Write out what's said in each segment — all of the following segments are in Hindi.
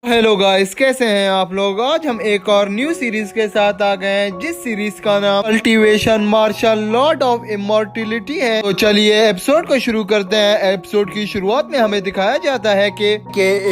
हेलो गाइस, कैसे हैं आप लोग। आज हम एक और न्यू सीरीज के साथ आ गए हैं, जिस सीरीज का नाम कल्टीवेशन मार्शल लॉर्ड ऑफ इमॉर्टिलिटी है। तो चलिए एपिसोड को शुरू करते हैं। एपिसोड की शुरुआत में हमें दिखाया जाता है कि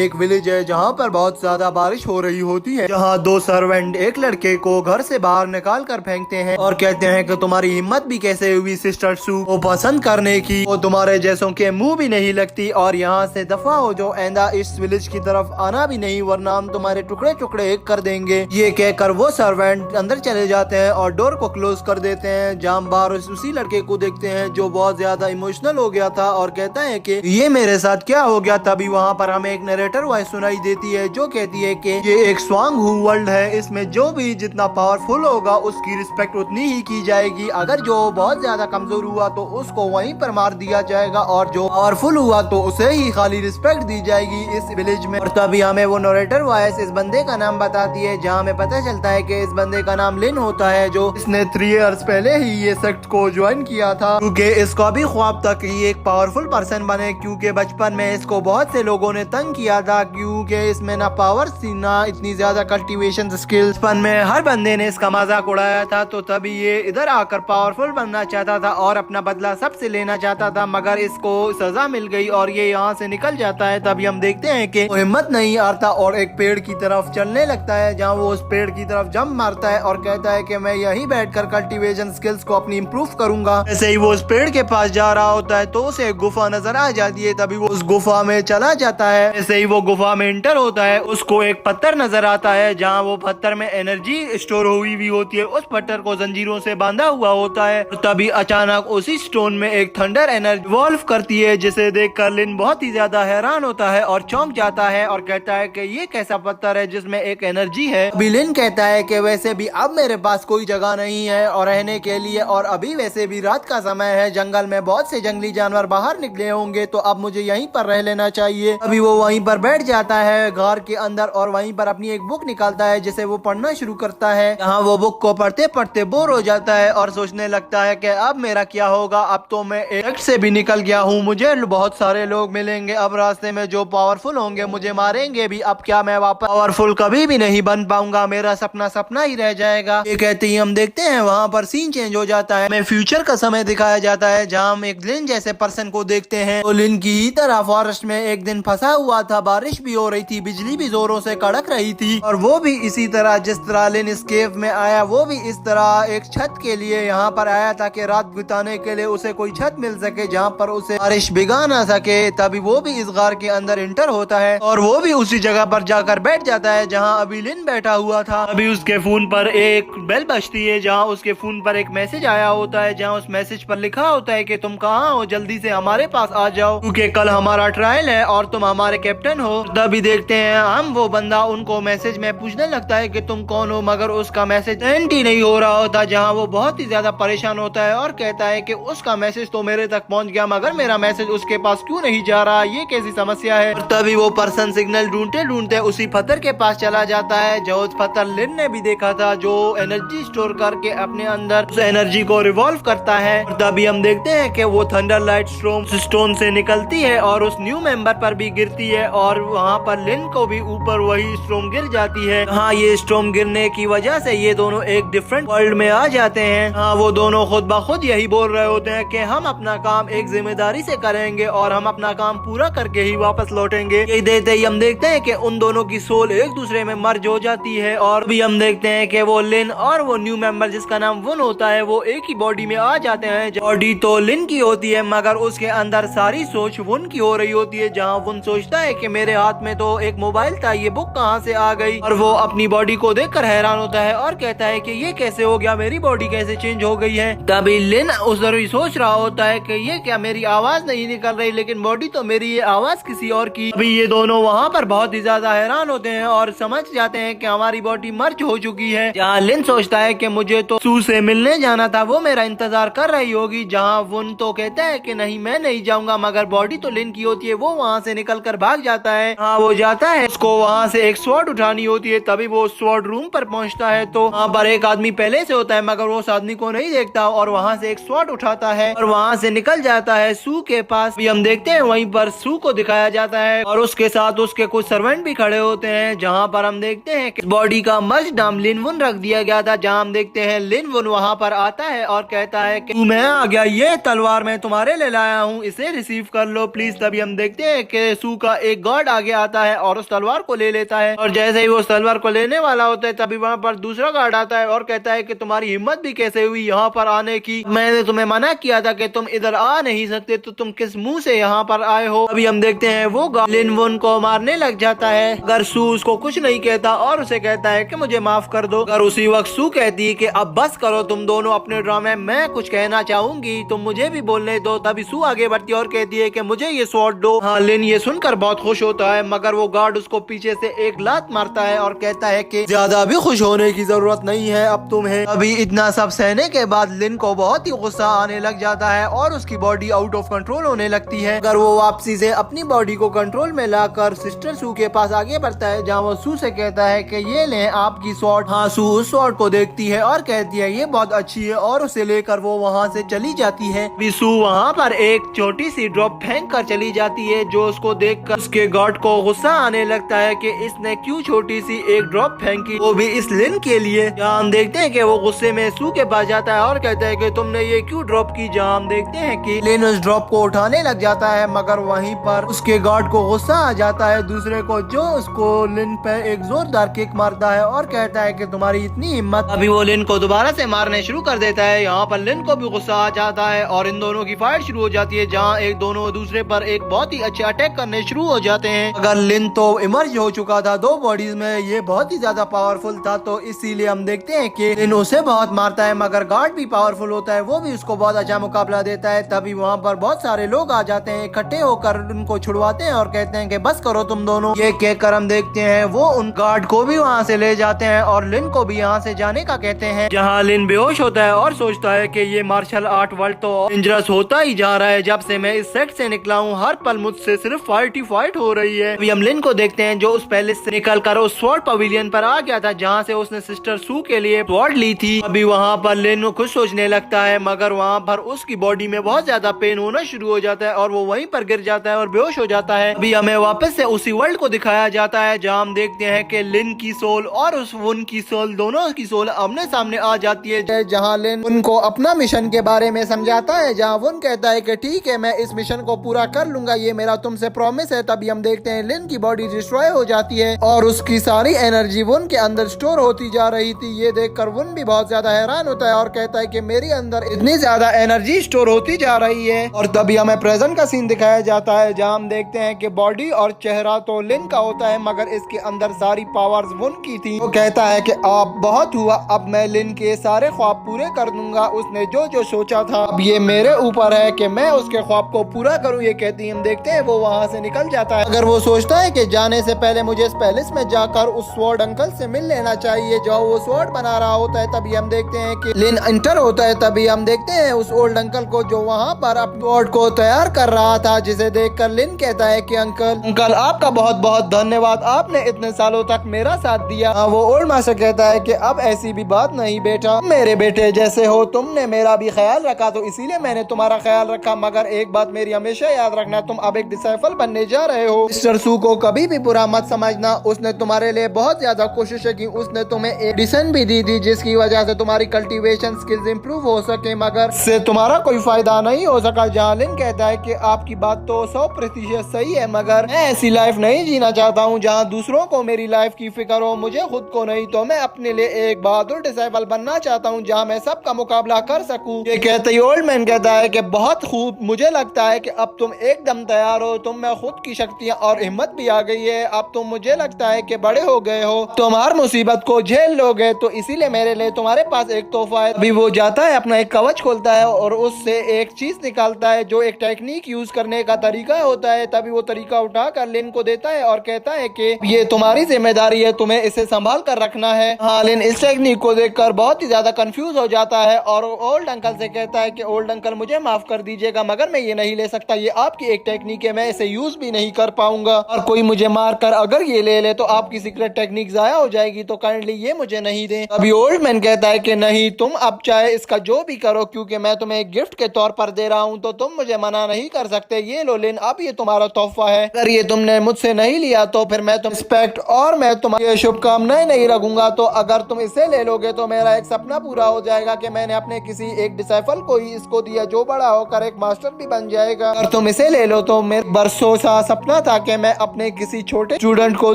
एक विलेज है जहां पर बहुत ज्यादा बारिश हो रही होती है, जहां दो सर्वेंट एक लड़के को घर से बाहर निकाल कर फेंकते हैं और कहते हैं कि तुम्हारी हिम्मत भी कैसे हुई सिस्टर सू को पसंद करने की, वो तुम्हारे जैसों के मुंह भी नहीं लगती और यहाँ से दफा हो जो आइंदा इस विलेज की तरफ आना भी नहीं, वरना हम तुम्हारे टुकड़े टुकड़े एक कर देंगे। ये कहकर वो सर्वेंट अंदर चले जाते हैं और डोर को क्लोज कर देते हैं। जहां बाहर उसी लड़के को देखते हैं जो बहुत ज्यादा इमोशनल हो गया था और कहता है कि ये मेरे साथ क्या हो गया। तभी वहाँ पर हमें एक नरेटर वॉइस सुनाई देती है जो कहती है कि ये एक स्वांग हू वर्ल्ड है, इसमें जो भी जितना पावरफुल होगा उसकी रिस्पेक्ट उतनी ही की जाएगी। अगर जो बहुत ज्यादा कमजोर हुआ तो उसको वहीं पर मार दिया जाएगा और जो पावरफुल हुआ तो उसे ही खाली रिस्पेक्ट दी जाएगी इस विलेज में। और तभी हमें वो नरेटर वॉइस इस बंदे का नाम बताती है, जहाँ हमें पता चलता है कि इस बंदे का नाम लिन होता है, जो इसने 3 इयर्स पहले ही ये सेक्ट को ज्वाइन किया था, क्योंकि इसका भी ख्वाब था कि ये एक पावरफुल पर्सन बने। क्योंकि बचपन में इसको बहुत से लोगों ने तंग किया था, क्योंकि इसमें ना पावर थी ना इतनी ज्यादा कल्टीवेशन स्किल्स। बचपन में हर बंदे ने इसका मजाक उड़ाया था, तो तभी ये इधर आकर पावरफुल बनना चाहता था और अपना बदला सबसे लेना चाहता था, मगर इसको सजा मिल गई और ये यहाँ से निकल जाता है। तभी हम देखते हैं कि हिम्मत नहीं आता और एक पेड़ की तरफ चलने लगता है, जहाँ वो उस पेड़ की तरफ जंप मारता है और कहता है कि मैं यहीं बैठकर कल्टीवेशन स्किल्स को अपनी इम्प्रूव करूंगा। ऐसे ही वो उस पेड़ के पास जा रहा होता है तो उसे एक गुफा नजर आ जाती है। तभी वो उस गुफा में चला जाता है। ऐसे ही वो गुफा में इंटर होता है, उसको एक पत्थर नजर आता है, जहाँ वो पत्थर में एनर्जी स्टोर हुई हुई होती है। उस पत्थर को जंजीरों से बांधा हुआ होता है। तभी अचानक उसी स्टोन में एक थंडर एनर्जी इवॉल्व करती है, जिसे देखकर लिन बहुत ही ज्यादा हैरान होता है और चौंक जाता है और कहता है कि ये कैसा पत्थर है जिसमें एक एनर्जी है। अभी लिन कहता है कि वैसे भी अब मेरे पास कोई जगह नहीं है और रहने के लिए, और अभी वैसे भी रात का समय है, जंगल में बहुत से जंगली जानवर बाहर निकले होंगे, तो अब मुझे यहीं पर रह लेना चाहिए। अभी वो वहीं पर बैठ जाता है घर के अंदर और वहीं पर अपनी एक बुक निकालता है, जिसे वो पढ़ना शुरू करता है। यहाँ वो बुक को पढ़ते पढ़ते बोर हो जाता है और सोचने लगता है कि अब मेरा क्या होगा, अब तो मैं एक से भी निकल गया हूँ, मुझे बहुत सारे लोग मिलेंगे अब रास्ते में जो पावरफुल होंगे, मुझे मारेंगे भी, अब क्या मैं वापस पावरफुल कभी भी नहीं बन पाऊंगा, मेरा सपना सपना ही रह जाएगा। ये कहते ही हम देखते हैं वहाँ पर सीन चेंज हो जाता है, हमें फ्यूचर का समय दिखाया जाता है, जहाँ हम एक लिन जैसे पर्सन को देखते हैं। तो लिन की तरह फॉरेस्ट में एक दिन फंसा हुआ था, बारिश भी हो रही थी, बिजली भी जोरों से कड़क रही थी, और वो भी इसी तरह जिस तरह लिन इस केव में आया, वो भी इस तरह एक छत के लिए यहाँ पर आया था कि रात बिताने के लिए उसे कोई छत मिल सके जहाँ पर उसे बारिश भिगा ना सके। तभी वो भी इस गार के अंदर इंटर होता है और वो भी उसी जगह पर जाकर बैठ जाता है जहाँ अभी लिन बैठा हुआ था। अभी उसके फोन पर एक बेल बजती है, जहाँ उसके फोन पर एक मैसेज आया होता है, जहाँ उस मैसेज पर लिखा होता है कि तुम कहाँ हो, जल्दी से हमारे पास आ जाओ, क्योंकि कल हमारा ट्रायल है और तुम हमारे कैप्टन हो। तभी देखते हैं हम वो बंदा उनको मैसेज में पूछने लगता है कि तुम कौन हो, मगर उसका मैसेज सेंड ही नहीं हो रहा होता, जहाँ वो बहुत ही ज्यादा परेशान होता है और कहता है कि उसका मैसेज तो मेरे तक पहुँच गया, मगर मेरा मैसेज उसके पास क्यों नहीं जा रहा, ये कैसी समस्या है। और तभी वो पर्सन सिग्नल ढूंढते ढूंढते उसी पत्थर के पास चला जाता है, जो उस पत्थर लिन ने भी देखा था, जो एनर्जी स्टोर करके अपने अंदर उस एनर्जी को रिवॉल्व करता है। और तभी हम देखते हैं कि वो थंडर लाइट स्टोन से निकलती है और उस न्यू मेंबर पर भी गिरती है, और वहाँ पर लिन को भी ऊपर वही स्टोम गिर जाती है। हाँ, ये स्टोम गिरने की वजह से ये दोनों एक डिफरेंट वर्ल्ड में आ जाते हैं। हाँ, वो दोनों खुद ब खुद यही बोल रहे होते हैं कि हम अपना काम एक जिम्मेदारी से करेंगे और हम अपना काम पूरा करके ही वापस लौटेंगे। ये देते ही हम देखते हैं कि उन दोनों की सोल एक दूसरे में मर्ज हो जाती है, और भी हम देखते हैं कि वो लिन और वो न्यू मेंबर जिसका नाम वुन होता है, वो एक ही बॉडी में आ जाते हैं। बॉडी तो लिन की होती है, मगर उसके अंदर सारी सोच वुन की हो रही होती है, जहाँ वुन सोचता है कि मेरे हाथ में तो एक मोबाइल था, ये बुक कहाँ से आ गई, और वो अपनी बॉडी को देखकर हैरान होता है और कहता है कि ये कैसे हो गया, मेरी बॉडी कैसे चेंज हो गई है। तभी लिन उधर ही सोच रहा होता है कि ये क्या, मेरी आवाज नहीं निकल रही, लेकिन बॉडी तो मेरी, ये आवाज किसी और की। अभी ये दोनों वहाँ पर बहुत ही ज्यादा हैरान होते हैं और समझ जाते हैं कि हमारी बॉडी मर्ज हो चुकी है। जहाँ लिन सोचता है कि मुझे तो सू से मिलने जाना था, वो मेरा इंतजार कर रही होगी, जहाँ वुन तो कहता है कि नहीं मैं नहीं जाऊंगा, मगर बॉडी तो लिन की होती है, वो वहाँ से निकल कर भाग जाता है। हाँ, वो जाता है, उसको वहाँ से एक स्वॉर्ड उठानी होती है। तभी वो स्वॉर्ड रूम पर पहुँचता है तो वहाँ पर एक आदमी पहले से होता है, मगर वो उस आदमी को नहीं देखता और वहाँ से एक स्वॉर्ड उठाता है और वहाँ से निकल जाता है सू के पास। भी हम देखते हैं वहीं पर सू को दिखाया जाता है और उसके साथ उसके कुछ सर्वेंट वार्डन भी खड़े होते हैं, जहाँ पर हम देखते हैं कि बॉडी का मर्ज नाम लिन वुन रख दिया गया था। जहाँ हम देखते हैं लिन वुन वहाँ पर आता है और कहता है कि मैं आ गया, ये तलवार मैं तुम्हारे लिए लाया हूँ, इसे रिसीव कर लो प्लीज। तभी हम देखते हैं कि सू का एक गार्ड आगे आता है और उस तलवार को ले लेता है, और जैसे ही वो उस तलवार को लेने वाला होता है तभी वहाँ पर दूसरा गार्ड आता है और कहता है कि तुम्हारी हिम्मत भी कैसे हुई यहाँ पर आने की, मैंने तुम्हें मना किया था कि तुम इधर आ नहीं सकते, तो तुम किस मुंह से यहाँ पर आए हो। अभी हम देखते हैं वो गार्ड लिन वुन को मारने लग जाता है, अगर सू उसको कुछ नहीं कहता और उसे कहता है कि मुझे माफ कर दो। अगर उसी वक्त सू कहती है कि अब बस करो तुम दोनों अपने ड्रामे, मैं कुछ कहना चाहूंगी, तुम मुझे भी बोलने दो। तभी सू आगे बढ़ती है और कहती है कि मुझे ये स्वॉर्ड दो। हाँ, लिन ये सुनकर बहुत खुश होता है, मगर वो गार्ड उसको पीछे से एक लात मारता है और कहता है कि ज्यादा भी खुश होने की जरूरत नहीं है अब तुम्हें। अभी इतना सब सहने के बाद लिन को बहुत ही गुस्सा आने लग जाता है और उसकी बॉडी आउट ऑफ कंट्रोल होने लगती है। अगर वो वापसी से अपनी बॉडी को कंट्रोल में लाकर सिस्टर सू के पास आगे बढ़ता है, जहाँ वो सू से कहता है कि ये ले आपकी स्वॉर्ड। हाँ, सू उस स्वॉर्ड को देखती है और कहती है ये बहुत अच्छी है और उसे लेकर वो वहाँ से चली जाती है। सू वहाँ पर एक छोटी सी ड्रॉप फेंक कर चली जाती है, जो उसको देखकर उसके गार्ड को गुस्सा आने लगता है कि इसने क्यों छोटी सी एक ड्रॉप फेंकी, वो भी इस लिन के लिए। जहाँ हम देखते हैं कि वो गुस्से में सू के पास जाता है और कहता है कि तुमने ये क्यों ड्रॉप की। जहाँ हम देखते हैं कि लिन उस ड्रॉप को उठाने लग जाता है, मगर वहीं पर उसके गार्ड को गुस्सा आ जाता है दूसरे को, जो उसको लिन पे एक जोरदार किक मारता है और कहता है कि तुम्हारी इतनी हिम्मत। अभी वो लिन को दोबारा से मारने शुरू कर देता है। यहाँ पर लिन को भी गुस्सा आ जाता है और इन दोनों की फाइट शुरू हो जाती है, जहाँ एक दोनों दूसरे पर एक बहुत ही अच्छे अटैक करने शुरू हो जाते हैं। अगर लिन तो इमर्ज हो चुका था दो बॉडीज में, ये बहुत ही ज्यादा पावरफुल था, तो इसीलिए हम देखते हैं कि लिन उसे बहुत मारता है, मगर गार्ड भी पावरफुल होता है, वो भी उसको बहुत अच्छा मुकाबला देता है। तभी वहाँ पर बहुत सारे लोग आ जाते हैं, इकट्ठे होकर उनको छुड़वाते हैं और कहते हैं कि बस करो तुम दोनों। ये कहकर हम देखते हैं वो उन गार्ड को भी वहाँ से ले जाते हैं और लिन को भी यहाँ से जाने का कहते हैं, जहाँ लिन बेहोश होता है और सोचता है कि ये मार्शल आर्ट वर्ल्ड तो डेंजरस होता ही जा रहा है, जब से मैं इस सेट से निकला हूँ हर पल मुझसे सिर्फ फाइट ही फाइट हो रही है। अभी हम लिन को देखते हैं जो उस पैलेस से निकल कर उस स्वॉर्ड पवेलियन पर आ गया था, जहाँ से उसने सिस्टर सू के लिए स्वॉर्ड ली थी। अभी वहाँ पर लिन कुछ सोचने लगता है, मगर वहाँ पर उसकी बॉडी में बहुत ज्यादा पेन होना शुरू हो जाता है और वो वहीं पर गिर जाता है और बेहोश हो जाता है। अभी हमें वापस से उसी वर्ल्ड को दिखाया जाता है, जहाँ हम देखते हैं कि लिन की सोल और उस वुन की सोल, दोनों की सोल आमने सामने आ जाती है, जहाँ लिन उनको अपना मिशन के बारे में समझाता है, जहाँ वुन कहता है कि ठीक है मैं इस मिशन को पूरा कर लूंगा, ये मेरा तुमसे प्रॉमिस है। तभी हम देखते हैं लिन की बॉडी डिस्ट्रॉय हो जाती है और उसकी सारी एनर्जी वुन के अंदर स्टोर होती जा रही थी। ये देखकर वुन भी बहुत ज्यादा हैरान होता है और कहता है कि मेरी अंदर इतनी ज्यादा एनर्जी स्टोर होती जा रही है। और तभी हमें प्रेजेंट का सीन दिखाया जाता है, जहाँ हम देखते हैं कि बॉडी और चेहरा तो लिन का होता है, मगर इसके अंदर सारी पावर्स वुन की थी। वो कहता है कि आप बहुत हुआ, अब मैं लिन के सारे ख्वाब पूरे कर दूंगा, उसने जो जो सोचा था अब ये मेरे ऊपर है कि मैं उसके ख्वाब को पूरा करूं। ये कहती हम देखते हैं वो वहाँ से निकल जाता है। अगर वो सोचता है कि जाने से पहले मुझे इस पैलेस में जाकर उस स्वॉर्ड अंकल से मिल लेना चाहिए जो वो स्वॉर्ड बना रहा होता है, तभी हम देखते हैं कि लिन एंटर होता है। तभी हम देखते हैं उस ओल्ड अंकल को जो वहाँ पर अपने स्वॉर्ड को तैयार कर रहा था, जिसे देखकर लिन कहता है कि अंकल आपका बहुत बहुत धन्यवाद, आपने इतने सालों तक मेरा साथ दिया। वो ओल्ड मास्टर कहता है कि अब ऐसी भी बात नहीं बेटा, मेरे बेटे जैसे हो, तुमने मेरा भी ख्याल रखा तो इसीलिए मैंने तुम्हारा ख्याल रखा, मगर एक बात मेरी हमेशा याद रखना, तुम अब एक डिसाइपल बनने जा रहे हो। मिस्टर सू को कभी भी बुरा मत समझना, उसने तुम्हारे लिए बहुत ज्यादा कोशिश की, उसने तुम्हें एक डिसीजन भी दी थी जिसकी वजह से तुम्हारी कल्टीवेशन स्किल्स इंप्रूव हो सके, मगर से तुम्हारा कोई फायदा नहीं हो सका। जहाँ लिन कहता है कि आपकी बात तो 100% सही है, मगर मैं ऐसी लाइफ नहीं जीना चाहता हूँ जहाँ दूसरों को मेरी लाइफ की फिक्र हो, मुझे खुद को नहीं। तो मैं अपने लिए एक बहादुर डिसाइपल बनना चाहता हूँ जहाँ मैं सबका मुकाबला कर सकूँ। ये कहते ही ओल्ड मैन कहता है कि बहुत खूब, मुझे लगता है कि अब तुम एकदम तैयार हो, तुम में खुद की शक्तियाँ और हिम्मत भी आ गई है, अब तुम मुझे लगता है कि बड़े हो गए हो, तुम हर मुसीबत को झेल लोगे, तो इसीलिए मेरे लिए तुम्हारे पास एक तोहफा है। अभी वो जाता है अपना एक कवच खोलता है और उससे एक चीज निकालता है जो एक टेक्निक यूज करने का तरीका होता है। तभी वो तरीका उठाकर लिन को देता है और कहता है कि ये तुम्हारी जिम्मेदारी है, तुम्हें इसे संभाल कर रखना है। हाँ, लिन इस टेक्निक को देखकर बहुत ही ज्यादा कंफ्यूज हो जाता है और ओल्ड अंकल से कहता है कि ओल्ड अंकल मुझे माफ कर दीजिएगा, मगर मैं ये नहीं ले सकता, ये आपकी एक टेक्निक है, मैं इसे यूज भी नहीं कर पाऊंगा, और कोई मुझे मार कर अगर ये ले ले तो आपकी सीक्रेट टेक्निक जाया हो जाएगी, तो काइंडली ये मुझे नहीं दे। अभी ओल्ड मैन कहता है कि नहीं, तुम अब चाहे इसका जो भी करो, क्योंकि मैं तुम्हें एक गिफ्ट के तौर पर दे रहा हूँ, तो तुम मुझे मना नहीं कर सकते। ये लो लिन, अब ये तुम्हारा तोहफा है, अगर ये तुमने मुझसे नहीं लिया तो फिर मैं तुम रिस्पेक्ट और मैं तुम्हारी शुभकामनाएं नहीं रखूंगा। तो अगर तुम इसे ले लोगे तो मेरा एक सपना पूरा हो जाएगा कि मैंने अपने किसी एक डिसाइपल को ही इसको दिया जो बड़ा होकर एक मास्टर भी बन जाएगा। अगर तुम इसे ले लो तो मेरे बरसों सा सपना था कि मैं अपने किसी छोटे स्टूडेंट को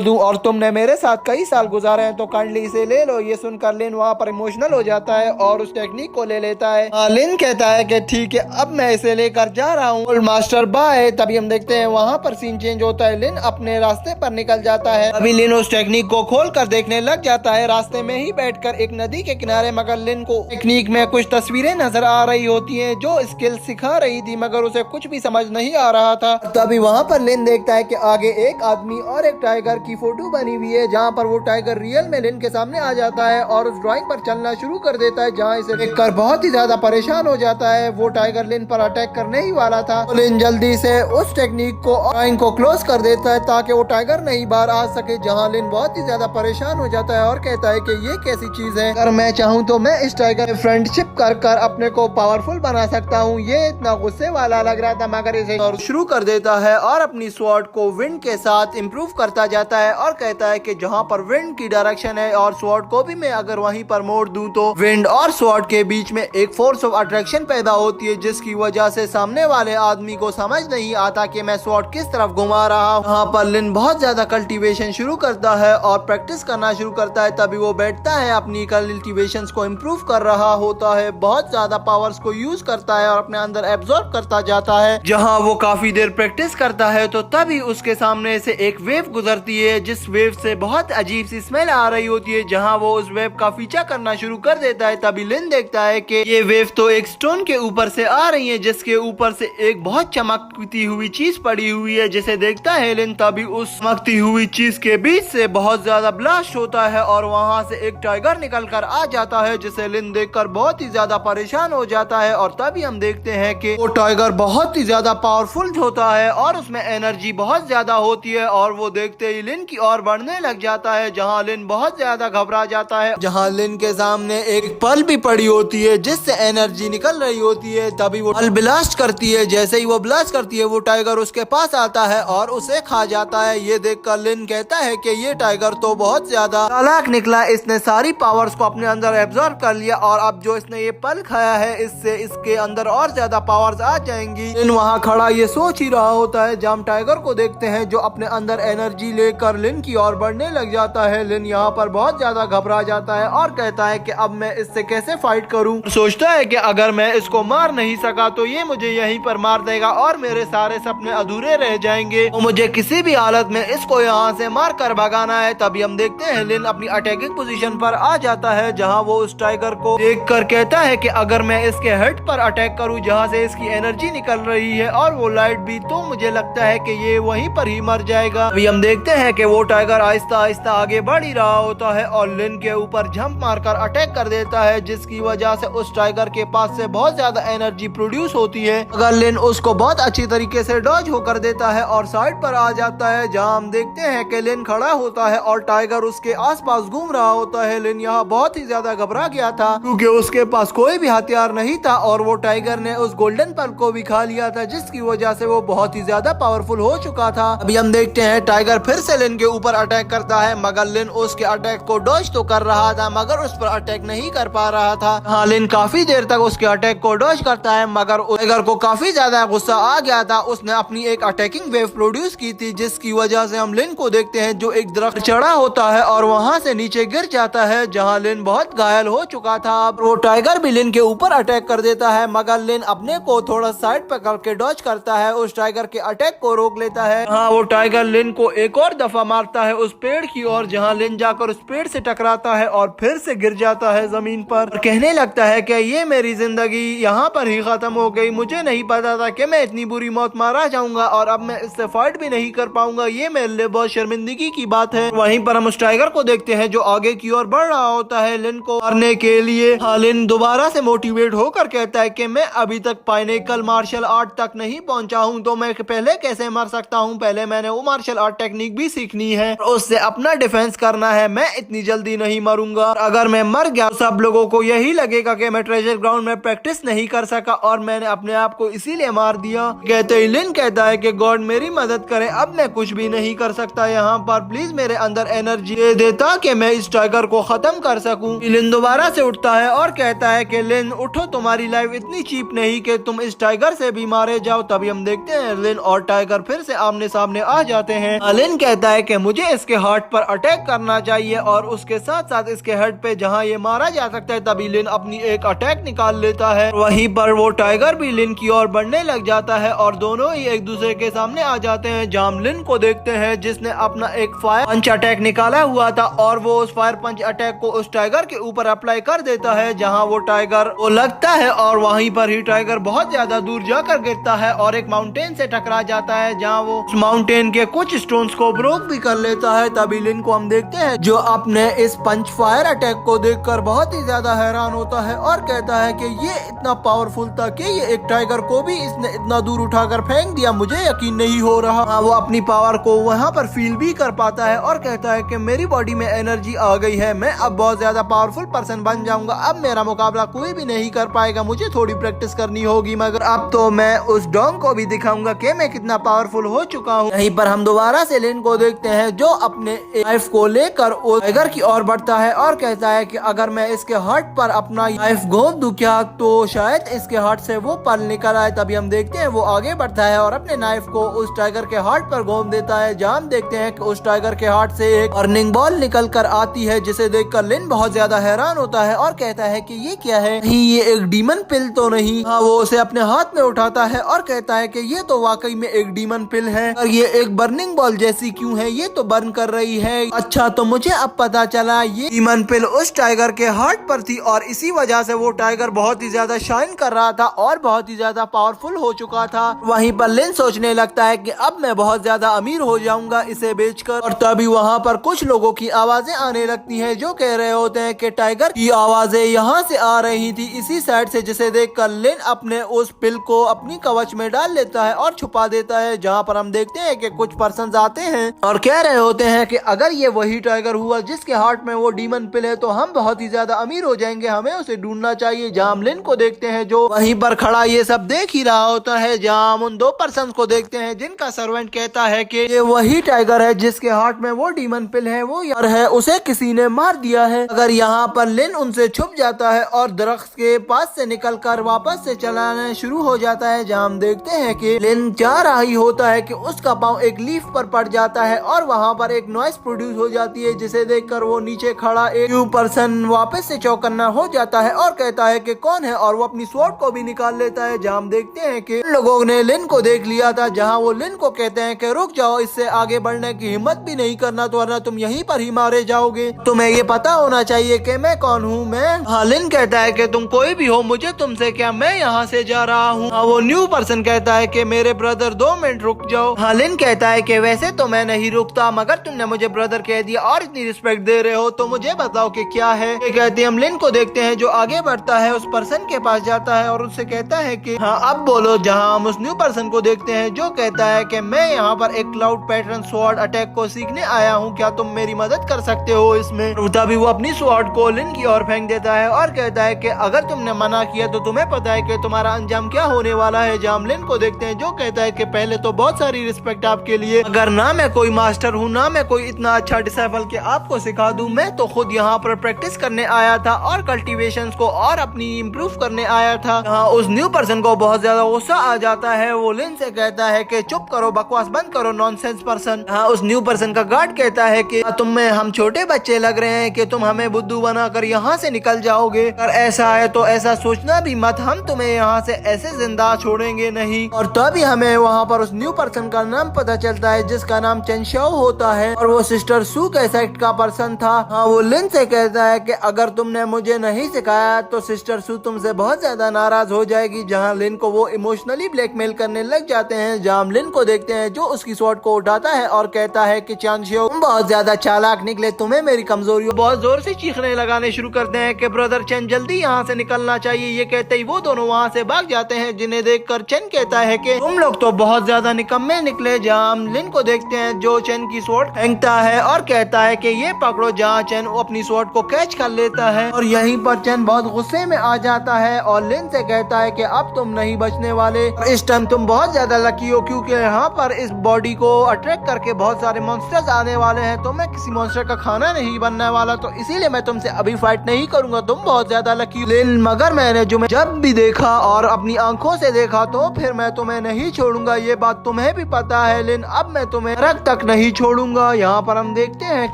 दूं और तुमने मेरे साथ कई साल गुजारे हैं, तो काइंडली इसे ले लो। ये सुनकर लिन वहाँ पर इमोशनल हो जाता है और उस टेक्निक को ले लेता है। लिन कहता है कि ठीक है, अब मैं इसे लेकर जा रहा हूँ, मास्टर बाय। तभी हम देखते हैं वहाँ पर सीन चेंज होता है, लिन अपने रास्ते पर निकल जाता है। अभी लिन उस टेक्निक को खोल कर देखने लग जाता है, रास्ते में ही बैठकर एक नदी के किनारे। मगर लिन को टेक्निक में कुछ तस्वीरें नजर आ रही होती हैं जो स्किल सिखा रही थी, मगर उसे कुछ भी समझ नहीं आ रहा था। तभी वहाँ पर लिन देखता है कि आगे एक आदमी और एक टाइगर की फोटो बनी हुई है, जहाँ पर वो टाइगर रियल में लिन के सामने आ जाता है और उस ड्राइंग पर चलना शुरू कर देता है, जहाँ इसे देखकर बहुत ही ज्यादा परेशान हो जाता है। वो टाइगर लिन पर अटैक करने ही वाला था, तो लिन जल्दी से उस टेक्निक को ड्राइंग को क्लोज कर देता है ताकि वो टाइगर नहीं बाहर आ सके। जहाँ लिन बहुत ही ज्यादा परेशान हो जाता है और कहता है कि ये कैसी चीज है, अगर मैं चाहूँ तो मैं इस टाइगर फ्रेंडशिप कर अपने को पावरफुल बना सकता हूँ। ये इतना गुस्से वाला लग रहा था, मगर इसे शुरू कर देता है और अपनी स्वॉर्ड को विंड के साथ इम्प्रूव करता जाता है और कहता है कि जहाँ पर विंड की डायरेक्शन है और स्वॉर्ड को भी मैं अगर वहीं पर मोड़ दूं तो विंड और स्वॉर्ड के बीच में एक फोर्स ऑफ अट्रैक्शन पैदा होती है, जिसकी वजह से सामने वाले आदमी को समझ नहीं आता कि मैं स्वॉर्ड किस तरफ घुमा रहा हूँ। यहाँ पर लिन बहुत ज्यादा कल्टीवेशन शुरू करता है और प्रैक्टिस करना शुरू करता है। तभी वो बैठता है, अपनी कल्टीवेशन को इम्प्रूव कर रहा होता है, बहुत ज्यादा पावर्स को यूज करता है और अपने अंदर एब्जॉर्ब करता जाता है। जहाँ वो काफी देर प्रैक्टिस करता है तो तभी उसके सामने से एक वेव गुजरती है, जिस वेव से बहुत अजीब सी स्मेल आ रही होती है। जहाँ वो उस वेव का पीछा करना शुरू कर देता है, तभी लिन देखता है कि ये वेव तो एक स्टोन के ऊपर से आ रही है, जिसके ऊपर से एक बहुत चमकती हुई चीज पड़ी हुई है, जिसे देखता है लिन। तभी उस चमकती हुई चीज के बीच से बहुत ज्यादा ब्लास्ट होता है और वहाँ से एक टाइगर निकल कर आ जाता है, जिसे लिन देखकर बहुत ही ज्यादा परेशान हो जाता है। और तभी हम देखते हैं कि वो टाइगर बहुत ही ज्यादा पावरफुल होता है और उसमें एनर्जी बहुत ज्यादा होती है और वो देखते ही लिन की ओर बढ़ने लग जाता है, जहाँ लिन बहुत ज्यादा घबरा जाता है। जहाँ लिन के सामने एक पल भी पड़ी होती है जिससे एनर्जी निकल रही होती है, तभी वो पल ब्लास्ट करती है। जैसे ही वो ब्लास्ट करती है, वो टाइगर उसके पास आता है और उसे खा जाता है। ये देखकर लिन कहता है कि ये टाइगर तो बहुत ज्यादा चालाक निकला, इसने सारी पावर्स को अपने अंदर एब्जॉर्ब कर लिया और अब जो इसने ये पल खाया है, इससे इसके अंदर और ज्यादा पावर्स आ जाएंगी। लिन वहाँ खड़ा ये सोच ही रहा होता है, जब हम टाइगर को देखते हैं जो अपने अंदर एनर्जी लेकर लिन की ओर बढ़ने लग जाता है। लिन यहाँ पर बहुत ज्यादा घबरा जाता है और कहता है कि अब मैं इससे कैसे फाइट करूं। सोचता है कि अगर मैं इसको मार नहीं सका तो ये मुझे यहीं पर मार देगा और मेरे सारे सपने अधूरे रह जाएंगे, तो मुझे किसी भी हालत में इसको यहाँ से मार कर भगाना है। तभी हम देखते हैं लिन अपनी अटैकिंग पोजीशन पर आ जाता है, जहाँ वो उस टाइगर को देख कर कहता है कि अगर मैं इसके हेड पर अटैक करूँ जहाँ से इसकी एनर्जी निकल रही है और वो लाइट भी, तो मुझे लगता है कि ये वहीं पर ही मर जाएगा। अभी हम देखते हैं कि वो टाइगर आहिस्ता आहिस्ता आगे बढ़ ही रहा होता है और लिन के ऊपर जंप मारकर अटैक कर देता है, जिसकी वजह से उस टाइगर के पास से बहुत ज्यादा एनर्जी प्रोड्यूस होती है। अगर लिन उसको बहुत अच्छी तरीके से डॉज होकर देता है और साइड पर आ जाता है, जहां हम देखते हैं कि लिन खड़ा होता है और टाइगर उसके आसपास घूम रहा होता है। लिन यहाँ बहुत ही ज्यादा घबरा गया था क्योंकि उसके पास कोई भी हथियार नहीं था और वो टाइगर ने उस गोल्डन पल को भी खा लिया था, जिसकी वजह से वो बहुत ही ज्यादा पावरफुल हो चुका था। अभी हम देखते हैं टाइगर फिर से लिन के ऊपर अटैक करता है, मगर लिन उसके अटैक को डॉज तो कर रहा था मगर उस पर अटैक नहीं कर पा रहा था। हाँ, लिन काफी देर तक उसके अटैक को डॉज करता है, मगर टाइगर को काफी ज्यादा गुस्सा आ गया था। उसने अपनी एक अटैकिंग वेव प्रोड्यूस की थी, जिसकी वजह से हम लिन को देखते हैं जो एक दरख्त चढ़ा होता है और वहाँ से नीचे गिर जाता है, जहाँ लिन बहुत घायल हो चुका था। वो टाइगर भी लिन के ऊपर अटैक कर देता है, मगर लिन अपने को थोड़ा साइड पर करके डॉज करता है, उस टाइगर के अटैक को रोक लेता है। हाँ, वो टाइगर लिन को एक और दफा मारता है उस पेड़ की ओर, जहाँ लिन जाकर उस पेड़ से टकराता है और फिर से गिर जाता है जमीन पर और कहने लगता है कि ये मेरी जिंदगी यहाँ पर ही खत्म हो गई। मुझे नहीं पता था कि मैं इतनी बुरी मौत मारा जाऊंगा और अब मैं इससे फाइट भी नहीं कर पाऊंगा। ये मेरे लिए बहुत शर्मिंदगी की बात है। वहीं पर हम उस टाइगर को देखते हैं जो आगे की ओर बढ़ रहा होता है लिन को मारने के लिए। हाँ, लिन दोबारा से मोटिवेट होकर कहता है कि मैं अभी तक पाइनेकल मार्शल आर्ट तक नहीं पहुंचा हूँ, तो मैं पहले कैसे मर सकता हूँ। पहले मैंने वो मार्शल आर्ट टेक्निक भी सीखनी है, उससे अपना डिफेंस करना है। मैं इतनी जल्दी नहीं मरूंगा और अगर मैं मर गया सब लोगों को यही लगेगा कि मैं ट्रेजर ग्राउंड में प्रैक्टिस नहीं कर सका और मैंने अपने आप को इसीलिए मार दिया। कहते ही लिन कहता है कि गॉड मेरी मदद करे, अब मैं कुछ भी नहीं कर सकता यहाँ पर, प्लीज मेरे अंदर एनर्जी दे देता कि मैं इस टाइगर को खत्म कर सकूं। लिन दोबारा से उठता है और कहता है कि लिन उठो, तुम्हारी लाइफ इतनी चीप नहीं कि तुम इस टाइगर से भी मारे जाओ। तभी हम देखते हैं लिन और टाइगर फिर से आमने सामने आ जाते हैं। लिन कहता है कि मुझे इसके हार्ट पर अटैक करना चाहिए और उसके साथ साथ इसके हेड पे जहाँ ये मारा जा सकता है। तभी लिन अपनी एक अटैक निकाल लेता है, वहीं पर वो टाइगर भी लिन की ओर बढ़ने लग जाता है और दोनों ही एक दूसरे के सामने आ जाते हैं। जहाँ हम लिन को देखते हैं जिसने अपना एक फायर पंच अटैक निकाला हुआ था और वो उस फायर पंच अटैक को उस टाइगर के ऊपर अप्लाई कर देता है, जहाँ वो टाइगर वो लगता है और वहीं पर ही टाइगर बहुत ज्यादा दूर जाकर गिरता है और एक माउंटेन से टकरा जाता है, जहाँ वो उस माउंटेन के कुछ स्टोन्स को ब्रोक भी कर लेता है। तभी लिन को हम देखते हैं जो अपने इस पंच फायर अटैक को देखकर बहुत ही ज्यादा हैरान होता है और कहता है कि ये इतना पावरफुल था कि ये एक टाइगर को भी इसने इतना दूर उठाकर फेंक दिया, मुझे यकीन नहीं हो रहा। वो अपनी पावर को वहाँ पर फील भी कर पाता है और कहता है कि मेरी बॉडी में एनर्जी आ गई है, मैं अब बहुत ज्यादा पावरफुल पर्सन बन जाऊंगा, अब मेरा मुकाबला कोई भी नहीं कर पाएगा, मुझे थोड़ी प्रैक्टिस करनी होगी, मगर अब तो मैं उस डॉग को भी दिखाऊंगा कि मैं कितना पावरफुल हो चुका हूँ। यहीं पर हम दोबारा से लिन को देखते हैं जो अपने नाइफ को लेकर उस टाइगर की ओर बढ़ता है और कहता है कि अगर मैं इसके हार्ट पर अपना नाइफ घोंप दूं क्या तो शायद इसके हार्ट से वो पल निकल आए। तभी हम देखते हैं वो आगे बढ़ता है और अपने नाइफ को उस टाइगर के हार्ट पर घोंप देता है, जहाँ हम देखते हैं कि उस टाइगर के हार्ट से एक अर्निंग बॉल निकल कर आती है, जिसे देखकर लिन बहुत ज्यादा हैरान होता है और कहता है कि ये क्या है, नहीं ये एक डीमन पिल तो नहीं। हाँ, वो उसे अपने हाथ में उठाता है और कहता है कि ये तो वाकई में एक डीमन पिल है और ये एक बर्निंग बॉल जैसी क्यों है, ये तो बर्न कर रही है। अच्छा, तो मुझे अब पता चला ये डीमन पिल उस टाइगर के हार्ट पर थी और इसी वजह से वो टाइगर बहुत ही ज्यादा शाइन कर रहा था और बहुत ही ज्यादा पावरफुल हो चुका था। वहीं पर लिन सोचने लगता है कि अब मैं बहुत ज्यादा अमीर हो जाऊंगा इसे बेचकर। और तभी वहाँ पर कुछ लोगों की आवाजें आने लगती हैं जो कह रहे होते हैं कि टाइगर की आवाजें यहाँ से आ रही थी इसी साइड से, जिसे देखकर लिन अपने उस पिल को अपनी कवच में डाल लेता है और छुपा देता है। जहाँ पर हम देखते हैं कि कुछ पर्सन आते हैं और कह रहे होते हैं कि अगर ये वही टाइगर हुआ जिसके हार्ट में वो डीमन पिल है तो हम बहुत ही ज्यादा अमीर हो जाएंगे, हमें उसे ढूंढना चाहिए। जहाँ हम लिन को देखते हैं जो वहीं पर खड़ा ये सब देख ही रहा होता है, जहाँ हम उन दो पर्सन को देखते हैं जिनका सर्वेंट कहता है कि ये वही टाइगर है जिसके हार्ट में वो डीमन पिल है, वो यार है, उसे किसी ने मार दिया है। अगर यहाँ पर लिन उनसे छुप जाता है और दरख्त के पास से निकलकर वापस से चलाना शुरू हो जाता है, जहाँ हम देखते हैं कि लिन जा रहा ही होता है कि उसका पाँव एक लीफ पर पड़ जाता है और वहाँ पर एक नॉइस प्रोड्यूस हो जाती है, जिसे देखकर वो नीचे खड़ा एक न्यू पर्सन वापस से चौकन्ना हो जाता है और कहता है कि कौन है, और वो अपनी स्वॉर्ड को भी निकाल लेता है। जहाँ हम देखते हैं कि लोगों ने लिन को देख लिया था, जहाँ वो लिन को कहते हैं कि रुक जाओ, इससे आगे बढ़ने की हिम्मत भी नहीं करना तो वरना तुम यहीं पर ही मारे जाओगे, तुम्हें ये पता होना चाहिए कि मैं कौन हूँ। मैं हाँ, लिन कहता है कि तुम कोई भी हो, मुझे तुमसे क्या, मैं यहाँ से जा रहा हूँ। हाँ, वो न्यू पर्सन कहता है कि मेरे ब्रदर 2 मिनट रुक जाओ। हाँ, लिन कहता है कि वैसे तो मैं नहीं रुकता, मगर तुमने मुझे ब्रदर कह दिया और इतनी रिस्पेक्ट दे रहे हो तो मुझे बताओ कि क्या है। ये कहते हम लिन को देखते हैं जो आगे बढ़ता है, उस पर्सन के पास जाता है और उससे कहता है कि हाँ अब बोलो। जहाँ हम उस न्यू पर्सन को देखते हैं जो कहता है कि मैं यहाँ पर एक क्लाउड पैटर्न स्वॉर्ड अटैक को सीखने आया हूँ, क्या तुम मेरी मदद कर सकते हो इसमें। तभी वो अपनी स्वॉर्ड को लिन की ओर फेंक देता है और कहता है कि अगर तुमने मना किया तो तुम्हें पता है कि तुम्हारा अंजाम क्या होने वाला है। जहाँ हम लिन को देखते हैं जो कहता है कि पहले तो बहुत सारी रिस्पेक्ट आपके लिए, अगर ना मैं कोई मास्टर हूँ ना मैं कोई इतना अच्छा डिसाइपल के आपको सिखा दूं, मैं तो खुद यहाँ पर प्रैक्टिस करने आया था और कल्टीवेशन को और अपनी इम्प्रूव करने आया था। हाँ, उस न्यू पर्सन को बहुत ज्यादा गुस्सा आ जाता है, वो लिन से कहता है कि चुप करो, बकवास बंद करो, नॉनसेंस पर्सन। हाँ, उस न्यू पर्सन का गार्ड कहता है कि तुम में हम छोटे बच्चे लग रहे हैं कि तुम हमें बुद्धू बनाकर यहाँ से निकल जाओगे, अगर ऐसा है तो ऐसा सोचना भी मत, हम तुम्हें यहाँ से ऐसे जिंदा छोड़ेंगे नहीं। और तभी हमें वहाँ पर उस न्यू पर्सन का नाम पता चलता है जिसका नाम चेंशाओ होता है और वो सिस्टर सू के सेक्ट का पर्सन था। हाँ, वो लिन से कहता है कि अगर तुमने मुझे नहीं सिखाया तो सिस्टर सू तुमसे बहुत ज्यादा नाराज हो जाएगी। जहाँ लिन को वो इमोशनली ब्लैकमेल करने लग जाते हैं। जहाँ हम लिन को देखते हैं जो उसकी स्वॉर्ड को उठाता है और कहता है कि चांशियो तुम बहुत ज्यादा चालाक निकले, तुम्हें मेरी कमजोरी। बहुत जोर से चीखने लगाने शुरू करते हैं कि ब्रदर चेन जल्दी यहाँ से निकलना चाहिए। ये कहते ही वो दोनों वहाँ से भाग जाते हैं, जिन्हें देखकर चेन कहता है कि तुम लोग तो बहुत ज्यादा निकम्मे निकले। जहाँ हम लिन को देखते हैं जो चेन की स्वॉर्ड फेंकता है और कहता है कि ये पकड़ो। जहाँ चेन अपनी स्वॉर्ड को कैच कर लेता है और यहीं पर चेन बहुत गुस्से में आ जाता है और लिन से कहता है कि अब तुम नहीं बचने वाले। इस टाइम तुम बहुत ज्यादा लकी हो क्योंकि यहाँ पर इस बॉडी को को अट्रैक्ट करके बहुत सारे मॉन्स्टर्स आने वाले हैं, तो मैं किसी मॉन्स्टर का खाना नहीं बनने वाला, तो इसीलिए मैं तुमसे अभी फाइट नहीं करूंगा, तुम बहुत ज्यादा लकी। लिन मगर मैंने जब भी देखा और अपनी आंखों से देखा तो फिर मैं तुम्हें नहीं छोड़ूंगा, ये बात तुम्हें भी पता है लिन, अब मैं तुम्हें नरक तक नहीं छोड़ूंगा। यहाँ पर हम देखते हैं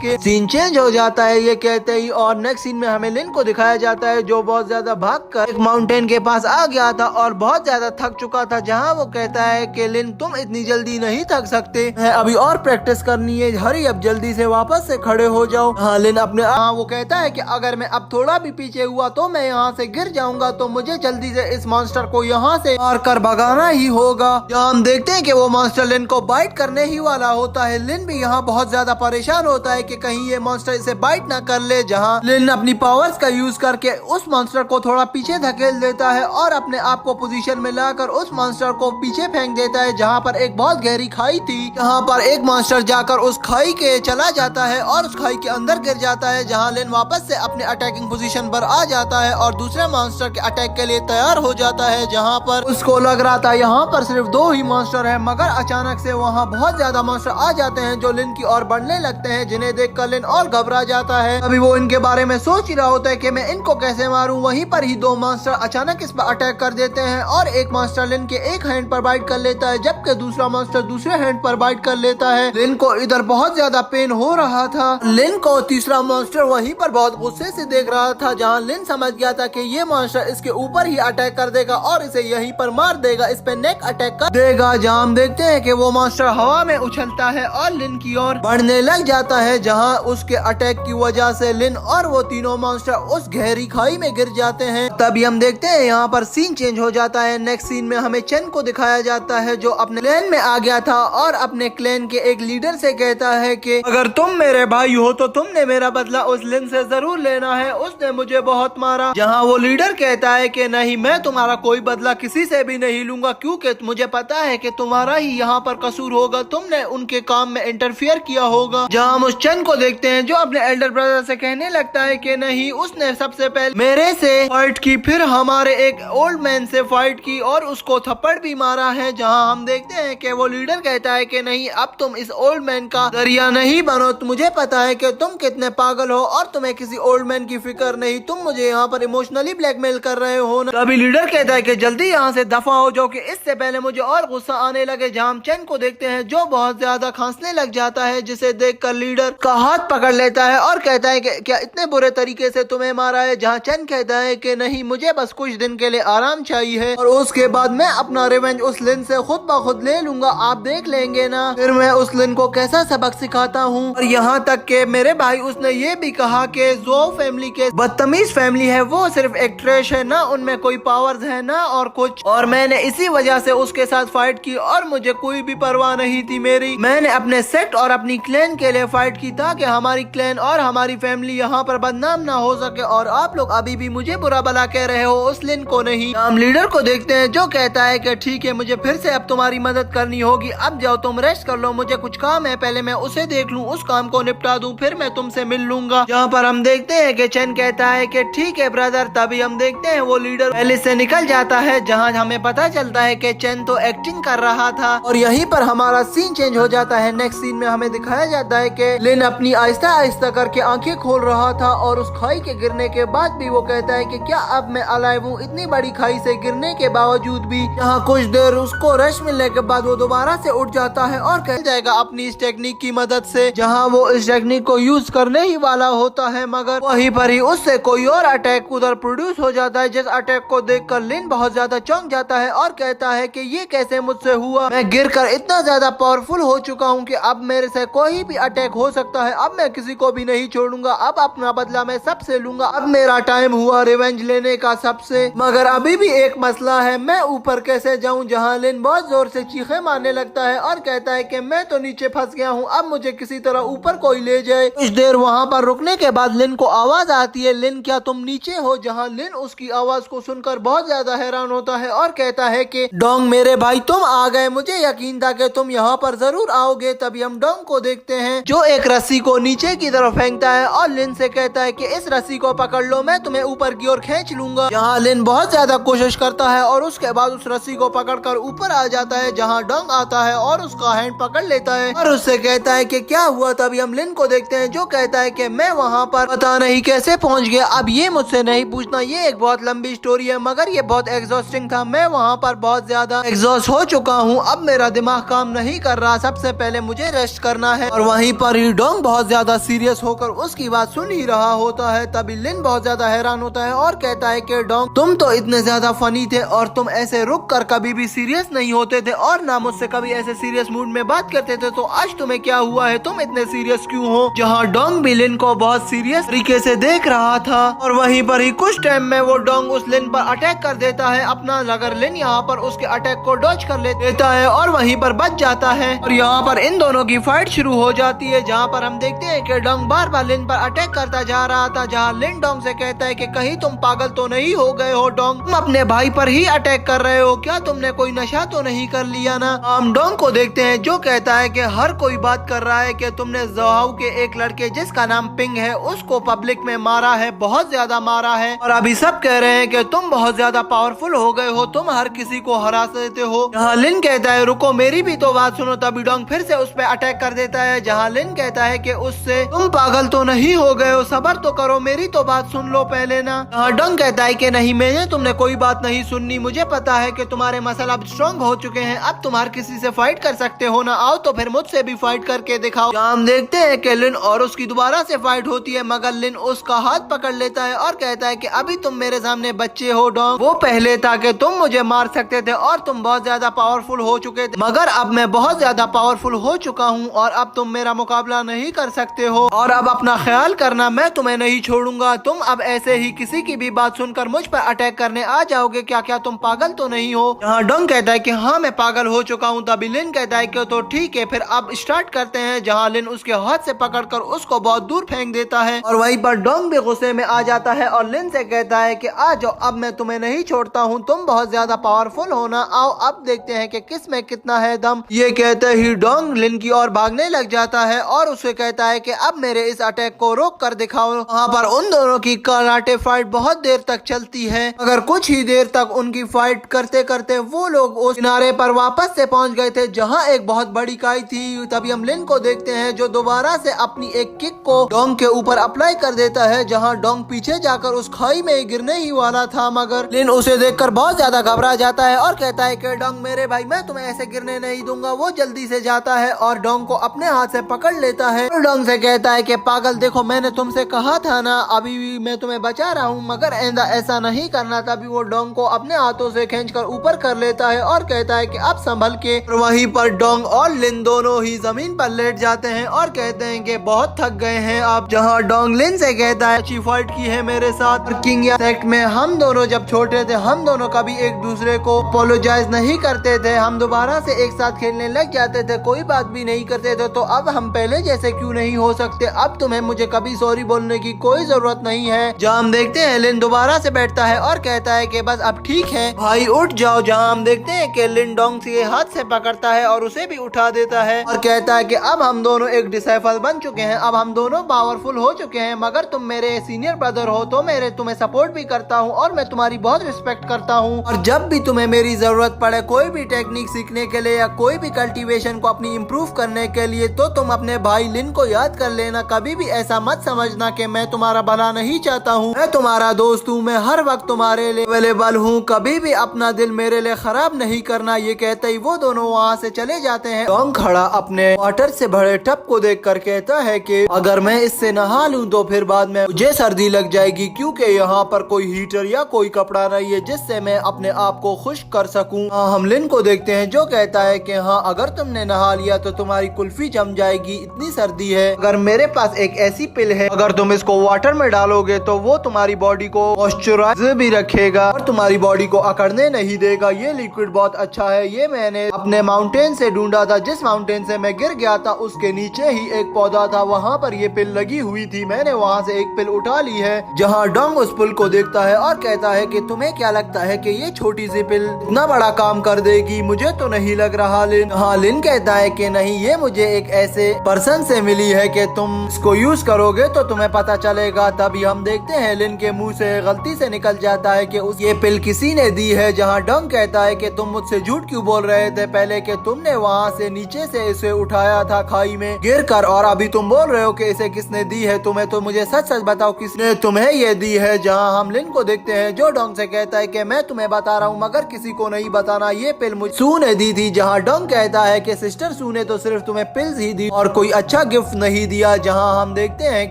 कि सीन चेंज हो जाता है ये कहते ही, और नेक्स्ट सीन में हमें लिन को दिखाया जाता है जो बहुत ज्यादा भागकर एक माउंटेन के पास आ गया था और बहुत ज्यादा थक चुका था, जहाँ वो कहता है कि लिन तुम इतनी जल्दी नहीं थक सकते हैं, अभी और प्रैक्टिस करनी है, हरी अब जल्दी से वापस से खड़े हो जाओ। हाँ लिन अपने वो कहता है कि अगर मैं अब थोड़ा भी पीछे हुआ तो मैं यहाँ से गिर जाऊंगा, तो मुझे जल्दी से इस मॉन्स्टर को यहाँ से मार कर भगाना ही होगा। जहाँ हम देखते हैं कि वो मॉन्स्टर लिन को बाइट करने ही वाला होता है। लिन भी यहाँ बहुत ज्यादा परेशान होता है कि कहीं ये मॉन्स्टर इसे बाइट ना कर ले। जहाँ लिन अपनी पावर्स का यूज करके उस मॉन्स्टर को थोड़ा पीछे धकेल देता है और अपने आप को पोजीशन में लाकर उस मॉन्स्टर को पीछे फेंक देता है, जहाँ पर एक बहुत गहरी खाई थी, जहाँ पर एक मॉन्स्टर जाकर उस खाई के चला जाता है और उस खाई के अंदर गिर जाता है, जहाँ लिन वापस से अपने अटैकिंग पोजीशन पर आ जाता है और दूसरे मॉन्स्टर के अटैक के लिए तैयार हो जाता है। जहाँ पर उसको लग रहा था यहाँ पर सिर्फ 2 ही मॉन्स्टर है, मगर अचानक से वहाँ बहुत ज्यादा मॉन्स्टर आ जाते हैं जो लिन की ओर बढ़ने लगते हैं, जिन्हें देखकर लिन और घबरा जाता है। अभी वो इनके बारे में सोच ही रहा होता है कि मैं इनको कैसे मारूं, वहीं पर ही 2 मॉन्स्टर अचानक इस पर अटैक कर देते हैं और एक मॉन्स्टर लिन के एक हैंड पर बाइट कर लेता है, जबकि दूसरा मॉन्स्टर दूसरे हैंड पर बाइट कर लेता है। लिन को इधर बहुत ज्यादा पेन हो रहा था। लिन को तीसरा मॉन्स्टर वहीं पर बहुत गुस्से से देख रहा था, जहाँ लिन समझ गया था कि ये मॉन्स्टर इसके ऊपर ही अटैक कर देगा और इसे यहीं पर मार देगा, इस पे नेक अटैक कर देगा। जहाँ हम देखते हैं कि वो मॉन्स्टर हवा में उछलता है और लिन की ओर बढ़ने लग जाता है, जहाँ उसके अटैक की वजह से लिन और वो तीनों मॉन्स्टर उस गहरी खाई में गिर जाते हैं। तभी हम देखते हैं यहाँ पर सीन चेंज हो जाता है। नेक्स्ट सीन में हमें चेन को दिखाया जाता है जो अपने क्लैन में आ गया था और अपने क्लैन के एक लीडर से कहता है कि अगर तुम मेरे भाई हो तो तुमने मेरा बदला उस लिन से जरूर लेना है, उसने मुझे बहुत मारा। जहाँ वो लीडर कहता है कि नहीं, मैं तुम्हारा कोई बदला किसी से भी नहीं लूंगा, क्योंकि मुझे पता है कि तुम्हारा ही यहाँ पर कसूर होगा, तुमने उनके काम में इंटरफियर किया होगा। जहाँ हम उस चन को देखते हैं जो अपने एल्डर ब्रदर से कहने लगता है कि नहीं, उसने सबसे पहले मेरे से फाइट की, फिर हमारे एक ओल्ड मैन से फाइट की और उसको थप्पड़ भी मारा है। जहाँ हम देखते हैं कि वो लीडर कहता है कि नहीं, अब तुम इस ओल्ड मैन का जरिया नहीं बनो, मुझे पता है कि तुम कितने पागल हो और तुम्हें किसी ओल्ड मैन की फिक्र नहीं, तुम मुझे यहाँ पर इमोशनली ब्लैकमेल कर रहे हो ना। तभी लीडर कहता है कि जल्दी यहाँ से दफा हो जाओ कि इससे पहले मुझे और गुस्सा आने लगे। जहाँ हम चैन को देखते हैं जो बहुत ज्यादा खांसने लग जाता है, जिसे देखकर लीडर का हाथ पकड़ लेता है और कहता है कि क्या इतने बुरे तरीके से तुम्हें मारा है। जहाँ चैन कहता है कि नहीं, मुझे बस कुछ दिन के लिए आराम चाहिए और उसके बाद मैं अपना रिवेंज उस लिन से खुद ब खुद ले लूंगा, आप देख लेंगे ना, फिर मैं उस लिन को कैसा सबक सिखाता हूँ। और यहाँ तक के मेरे भाई उसने ये भी कहा कि जो फैमिली के बदतमीज फैमिली है वो सिर्फ एक ट्रैश है ना, उनमें कोई पावर्स है ना और कुछ, और मैंने इसी वजह से उसके साथ फाइट की और मुझे कोई भी परवाह नहीं थी मेरी। मैंने अपने सेक्ट और अपनी क्लैन के लिए फाइट की ताकि हमारी क्लैन और हमारी फैमिली यहाँ पर बदनाम ना हो सके, और आप लोग अभी भी मुझे बुरा भला कह रहे हो, उस लिन को नहीं। हम लीडर को देखते हैं जो कहता है कि ठीक है, मुझे फिर से अब तुम्हारी मदद करनी होगी, अब जाओ तुम रेस्ट कर लो, मुझे कुछ काम है, पहले मैं उसे देख लूँ, उस काम को निपटा दूँ, फिर मैं तुमसे मिल लूंगा। जहाँ पर हम देखते हैं कि चैन कहता है कि ठीक है ब्रदर। तभी हम देखते हैं वो लीडर पहले से निकल जाता है, जहाँ हमें पता चलता है कि चैन तो एक्टिंग कर रहा था और यहीं पर हमारा सीन चेंज हो जाता है। नेक्स्ट सीन में हमें दिखाया जाता है कि लिन अपनी आहिस्ता आहिस्ता करके आंखें खोल रहा था और उस खाई के गिरने के बाद भी वो कहता है कि क्या अब मैं अलाइव हूँ, इतनी बड़ी खाई से गिरने के बावजूद भी। यहाँ कुछ देर उसको रेस्ट मिलने के बाद वो दोबारा से उठ जाता है और कह जाएगा अपनी इस टेक्निक की मदद से, जहाँ वो इस टेक्निक को यूज करने ही वाला होता है, मगर वहीं पर ही उससे कोई और अटैक उधर प्रोड्यूस हो जाता है, जिस अटैक को देखकर लिन बहुत ज्यादा चौंक जाता है और कहता है कि ये कैसे मुझसे हुआ, मैं गिरकर इतना ज्यादा पावरफुल हो चुका हूँ कि अब मेरे से कोई भी अटैक हो सकता है, अब मैं किसी को भी नहीं छोड़ूंगा, अब अपना बदला मैं सबसे लूंगा, अब मेरा टाइम हुआ रिवेंज लेने का सबसे। मगर अभी भी एक मसला है, मैं ऊपर कैसे जाऊँ। जहाँ लिन बहुत जोर से चीखे मारने लगता है और कहता है कि मैं तो नीचे फंस गया हूँ, अब मुझे किसी तरह ऊपर कोई ले जाए। कुछ देर वहाँ पर रुकने के बाद लिन को आवाज आती है, लिन क्या तुम नीचे हो। जहाँ लिन उसकी आवाज को सुनकर बहुत ज्यादा हैरान होता है और कहता है कि डोंग मेरे भाई तुम आ गए, मुझे यकीन था कि तुम यहाँ पर जरूर आओगे। तभी हम डोंग को देखते हैं जो एक रस्सी को नीचे की तरफ फेंकता है और लिन से कहता है कि इस रस्सी को पकड़ लो, मैं तुम्हें ऊपर की ओर खींच लूंगा। यहाँ लिन बहुत ज्यादा कोशिश करता है और उसके बाद उस रस्सी को पकड़कर ऊपर आ जाता है, जहाँ डोंग आता है और उसका उसका हैंड पकड़ लेता है और उससे कहता है कि क्या हुआ। तभी हम लिन को देखते हैं जो कहता है कि मैं वहाँ पर पता नहीं कैसे पहुँच गया, अब ये मुझसे नहीं पूछना, ये एक बहुत लंबी स्टोरी है, मगर ये बहुत एग्जॉस्टिंग था। मैं वहाँ पर बहुत ज्यादा एग्जॉस्ट हो चुका हूँ, अब मेरा दिमाग काम नहीं कर रहा, सबसे पहले मुझे रेस्ट करना है। और वहीं पर ही डोंग बहुत ज्यादा सीरियस होकर उसकी बात सुन ही रहा होता है। तभी लिन बहुत ज्यादा हैरान होता है और कहता है कि डोंग तुम तो इतने ज्यादा फनी थे और तुम ऐसे रुक कर कभी भी सीरियस नहीं होते थे और ना मुझसे कभी ऐसे सीरियस मूड में बात करते थे, तो आज तुम्हें क्या हुआ है, तुम इतने सीरियस क्यों हो। जहाँ डोंग भी लिन को बहुत सीरियस तरीके से देख रहा था और वहीं पर ही कुछ टाइम में वो डोंग उस लिन पर अटैक कर देता है अपना, मगर लिन यहाँ पर उसके अटैक को डॉज कर लेता है और वहीं पर बच जाता है। और यहाँ पर इन दोनों की फाइट शुरू हो जाती है, जहाँ पर हम देखते हैं कि डोंग बार बार लिन पर अटैक करता जा रहा था। जहाँ लिन डोंग से कहता है कि कहीं तुम पागल तो नहीं हो गए हो डोंग, तुम अपने भाई पर ही अटैक कर रहे हो, क्या तुमने कोई नशा तो नहीं कर लिया ना। हम डोंग को देखते हैं जो कहता है कि हर कोई बात कर रहा है कि तुमने जोहाऊ के एक लड़के जिसका नाम पिंग है उसको पब्लिक में मारा है, बहुत ज्यादा मारा है, और अभी सब कह रहे हैं कि तुम बहुत ज्यादा पावरफुल हो गए हो, तुम हर किसी को हरा देते हो। जहाँ लिन कहता है रुको मेरी भी तो बात सुनो, तभी डोंग फिर से उस पर अटैक कर देता है। जहाँ लिन कहता है कि उससे तुम पागल तो नहीं हो गए हो, सबर तो करो, मेरी तो बात सुन लो पहले ना। डोंग कहता है कि नहीं मैंने तुमने कोई बात नहीं सुननी, मुझे पता है कि तुम्हारे मसल अब स्ट्रॉन्ग हो चुके हैं, अब तुम हर किसी से फाइट कर सकते हो ना, आओ तो फिर मुझसे भी फाइट करके दिखाओ। हम देखते हैं कि लिन और उसकी दोबारा से फाइट होती है, मगर लिन उसका हाथ पकड़ लेता है और कहता है कि अभी तुम मेरे सामने बच्चे हो डोंग, वो पहले था कि तुम मुझे मार सकते थे और तुम बहुत ज्यादा पावरफुल हो चुके थे, मगर अब मैं बहुत ज्यादा पावरफुल हो चुका हूँ और अब तुम मेरा मुकाबला नहीं कर सकते हो, और अब अपना ख्याल करना, मैं तुम्हें नहीं छोड़ूंगा। तुम अब ऐसे ही किसी की भी बात सुनकर मुझ पर अटैक करने आ जाओगे क्या, क्या तुम पागल तो नहीं हो। यहाँ डोंग कहता है कि हाँ मैं पागल हो चुका हूँ। तभी लिन कहता है कि तो ठीक है फिर अब स्टार्ट करते हैं। जहाँ लिन उसके हाथ से पकड़कर उसको बहुत दूर फेंक देता है और वहीं पर डोंग भी गुस्से में आ जाता है और लिन से कहता है कि आ जाओ अब मैं तुम्हें नहीं छोड़ता हूँ, तुम बहुत ज्यादा पावरफुल हो ना, आओ अब देखते हैं कि किस में कितना है दम। ये कहते ही डोंग लिन की ओर भागने लग जाता है और उसे कहता है कि अब मेरे इस अटैक को रोक कर दिखाओ। वहाँ पर उन दोनों की कराटे फाइट बहुत देर तक चलती है, मगर कुछ ही देर तक उनकी फाइट करते करते वो लोग उस किनारे पर वापस से पहुंच गए थे जहां एक बहुत बड़ी खाई थी। तभी हम लिन को देखते हैं जो दोबारा से अपनी एक किक को डोंग के ऊपर अप्लाई कर देता है, जहां डोंग पीछे जाकर उस खाई में गिरने ही वाला था, मगर लिन उसे देखकर बहुत ज्यादा घबरा जाता है और कहता है कि डोंग मेरे भाई मैं तुम्हें ऐसे गिरने नहीं दूंगा। वो जल्दी से जाता है और डोंग को अपने हाथ से पकड़ लेता है और डोंग से कहता है कि पागल देखो मैंने तुमसे कहा था ना अभी भी मैं तुम्हें बचा रहा हूँ, मगर ऐसा नहीं करना। तभी वो डोंग को अपने हाथों से खींचकर ऊपर कर लेता है और कहता है कि अब संभल के। वहीं पर डोंग और लिन दोनों ही जमीन पर लेट जाते हैं और कहते हैं कि बहुत थक गए हैं आप। जहां डोंग लिन से कहता है अच्छी फाइट की है मेरे साथ, किंग या सेक्ट में हम दोनों जब छोटे थे हम दोनों कभी एक दूसरे को अपोलोजाइज नहीं करते थे, हम दोबारा से एक साथ खेलने लग जाते थे, कोई बात भी नहीं करते थे, तो अब हम पहले जैसे क्यों नहीं हो सकते, अब तुम्हें मुझे कभी सॉरी बोलने की कोई जरूरत नहीं है। जहाँ हम देखते हैं लिन दोबारा से बैठता है और कहता है कि बस अब ठीक है भाई उठ जाओ। जहाँ हम देखते हैं कि लिन डोंग से हाथ से पकड़ता है और उसे भी उठा देता है और कहता है कि अब हम दोनों एक डिसाइपल बन चुके हैं, अब हम दोनों पावरफुल हो चुके हैं, मगर तुम मेरे सीनियर ब्रदर हो तो मेरे तुम्हें सपोर्ट भी करता हूँ और मैं तुम्हारी बहुत रिस्पेक्ट करता हूँ, और जब भी तुम्हें मेरी जरूरत पड़े कोई भी टेक्निक सीखने के लिए या कोई भी कल्टीवेशन को अपनी इम्प्रूव करने के लिए तो तुम अपने भाई लिन को याद कर लेना, कभी भी ऐसा मत समझना कि मैं तुम्हारा भला नहीं चाहता हूँ, मैं तुम्हारा दोस्त हूँ, मैं हर वक्त तुम्हारे लिए अवेलेबल हूँ, कभी भी अपना दिल मेरे लिए खराब नहीं करना। ये कहते ही वो दोनों वहाँ से चले जाते हैं। डोंग खड़ा अपने वाटर से भरे टब को देखकर कहता है कि अगर मैं इससे नहा लूं तो फिर बाद में मुझे सर्दी लग जाएगी, क्योंकि यहाँ पर कोई हीटर या कोई कपड़ा नहीं है जिससे मैं अपने आप को खुश्क कर सकूं। हम लिन को देखते हैं जो कहता है कि हाँ अगर तुमने नहा लिया तो तुम्हारी कुल्फी जम जाएगी, इतनी सर्दी है, अगर मेरे पास एक ऐसी पिल है अगर तुम इसको वाटर में डालोगे तो वो तुम्हारी बॉडी को मॉइस्चराइज भी रखेगा और तुम्हारी बॉडी को अकड़ने नहीं देगा। ये लिक्विड बहुत अच्छा है, ये मैंने अपने माउंटेन से ढूंढा था, जिस माउंटेन से मैं गिर गया था उसके नीचे ही एक पौधा था, वहाँ पर ये पिल लगी हुई थी, मैंने वहाँ से एक पिल उठा ली है। जहाँ डोंग उस पिल को देखता है और कहता है कि तुम्हें क्या लगता है कि ये छोटी सी पिल इतना बड़ा काम कर देगी, मुझे तो नहीं लग रहा लिन। हाँ लिन कहता है कि नहीं ये मुझे एक ऐसे पर्सन से मिली है कि तुम इसको यूज करोगे तो तुम्हें पता चलेगा। तभी हम देखते हैं लिन के मुंह से गलती से निकल जाता है कि ये पिल किसी ने दी है। जहाँ डोंग कहता है कि तुम मुझसे झूठ क्यों बोल रहे थे पहले कि तुमने तुमने वहाँ से नीचे से इसे उठाया था खाई में गिर कर, और अभी तुम बोल रहे हो कि इसे किसने दी है तुम्हें, तो मुझे सच सच बताओ किसने तुम्हें ये दी है। जहाँ हम लिन को देखते हैं जो डोंग से कहता है कि मैं तुम्हें बता रहा हूँ मगर किसी को नहीं बताना, ये पिल मुझे सू ने दी थी। जहाँ डोंग कहता है कि सिस्टर सू ने तो सिर्फ तुम्हें पिल्स ही दी और कोई अच्छा गिफ्ट नहीं दिया। जहाँ हम देखते हैं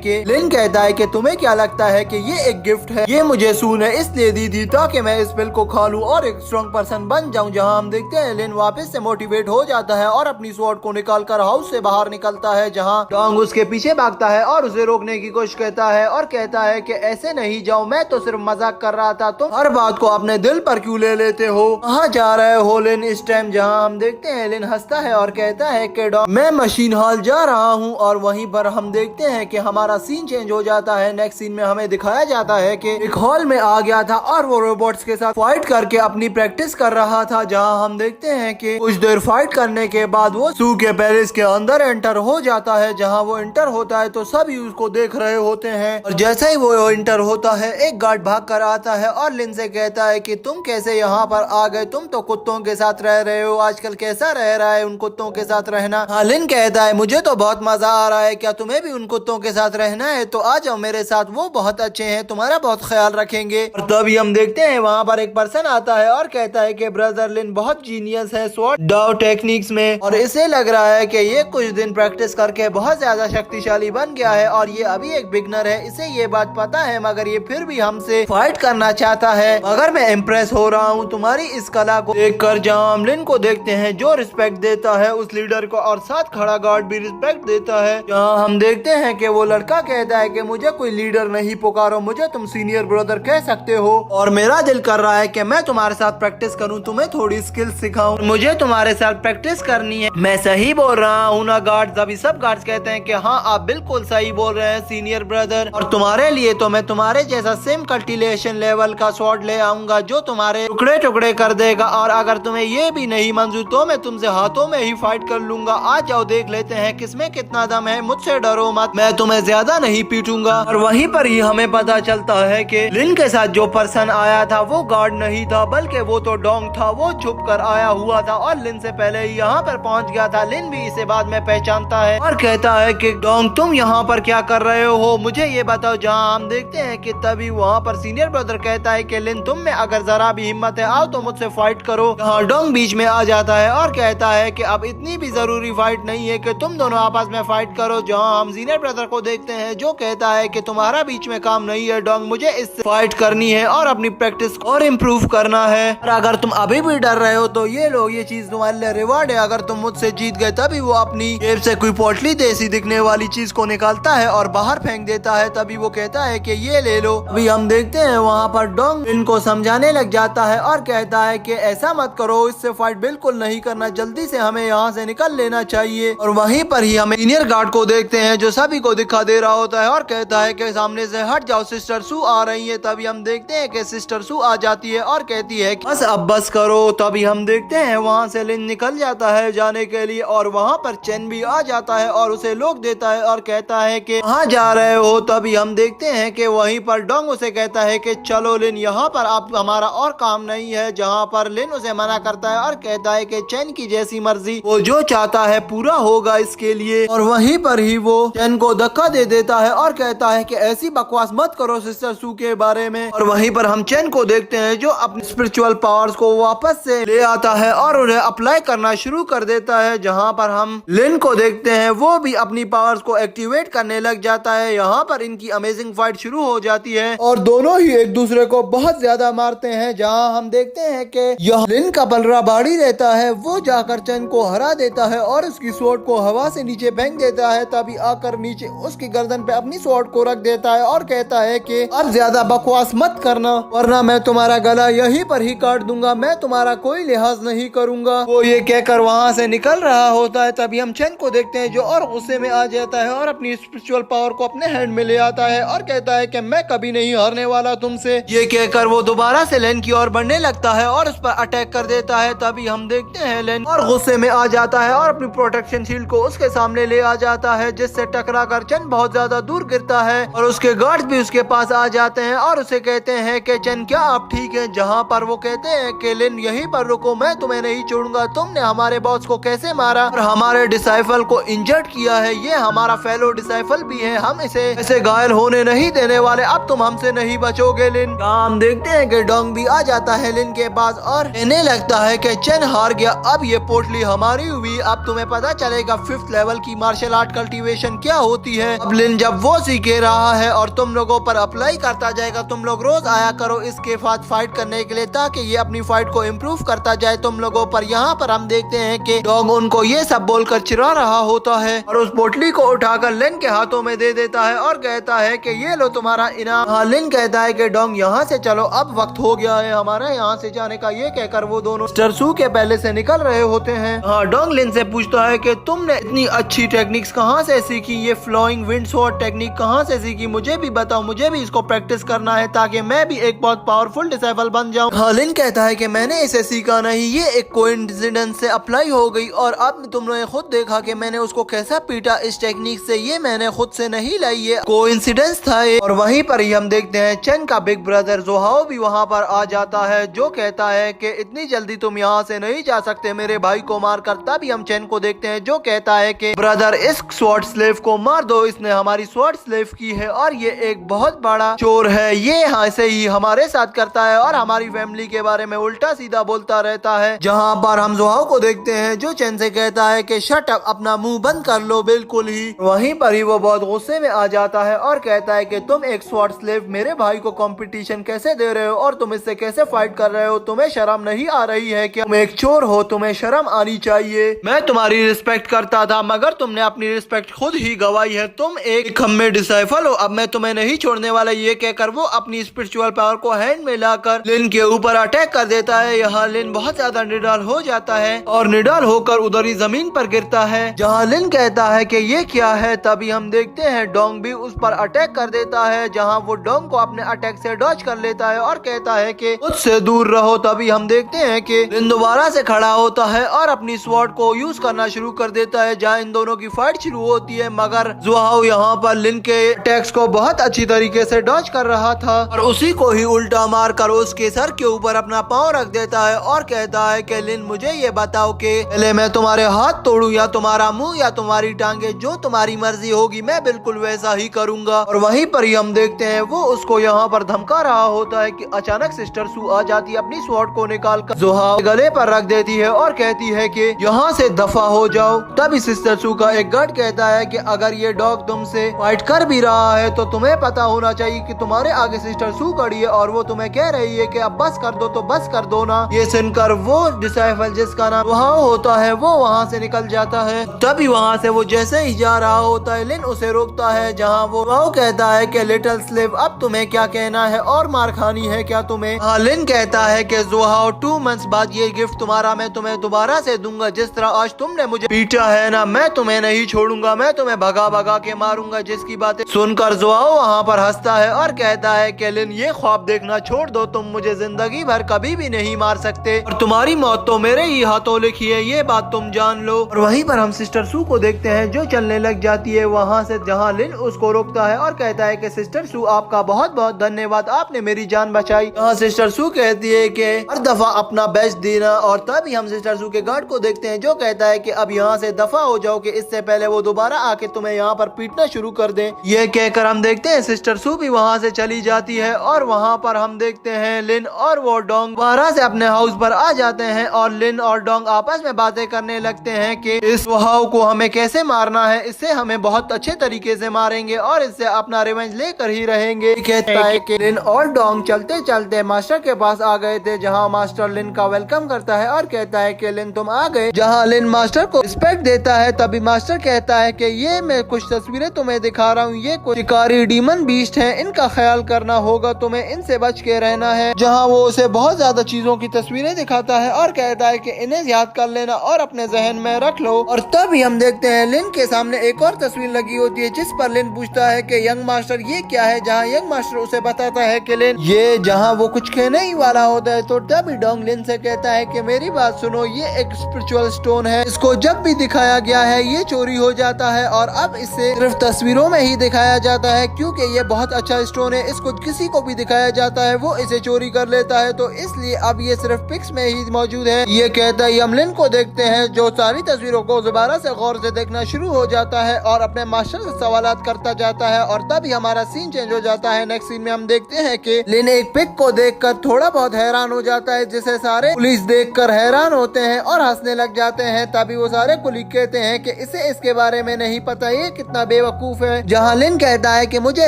कि लिन कहता है कि तुम्हें क्या लगता है कि ये एक गिफ्ट है, ये मुझे सू ने इसलिए दी थी ताकि मैं इस पिल को खा लूं और एक स्ट्रॉन्ग पर्सन बन जाऊं। जहाँ हम देखते हैं लिन वापस से मोटिवेट हो जाता है और अपनी स्वॉर्ड को निकाल कर हाउस से बाहर निकलता है। जहाँ डोंग उसके पीछे भागता है और उसे रोकने की कोशिश करता है और कहता है कि ऐसे नहीं जाओ, मैं तो सिर्फ मजाक कर रहा था, तुम हर बात को अपने दिल पर क्यों ले लेते हो, कहाँ जा रहे हो लिन इस टाइम। जहाँ हम देखते हैं लिन हंसता है और कहता है कि डोंग मैं मशीन हॉल जा रहा हूँ। और वहीं पर हम देखते हैं कि हमारा सीन चेंज हो जाता है। नेक्स्ट सीन में हमें दिखाया जाता है कि एक हॉल में आ गया था और वो रोबोट्स के साथ फाइट करके अपनी प्रैक्टिस कर रहा था। जहाँ हम देखते हैं कि कुछ देर फाइट करने के बाद वो सू के पैलेस के अंदर एंटर हो जाता है। जहाँ वो एंटर होता है तो सभी उसको देख रहे होते हैं और जैसे ही वो एंटर होता है एक गार्ड भाग कर आता है और लिन से कहता है कि तुम कैसे यहाँ पर आ गए, तुम तो कुत्तों के साथ रह रहे हो, आजकल कैसा रह रहा है उन कुत्तों के साथ रहना। हाँ, लिन कहता है मुझे तो बहुत मजा आ रहा है, क्या तुम्हें भी उन कुत्तों के साथ रहना है तो आ जाओ मेरे साथ, वो बहुत अच्छे हैं, तुम्हारा बहुत ख्याल रखेंगे। और तभी हम देखते हैं वहाँ पर एक पर्सन आता है और कहता है कि ब्रदर लिन बहुत जीनियस है स्वॉर्ड डाउ टेक्निक्स में और इसे लग रहा है कि ये कुछ दिन प्रैक्टिस करके बहुत ज्यादा शक्तिशाली बन गया है और ये अभी एक बिगनर है, इसे ये बात पता है मगर ये फिर भी हमसे फाइट करना चाहता है। मगर मैं इम्प्रेस हो रहा हूँ तुम्हारी इस कला को देखकर। जहाँ हम लिन को देखते हैं जो रिस्पेक्ट देता है उस लीडर को और साथ खड़ा गार्ड भी रिस्पेक्ट देता है। जहाँ हम देखते हैं कि वो लड़का कहता है कि मुझे कोई लीडर नहीं पुकारो, मुझे तुम सीनियर ब्रदर कह सकते हो और मेरा दिल कर रहा है कि मैं तुम्हारे साथ प्रैक्टिस करूं, तुम्हें थोड़ी स्किल्स सिखाऊं, मुझे तुम्हारे साथ प्रैक्टिस करनी है। मैं सही बोल रहा हूँ ना गार्ड्स? अभी सब गार्ड्स कहते हैं कि हाँ आप बिल्कुल सही बोल रहे हैं सीनियर ब्रदर, और तुम्हारे लिए तो मैं तुम्हारे जैसा सेम कल्टिवेशन लेवल का स्वॉर्ड ले आऊंगा जो तुम्हारे टुकड़े टुकड़े कर देगा, और अगर तुम्हें ये भी नहीं मंजूर तो मैं तुमसे हाथों में ही फाइट कर लूंगा। आ जाओ देख लेते हैं किसमें कितना दम है, मुझसे डरो मत, मैं तुम्हें ज्यादा नहीं पीटूंगा। और वहीं पर ही हमें पता चलता है कि लिन के साथ जो पर्सन आया था वो गार्ड नहीं था बल्कि वो तो डोंग था, वो छुप कर आया हुआ था और लिन से पहले ही यहाँ पर पहुँच गया था। लिन भी इसे बाद में पहचानता है और कहता है कि डोंग तुम यहाँ पर क्या कर रहे हो, मुझे ये बताओ। जहाँ हम देखते हैं कि तभी वहाँ पर सीनियर ब्रदर कहता है कि लिन तुम में अगर जरा भी हिम्मत है आओ तो मुझसे फाइट करो। यहाँ डोंग बीच में आ जाता है और कहता है कि अब इतनी भी जरूरी फाइट नहीं है कि तुम दोनों आपस में फाइट करो। जहाँ हम सीनियर ब्रदर को देखते हैं जो कहता है कि तुम्हारा बीच में काम नहीं है डोंग, मुझे इससे फाइट करनी है और अपनी प्रैक्टिस और इम्प्रूव करना है, और अगर तुम अभी भी डर रहे हो तो ये लो, ये चीज तुम्हारे लिए रिवॉर्ड है। अगर तुम मुझसे जीत गए तभी वो अपनी जेब से कोई पोटली जैसी दिखने वाली चीज को निकालता है और बाहर फेंक देता है। तभी वो कहता है कि ये ले लो। अभी हम देखते हैं वहाँ पर डोंग इनको समझाने लग जाता है और कहता है कि ऐसा मत करो, इससे फाइट बिल्कुल नहीं करना, जल्दी से हमें यहाँ से निकल लेना चाहिए। और वहीं पर ही हमें सीनियर गार्ड को देखते हैं जो सभी को दिखा दे रहा होता है और कहता है कि सामने से हट जाओ, सिस्टर सू आ रही है। तभी हम देखते हैं कि सिस्टर सू आ जाती है और कहती है कि बस अब बस करो। तभी हम देखते हैं वहाँ से लिन निकल जाता है जाने के लिए और वहाँ पर चेन भी आ जाता है और उसे लोग देता है और कहता है कि कहाँ जा रहे हो। तभी हम देखते हैं कि वहीं पर डोंग उसे कहता है कि चलो लिन, यहाँ पर आप हमारा और काम नहीं है। जहाँ पर लिन उसे मना करता है और कहता है कि चेन की जैसी मर्जी, वो जो चाहता है पूरा होगा इसके लिए। और वहीं पर ही वो चेन को धक्का दे देता है और कहता है कि ऐसी बकवास मत करो सिस्टर सू के बारे में। और वहीं पर हम चेन को देखते हैं जो अपने स्पिरिचुअल पावर्स को वापस से ले आता है और उन्हें अप्लाई करना शुरू कर देता है। जहाँ पर हम लिन को देखते हैं वो भी अपनी पावर्स को एक्टिवेट करने लग जाता है। यहाँ पर इनकी अमेजिंग फाइट शुरू हो जाती है और दोनों ही एक दूसरे को बहुत ज्यादा मारते हैं। जहाँ हम देखते हैं कि यह लिन का बलरा बाड़ी रहता है, वो जाकर चेन को हरा देता है और उसकी स्वॉर्ड को हवा से नीचे फेंक देता है। तभी आकर नीचे उसकी गर्दन पे अपनी स्वॉर्ड को रख देता है और कहता है कि अब ज्यादा बकवास मत करना वरना मैं तुम्हारा गला यहीं पर ही काट दूंगा, मैं तुम्हारा कोई लिहाज नहीं करूंगा। वो ये कहकर वहाँ से निकल रहा होता है। तभी हम चेन को देखते हैं जो और गुस्से में आ जाता है और अपनी स्पिरिचुअल पावर को अपने हैंड में ले आता है और कहता है कि मैं कभी नहीं हारने वाला तुमसे। ये कहकर वो दोबारा से लेन की ओर बढ़ने लगता है और उस पर अटैक कर देता है। तभी हम देखते हैं लेन और गुस्से में आ जाता है और अपनी प्रोटेक्शन शील्ड को उसके सामने ले आ जाता है, जिससे टकरा कर चेन बहुत ज्यादा दूर गिरता है और उसके गार्ड्स भी उसके पास आ जाते हैं और उसे कहते हैं कि चेन क्या आप ठीक है। जहाँ पर वो कहते हैं कि लेन यहीं पर रुको, मैं तुम्हें नहीं छोड़ूंगा, तुमने हमारे बॉस को कैसे मारा और हमारे डिसाइफल को इंजर्ड किया है। ये हमारा फेलो डिसाइफल भी है, हम इसे ऐसे घायल होने नहीं देने वाले। अब तुम हमसे नहीं बचोगे लिन। हम देखते हैं कि डोंग भी आ जाता है लिन के पास और कहने लगता है कि चेन हार गया, अब ये पोटली हमारी हुई। अब तुम्हें पता चलेगा 5th लेवल की मार्शल आर्ट कल्टीवेशन क्या होती है। अब लिन जब वो सीख रहा है और तुम लोगों पर अप्लाई करता जाएगा, तुम लोग रोज आया करो इसके साथ फाइट करने के लिए ताकि ये अपनी फाइट को इम्प्रूव करता जाए तुम लोगों पर। यहाँ पर हम देखते हैं कि डॉग उनको ये सब बोलकर चिढ़ा रहा होता है और उस पोटली को उठाकर लिन के हाथों में दे देता है और कहता है कि ये लो तुम्हारा इनाम। हाँ, लिन कहता है कि डोंग यहाँ से चलो, अब वक्त हो गया है हमारा यहाँ से जाने का। ये कहकर वो दोनों मिस्टर सू के पहले से निकल रहे होते हैं। हाँ, डोंग लिन से पूछता है कि तुमने इतनी अच्छी टेक्निक्स कहाँ से सीखी, ये फ्लोइंग विंड स्वॉर्ड टेक्निक कहाँ से सीखी, मुझे भी बताओ, मुझे भी इसको प्रैक्टिस करना है ताकि मैं भी एक बहुत पावरफुल डिसाइपल बन जाऊँ। हाँ, लिन कहता है कि मैंने इसे सीखा नहीं, ये एक कोइंसिडेंस से अप्लाई हो गई और अब तुमने खुद देखा कि मैंने उसको कैसा पीटा इस टेक्निक से, ये मैंने खुद से नहीं लाई, ये कोइंसिडेंस था ये। और वहीं पर ही हम देखते हैं चेन का बिग ब्रदर जोहाओ भी वहाँ पर आ जाता है, जो कहता है कि इतनी जल्दी तुम यहाँ से नहीं जा सकते मेरे भाई को मार कर। तभी हम चेन को देखते हैं जो कहता है कि ब्रदर इस स्वॉर्ड स्लेव को मार दो, इसने हमारी स्वॉर्ड स्लेव की है और ये एक बहुत बड़ा चोर है, ये यहाँ से ही हमारे साथ करता है और हमारी फैमिली के बारे में उल्टा सीधा बोलता रहता है। जहाँ पर हम जोहाओ को देखते हैं जो चेन से कहता है कि शट अप, अपना मुंह बंद कर लो बिल्कुल ही। वहीं पर ही वो बहुत गुस्से में आ जाता है और कहता है कि तुम एक स्वॉर्ड स्लेव मेरे भाई को कंपटीशन कैसे दे रहे हो और तुम इससे कैसे फाइट कर रहे हो, तुम्हें शर्म नहीं आ रही है कि तुम एक चोर हो, तुम्हें शर्म आनी चाहिए। मैं तुम्हारी रिस्पेक्ट करता था मगर तुमने अपनी रिस्पेक्ट खुद ही गवाई है, तुम एक खम्मे डिसाइफल हो, अब मैं तुम्हें नहीं छोड़ने वाला। ये कहकर वो अपनी स्पिरिचुअल पावर को हैंड में लाकर लिन के ऊपर अटैक कर देता है। यहाँ लिन बहुत ज्यादा निडाल हो जाता है और निडाल होकर उधर ही जमीन पर गिरता है। जहाँ लिन कहता है कि ये क्या है, तभी हम देखते हैं डोंग भी उस पर अटैक कर देता है। जहाँ वो डोंग को अपने अटैक से डॉज कर लेता है और कहता है कि उससे दूर रहो। तभी हम देखते हैं कि लिन दोबारा से खड़ा होता है और अपनी स्वॉर्ड को यूज करना शुरू कर देता है। जहाँ इन दोनों की फाइट शुरू होती है मगर जोहाओ यहाँ पर लिन के अटैक्स को बहुत अच्छी तरीके से डॉज कर रहा था और उसी को ही उल्टा मार कर उसके सर के ऊपर अपना पाँव रख देता है और कहता है कि लिन मुझे ये बताओ कि पहले मैं तुम्हारे हाथ तोड़ूं या तुम्हारा मुंह या तुम्हारी टांगे, जो तुम्हारी मर्जी होगी मैं बिल्कुल वैसा ही करूंगा। और वहीं पर ही हम देखते हैं वो उसको यहाँ पर धमका रहा होता है कि अचानक सिस्टर सू आ जाती है, अपनी स्वॉर्ड को निकाल कर जोहाओ गले पर रख देती है और कहती है कि यहाँ से दफा हो जाओ। तभी सिस्टर सू का एक गार्ड कहता है कि अगर ये डॉग तुमसे फाइट कर भी रहा है तो तुम्हें पता होना चाहिए कि तुम्हारे आगे सिस्टर सू खड़ी है और वो तुम्हें कह रही है कि अब बस कर दो, तो बस कर दो ना। ये सुनकर वो डिसाइफल जिसका नाम जोहाओ होता है वो वहाँ से निकल जाता है। तभी वहाँ से वो जैसे ही जा रहा होता है लिन उसे रोकता है, जहाँ वो कहता है कि लिटिल स्लेव अब तुम्हें क्या कहना है और मार खानी है क्या तुम्हें। हाँ, लिन कहता है कि जोहाओ 2 मंथ्स बाद ये गिफ्ट तुम्हारा मैं तुम्हें दोबारा से दूंगा, जिस तरह आज तुमने मुझे पीटा है ना, मैं तुम्हें नहीं छोड़ूंगा, मैं तुम्हें भगा भगा के मारूंगा। जिसकी बातें सुनकर जोहाओ वहाँ पर हंसता है और कहता है कि लिन ये ख्वाब देखना छोड़ दो, तुम मुझे जिंदगी भर कभी भी नहीं मार सकते और तुम्हारी मौत तो मेरे ही हाथों लिखी है, ये बात तुम जान लो। और वहीं पर हम सिस्टर सू को देखते हैं जो चलने लग जाती है वहाँ से, जहाँ लिन उसको रोकता है और कहता है कि सिस्टर सू आपका बहुत बहुत धन्यवाद, आपने मेरी जान बचाई। यहाँ सिस्टर सू कहती है कि हर दफा अपना बेस्ट देना। और तभी हम सिस्टर सू के गार्ड को देखते हैं जो कहता है कि अब यहाँ से दफा हो जाओ कि इससे पहले वो दोबारा आके तुम्हें यहाँ पर पीटना शुरू कर दे। ये कहकर हम देखते हैं सिस्टर सू भी वहाँ से चली जाती है और वहाँ पर हम देखते हैं लिन और वो डोंग दोबारा से अपने हाउस पर आ जाते हैं और लिन और डोंग आपस में बातें करने लगते हैं कि इस जोहाओ को हमें कैसे मारना है, इससे हमें बहुत अच्छे तरीके से मारेंगे और इससे अपना रिवेंज लेकर ही रहेंगे। कहता है कि लिन और डोंग चलते चलते मास्टर के पास आ गए थे, जहाँ मास्टर लिन का वेलकम करता है और कहता है कि लिन तुम आ गए। जहाँ लिन मास्टर को रिस्पेक्ट देता है तभी मास्टर कहता है कि ये मैं कुछ तस्वीरें तुम्हें दिखा रहा हूँ, ये कुछ शिकारी डीमन बीस्ट हैं, इनका ख्याल करना होगा, तुम्हें इनसे बच के रहना है। जहाँ वो उसे बहुत ज्यादा चीजों की तस्वीरें दिखाता है और कहता है कि इन्हें याद कर लेना और अपने जहन में रख लो। और तभी हम देखते हैं लिन के सामने एक और तस्वीर लगी होती है जिस पर लिन पूछता है कि यंग मास्टर ये क्या है, जहाँ यंग मास्टर उसे बताता है कि लिन ये जहाँ वो कुछ कहने ही वाला होता है। तो तभी डोंग लिन से कहता है कि मेरी बात सुनो, ये एक स्पिरिचुअल स्टोन है, इसको जब भी दिखाया गया है ये चोरी हो जाता है और अब इसे सिर्फ तस्वीरों में ही दिखाया जाता है, क्योंकि ये बहुत अच्छा स्टोन है, इसको किसी को भी दिखाया जाता है वो इसे चोरी कर लेता है, तो इसलिए अब ये सिर्फ पिक्स में ही मौजूद है। ये कहता है ही हम लिन को देखते हैं जो सारी तस्वीरों को दोबारा से गौर से देखना शुरू हो जाता है और अपने मास्टर से सवालात करता जाता है। और तभी हमारा सीन चेंज हो जाता है। नेक्स्ट सीन में हम देखते हैं कि लिन एक पिग को देखकर थोड़ा बहुत हैरान हो जाता है, जिसे सारे पुलिस देखकर हैरान होते हैं और हंसने लग जाते हैं। तभी वो सारे कुलीग कहते हैं कि इसे इसके बारे में नहीं पता, ये कितना बेवकूफ है। जहाँ लिन कहता है कि मुझे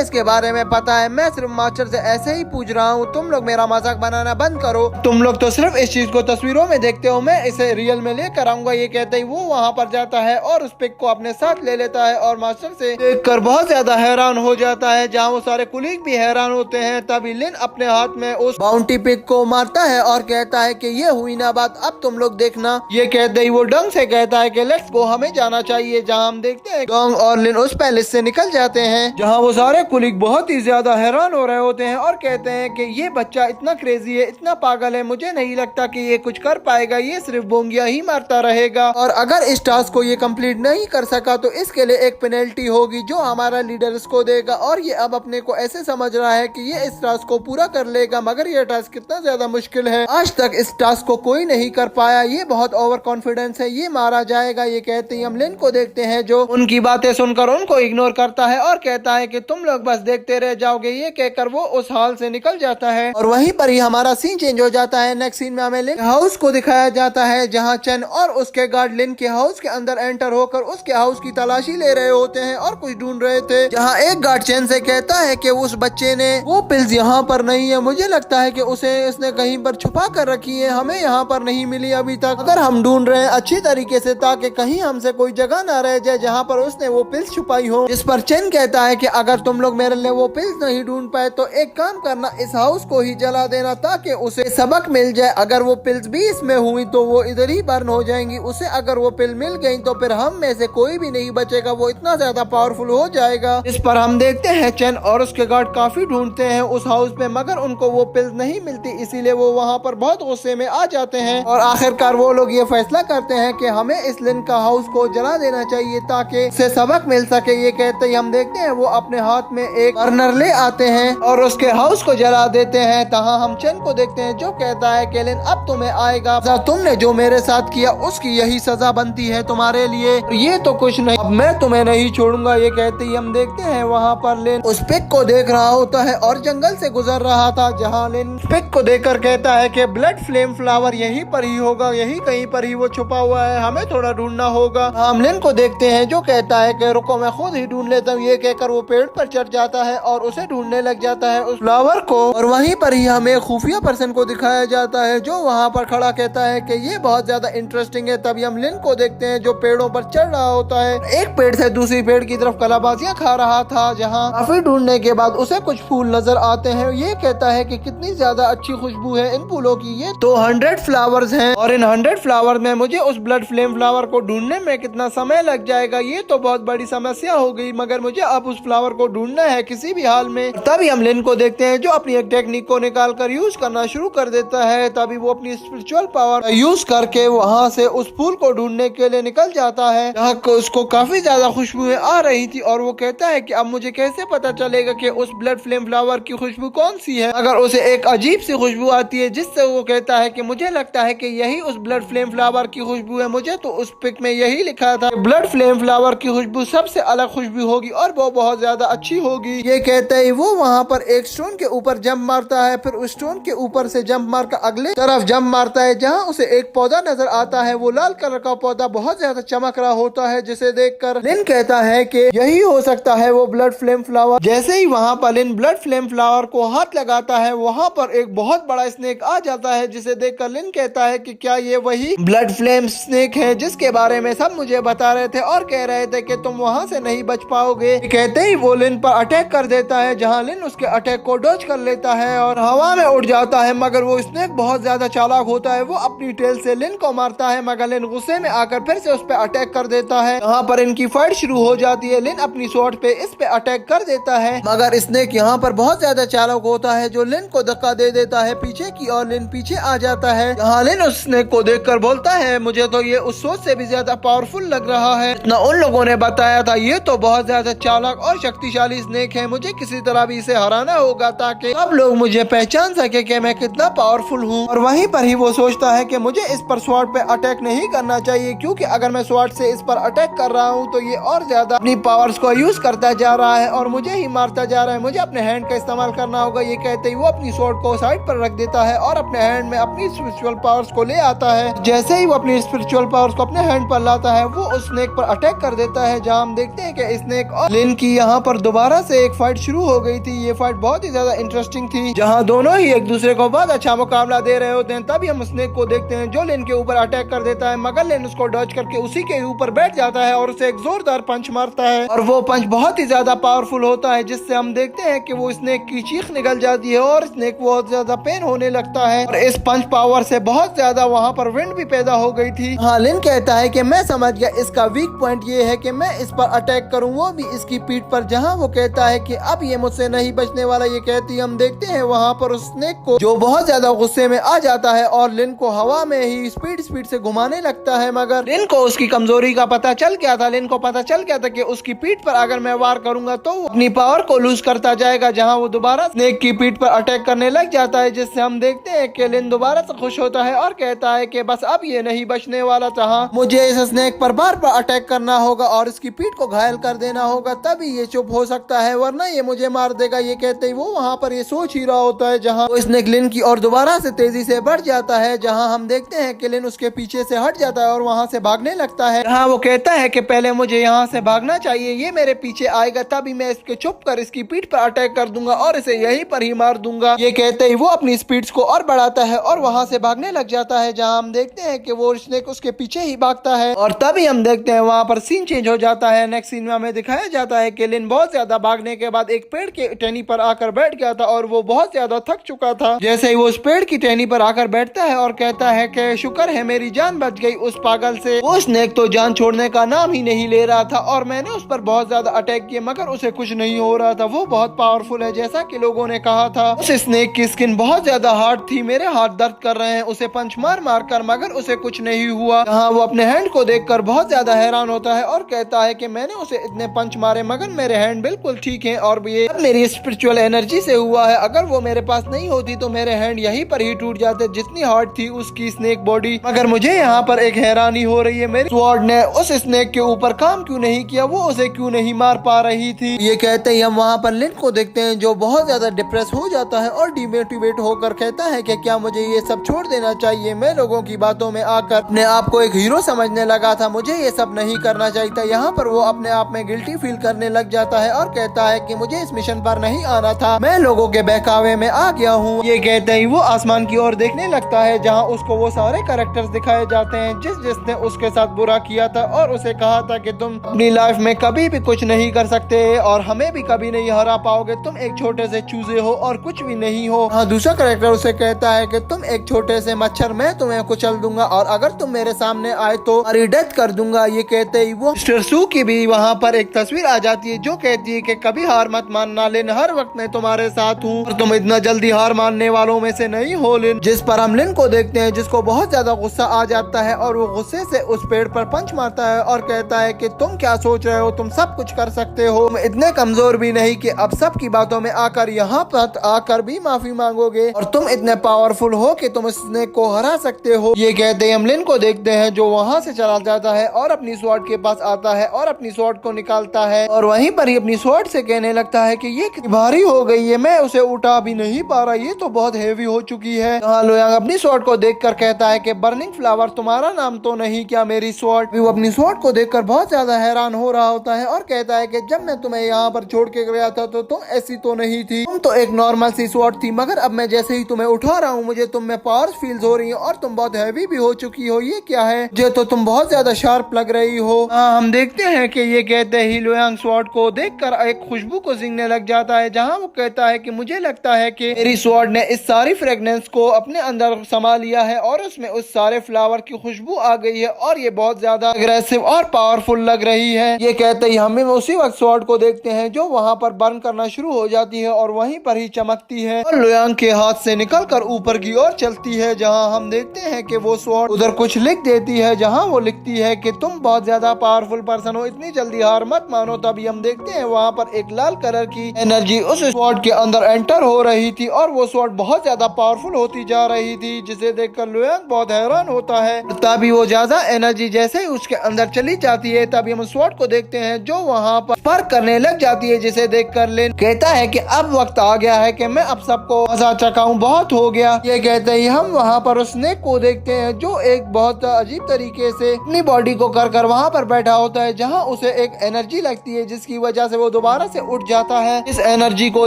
इसके बारे में पता है, मैं सिर्फ मास्टर से ऐसे ही पूछ रहा हूँ, तुम लोग मेरा मजाक बनाना बंद करो, तुम लोग तो सिर्फ इस चीज को तस्वीरों में देखते हो, मैं इसे रियल में लेकर आऊंगा। ये कहते ही वो वहाँ पर जाता है और उस पिग को अपने साथ ले लेता है और मास्टर से देखकर बहुत ज्यादा हैरान हो जाता है, जहाँ वो सारे कुलीग भी हैरान होते हैं। तभी लिन अपने हाथ में उस बाउंटी पिग को मारता है और कहता है कि ये हुई ना बात, अब तुम लोग देखना। ये कहते ही वो डंग से कहता है कि लेट्स गो, हमें जाना चाहिए। जहाँ हम देखते हैं डंग और लिन उस पैलेस से निकल जाते हैं, जहाँ वो सारे कुलीग बहुत ही ज्यादा हैरान हो रहे होते हैं और कहते हैं कि ये बच्चा इतना क्रेजी है, इतना पागल है, मुझे नहीं लगता कि ये कुछ कर पाएगा, ये सिर्फ बोंगिया ही मारता रहेगा। और अगर इस टास्क को ये कंप्लीट नहीं कर सका तो इसके लिए एक पेनल्टी होगी जो हमारा लीडर इसको देगा। और ये अब अपने को ऐसे समझ रहा है कि ये इस टास्क को पूरा कर लेगा, मगर ये टास्क कितना ज्यादा मुश्किल है, आज तक इस टास्क को कोई नहीं कर पाया, ये बहुत ओवर कॉन्फिडेंस है, ये मारा जाएगा। ये कहते ही हम लिन को देखते हैं जो उनकी बातें सुनकर उनको इग्नोर करता है और कहता है कि तुम लोग बस देखते रह जाओगे। ये कहकर वो उस हाल से निकल जाता है और वहीं पर ही हमारा सीन चेंज हो जाता है। नेक्स्ट सीन में हमें लिन हाउस को दिखाया जाता है, जहाँ चेन और उसके गार्ड लिन के हाउस के अंदर एंटर होकर उसके हाउस की तलाशी ले रहे होते हैं और कुछ ढूंढ रहे थे। जहाँ एक गार्ड चेन से कहता है कि उस बच्चे ने वो पिल्स यहाँ पर नहीं है, मुझे लगता है कि उसे इसने कहीं पर छुपा कर रखी है, हमें यहाँ पर नहीं मिली अभी तक, अगर हम ढूंढ रहे हैं अच्छी तरीके से ताकि कहीं हमसे कोई जगह ना रह जाए जहाँ पर उसने वो पिल्स छुपाई हो। इस पर चेन कहता है कि अगर तुम लोग मेरे लिए वो पिल्स नहीं ढूंढ पाए तो एक काम करना, इस हाउस को ही जला देना ताकि उसे सबक मिल जाए। अगर वो पिल्स भी इसमें हुई तो वो इधर ही बर्न हो जाएंगी, उसे अगर वो पिल मिल गई तो फिर हम में से कोई भी नहीं बचेगा, वो इतना ज्यादा पावरफुल हो जाएगा। इस पर हम देखते हैं चेन और उसके गार्ड काफी ढूंढते हैं उस हाउस में, मगर उनको वो पिल्स नहीं मिलती, इसीलिए वो वहाँ पर बहुत गुस्से में आ जाते हैं और आखिरकार वो लोग ये फैसला करते हैं कि हमें इस लिन का हाउस को जला देना चाहिए ताकि उसे सबक मिल सके। ये कहते ही हम देखते हैं वो अपने हाथ में एक बर्नर ले आते हैं और उसके हाउस को जला देते हैं। तहाँ हम चेन को देखते हैं जो कहता है कि लिन अब तुम्हें आएगा, तुमने जो मेरे साथ किया उसकी यही सजा बनती है तुम्हारे लिए, ये तो कुछ नहीं, अब मैं तुम्हें नहीं छोड़ूंगा। ये कहते ही हम देखते हैं वहाँ पर लिन उस पिग को देख रहा होता है और जंगल से गुजर रहा था, जहाँ लिन पिग को देखकर कहता है कि ब्लड फ्लेम फ्लावर यहीं पर ही होगा, यहीं कहीं पर ही वो छुपा हुआ है, हमें थोड़ा ढूंढना होगा। हम लिन को देखते हैं जो कहता है कि रुको मैं खुद ही ढूंढ लेता हूँ। ये कहकर वो पेड़ पर चढ़ जाता है और उसे ढूंढने लग जाता है उस फ्लावर को। और वहीं पर ही हमें खुफिया पर्सन को दिखाया जाता है जो वहाँ पर खड़ा कहता है कि ये बहुत ज्यादा इंटरेस्टिंग है। तभी हम लिन को देखते हैं जो पेड़ों पर चढ़ रहा होता है, एक पेड़ से दूसरी पेड़ की तरफ कलाबाजियां खा रहा था, जहाँ काफी ढूंढने के बाद उसे कुछ फूल नजर आते हैं। ये कहता है कि कितनी ज्यादा अच्छी खुशबू है इन फूलों की, ये तो 100 फ्लावर्स हैं और इन 100 फ्लावर में मुझे उस ब्लड फ्लेम फ्लावर को ढूंढने में कितना समय लग जाएगा, ये तो बहुत बड़ी समस्या हो गई, मगर मुझे अब उस फ्लावर को ढूंढना है किसी भी हाल में। तभी हम लिन को देखते हैं जो अपनी एक टेक्निक को निकाल कर यूज करना शुरू कर देता है। तभी वो अपनी स्पिरिचुअल पावर यूज करके वहाँ से उस फूल को ढूंढने के लिए निकल जाता है, जहाँ उसको काफी ज्यादा खुशबुएं आ रही थी। और वो कहता है कि अब मुझे कैसे पता चलेगा कि उस ब्लड फ्लेम फ्लावर की खुशबू कौन सी है, अगर उसे एक अजीब सी खुशबू आती है जिससे वो कहता है कि मुझे लगता है कि यही उस ब्लड फ्लेम फ्लावर की खुशबू है, मुझे तो उस पिक में यही लिखा था ब्लड फ्लेम फ्लावर की खुशबू सबसे अलग खुशबू होगी और वो बहुत ज्यादा अच्छी होगी। ये कहते ही वो वहाँ पर एक स्टोन के ऊपर जंप मारता है, फिर उस स्टोन के ऊपर से जंप मारकर अगले तरफ जंप मारता है, जहाँ उसे एक पौधा नजर आता है। वो लाल कलर का पौधा बहुत ज्यादा चमक रहा होता है, जिसे देखकर लिन कहता है कि यही हो सकता है वो ब्लड फ्लेम फ्लावर। जैसे ही वहाँ पर लिन ब्लड फ्लेम फ्लावर को हाथ लगाता है, वहाँ पर एक बहुत बड़ा स्नेक आ जाता है, जिसे देखकर लिन कहता है कि क्या ये वही ब्लड फ्लेम स्नेक है जिसके बारे में सब मुझे बता रहे थे और कह रहे थे कि तुम वहाँ से नहीं बच पाओगे। कहते ही वो लिन पर अटैक कर देता है, जहाँ लिन उसके अटैक को डॉज कर लेता है और हवा में उड़ जाता है, मगर वो स्नेक बहुत ज्यादा चालाक होता है, वो अपनी टेल से लिन को मारता है, मगर लिन गुस्से में आकर फिर से उस पर अटैक कर देता है। यहाँ पर इनकी फाइट शुरू हो जाती है। लिन अपनी स्वॉर्ड पे इस पे अटैक कर देता है, मगर स्नेक यहाँ पर बहुत ज्यादा चालाक होता है जो लिन को धक्का दे देता है पीछे की और लिन पीछे आ जाता है। यहाँ लिन उस स्नेक को देखकर बोलता है मुझे तो ये उस सोच से भी ज्यादा पावरफुल लग रहा है, इतना उन लोगों ने बताया था, ये तो बहुत ज्यादा चालाक और शक्तिशाली स्नेक है, मुझे किसी तरह भी इसे हराना होगा ताकि सब लोग मुझे पहचान सके कि मैं कितना पावरफुल हूँ। और वहीं पर ही वो सोचता है कि मुझे इस पर स्वॉर्ड पे अटैक नहीं करना चाहिए, क्योंकि अगर मैं स्वॉर्ड से इस पर अटैक कर रहा हूँ तो ये और ज्यादा अपनी पावर्स को यूज करता जा रहा है और मुझे ही मारता जा रहा है। मुझे अपने हैंड का इस्तेमाल करना होगा। ये कहते ही वो अपनी स्वॉर्ड को साइड पर रख देता है और अपने हैंड में अपनी स्पिरिचुअल पावर्स को ले आता है। जैसे ही वो अपनी स्पिरिचुअल पावर्स को अपने हैंड पर लाता है, वो उस स्नेक पर अटैक कर देता है। जहाँ हम देखते हैं कि स्नेक और लिन की यहाँ पर दोबारा से एक फाइट शुरू हो गई थी। ये फाइट बहुत ही ज्यादा इंटरेस्टिंग थी, जहाँ दोनों ही एक दूसरे को बहुत अच्छा मुकाबला दे रहे होते हैं। तभी हम स्नेक को देखते हैं जो लिन के ऊपर अटैक कर देता है, मगर लिन उसको डॉज करके उसी के ऊपर बैठ जाता है और उसे एक जोरदार पंच मारता है और वो पंच बहुत ही ज्यादा पावरफुल होता है, जिससे हम देखते हैं कि वो स्नेक की चीख निकल जाती है और स्नेक बहुत ज्यादा पेन होने लगता है। और इस पंच पावर से बहुत ज्यादा वहाँ पर विंड भी पैदा हो गई थी। हाँ, लिन कहता है कि मैं समझ गया, इसका वीक पॉइंट ये है कि मैं इस पर अटैक करूँ, वो भी इसकी पीठ पर, जहाँ वो कहता है कि अब ये मुझसे नहीं बचने वाला। ये कहती हम देखते हैं वहाँ पर उस स्नेक को जो बहुत ज्यादा गुस्से में आ जाता है और लिन को हवा में ही स्पीड से घुमाने लगता है। मगर लिन को उसकी कमजोरी का पता चल गया था। लिन को पता चल गया था कि उसकी पीठ पर अगर मैं वार करूंगा तो वो अपनी पावर को लूज करता जाएगा, जहाँ वो दोबारा स्नेक की पीठ पर अटैक करने लग जाता है, जिससे हम देखते हैं कि लिन दोबारा से खुश होता है और कहता है कि बस अब ये नहीं बचने वाला था, मुझे इस स्नेक पर बार बार अटैक करना होगा और इसकी पीठ को घायल कर देना होगा, तभी ये चुप हो सकता है, वरना ये मुझे मार देगा। ये कहते ही वो वहाँ पर ये सोच ही रहा होता है, जहाँ वो स्नेक लिन की और दोबारा से तेजी से बढ़ जाता है, जहाँ हम देखते हैं कि लिन उसके पीछे से हट जाता है और वहाँ से भागने लगता है। हाँ, वो कहता है कि पहले मुझे यहाँ से भागना चाहिए, ये मेरे पीछे आएगा तभी मैं इसके चुप कर इसकी पीठ पर अटैक कर दूंगा और इसे यहीं पर ही मार दूंगा। ये कहते ही वो अपनी स्पीड्स को और बढ़ाता है और वहाँ से भागने लग जाता है, जहाँ हम देखते हैं कि वो स्नेक उसके पीछे ही भागता है। और तभी हम देखते हैं वहाँ पर सीन चेंज हो जाता है। नेक्स्ट सीन में हमें दिखाया जाता है कि लिन बहुत ज्यादा भागने के बाद एक पेड़ के टहनी पर आकर बैठ गया था और वो बहुत ज्यादा थक चुका था। जैसे ही वो उस पेड़ की टहनी पर आकर बैठता है और कहता है कि शुक्र है मेरी जान बच गई उस पागल से। वो स्नेक तो जान छोड़ने का नाम ही नहीं ले रहा था और मैंने उस पर बहुत ज्यादा अटैक किए, मगर उसे कुछ नहीं हो रहा था। वो बहुत पावरफुल है, जैसा कि लोगों ने कहा था। उस स्नेक की स्किन बहुत ज्यादा हार्ड थी, मेरे हाथ दर्द कर रहे हैं उसे पंच मार मार कर, मगर उसे कुछ नहीं हुआ। हाँ, वो अपने हैंड को देखकर बहुत ज्यादा हैरान होता है और कहता है कि मैंने उसे इतने पंच मारे मगर मेरे हैंड बिल्कुल ठीक हैं और ये मेरी स्पिरिचुअल एनर्जी से हुआ है। अगर वो मेरे पास नहीं होती तो मेरे हैंड यहीं पर ही टूट जाते, जितनी हार्ड थी उसकी स्नेक बॉडी। मगर मुझे यहाँ पर एक हैरानी हो रही है, मेरी स्वॉर्ड ने उस स्नेक के ऊपर काम क्यों नहीं किया, वो उसे क्यों नहीं मार पा रही थी। ये कहते ही हम वहाँ पर लिन को देखते हैं जो बहुत ज्यादा डिप्रेस हो जाता है और डिमोटिवेट होकर कहता है कि क्या मुझे ये सब छोड़ देना चाहिए। मैं लोगों की बातों में आकर अपने आप को एक हीरो समझने लगा था, मुझे ये सब नहीं करना चाहिए था। यहाँ पर वो अपने आप में गिल्टी फील करने लग जाता है और कहता है कि मुझे इस मिशन पर नहीं आना था, मैं लोगों के बहकावे में आ गया हूँ। ये कहते ही वो आसमान की ओर देखने लगता है, जहाँ उसको वो सारे कैरेक्टर्स दिखाए जाते हैं जिसने उसके साथ बुरा किया था और उसे कहा था कि तुम अपनी लाइफ में कभी भी कुछ नहीं कर सकते और हमें भी कभी नहीं हरा पाओगे, तुम एक छोटे से चूजे हो और कुछ भी नहीं हो। हाँ, दूसरा कैरेक्टर उसे कहता है कि तुम एक छोटे से मच्छर, मैं तुम्हें कुचल दूंगा और अगर तुम मेरे सामने आए तो तुम्हारी डेथ कर दूंगा। ये कहते ही वो मिस्टर सू की भी वहाँ पर एक तस्वीर आ जाती है जो कहती है कि कभी हार मत मानना लिन, हर वक्त मैं तुम्हारे साथ हूँ और तुम इतना जल्दी हार मानने वालों में से नहीं हो लिन। जिस पर हम लिन को देखते हैं जिसको बहुत ज्यादा गुस्सा आ जाता है और वो गुस्से से उस पेड़ पर पंच मारता है और कहता है कि तुम क्या सोच रहे हो, तुम सब कुछ कर सकते हो, तुम इतने कमजोर भी नहीं कि अब सब की बातों में आकर यहाँ पर आकर भी माफी मांगोगे और तुम इतने पावरफुल हो कि तुम इस स्नेक को हरा सकते हो। ये कहते हम लिन को देखते हैं जो वहाँ से चला जाता है और अपनी स्वॉर्ड के पास आता है और अपनी स्वॉर्ड को निकालता है और वहीं पर ही अपनी स्वॉर्ड से कहने लगता है कि ये कितनी भारी हो गई है, मैं उसे उठा भी नहीं पा रहा, ये तो बहुत हेवी हो चुकी है। लोयांग अपनी स्वॉर्ड को देखकर कहता है कि बर्निंग फ्लावर तुम्हारा नाम तो नहीं क्या मेरी स्वॉर्ड। वो अपनी स्वॉर्ड को देखकर बहुत ज्यादा हैरान हो रहा होता है और कहता है कि जब मैं तुम्हें यहाँ पर छोड़ के गया था तो तुम ऐसी तो नहीं थी, तुम तो एक नॉर्मल सी स्वॉर्ड थी, मगर अब मैं जैसे ही तुम्हें उठा रहा हूँ मुझे तुम में पावर फील हो रही है और तुम बहुत हैवी भी हो चुकी हो। ये क्या है, जो तो तुम बहुत ज्यादा शार्प लग रही हो। हम देखते हैं कि ये कहते ही लोयांग स्वॉर्ड को देखकर एक खुशबू को सींघने लग जाता है, जहाँ वो कहता है कि मुझे लगता है कि मेरी स्वॉर्ड ने इस सारी फ्रेग्रेंस को अपने अंदर समा लिया है और उसमें उस सारे फ्लावर की खुशबू आ गई है और ये बहुत ज्यादा अग्रेसिव और पावरफुल लग रही है। ये कहते ही हमें उसी वक्त स्वॉर्ड को देखते हैं जो वहाँ पर बर्न करना शुरू हो जाती है और वहीं पर ही चमकती है और लोयांग के हाथ से निकलकर ऊपर की ओर चलती है, जहाँ हम देखते हैं कि वो स्वॉर्ड उधर कुछ लिख देती है, जहाँ वो लिखती है कि तुम बहुत ज्यादा पावरफुल पर्सन हो, इतनी जल्दी हार मत मानो। तभी हम देखते हैं वहाँ पर एक लाल कलर की एनर्जी उस स्वॉर्ड के अंदर एंटर हो रही थी और वो स्वॉर्ड बहुत ज्यादा पावरफुल होती जा रही थी, जिसे देखकर लोयांग बहुत हैरान होता है। तभी वो ज्यादा एनर्जी जैसे ही उसके अंदर चली जाती है तभी हम स्वॉर्ड को देखते हैं जो वहाँ पर स्पर्क करने लग जाती है, जिसे देखकर लिन कहता है कि अब वक्त आ गया है कि मैं अब सबको मजा चखाऊं, बहुत हो गया। ये कहते ही हम वहाँ पर उस स्नेक को देखते हैं जो एक बहुत अजीब तरीके से अपनी बॉडी को कर वहाँ पर बैठा होता है, जहाँ उसे एक एनर्जी लगती है जिसकी वजह से वो दोबारा से उठ जाता है। इस एनर्जी को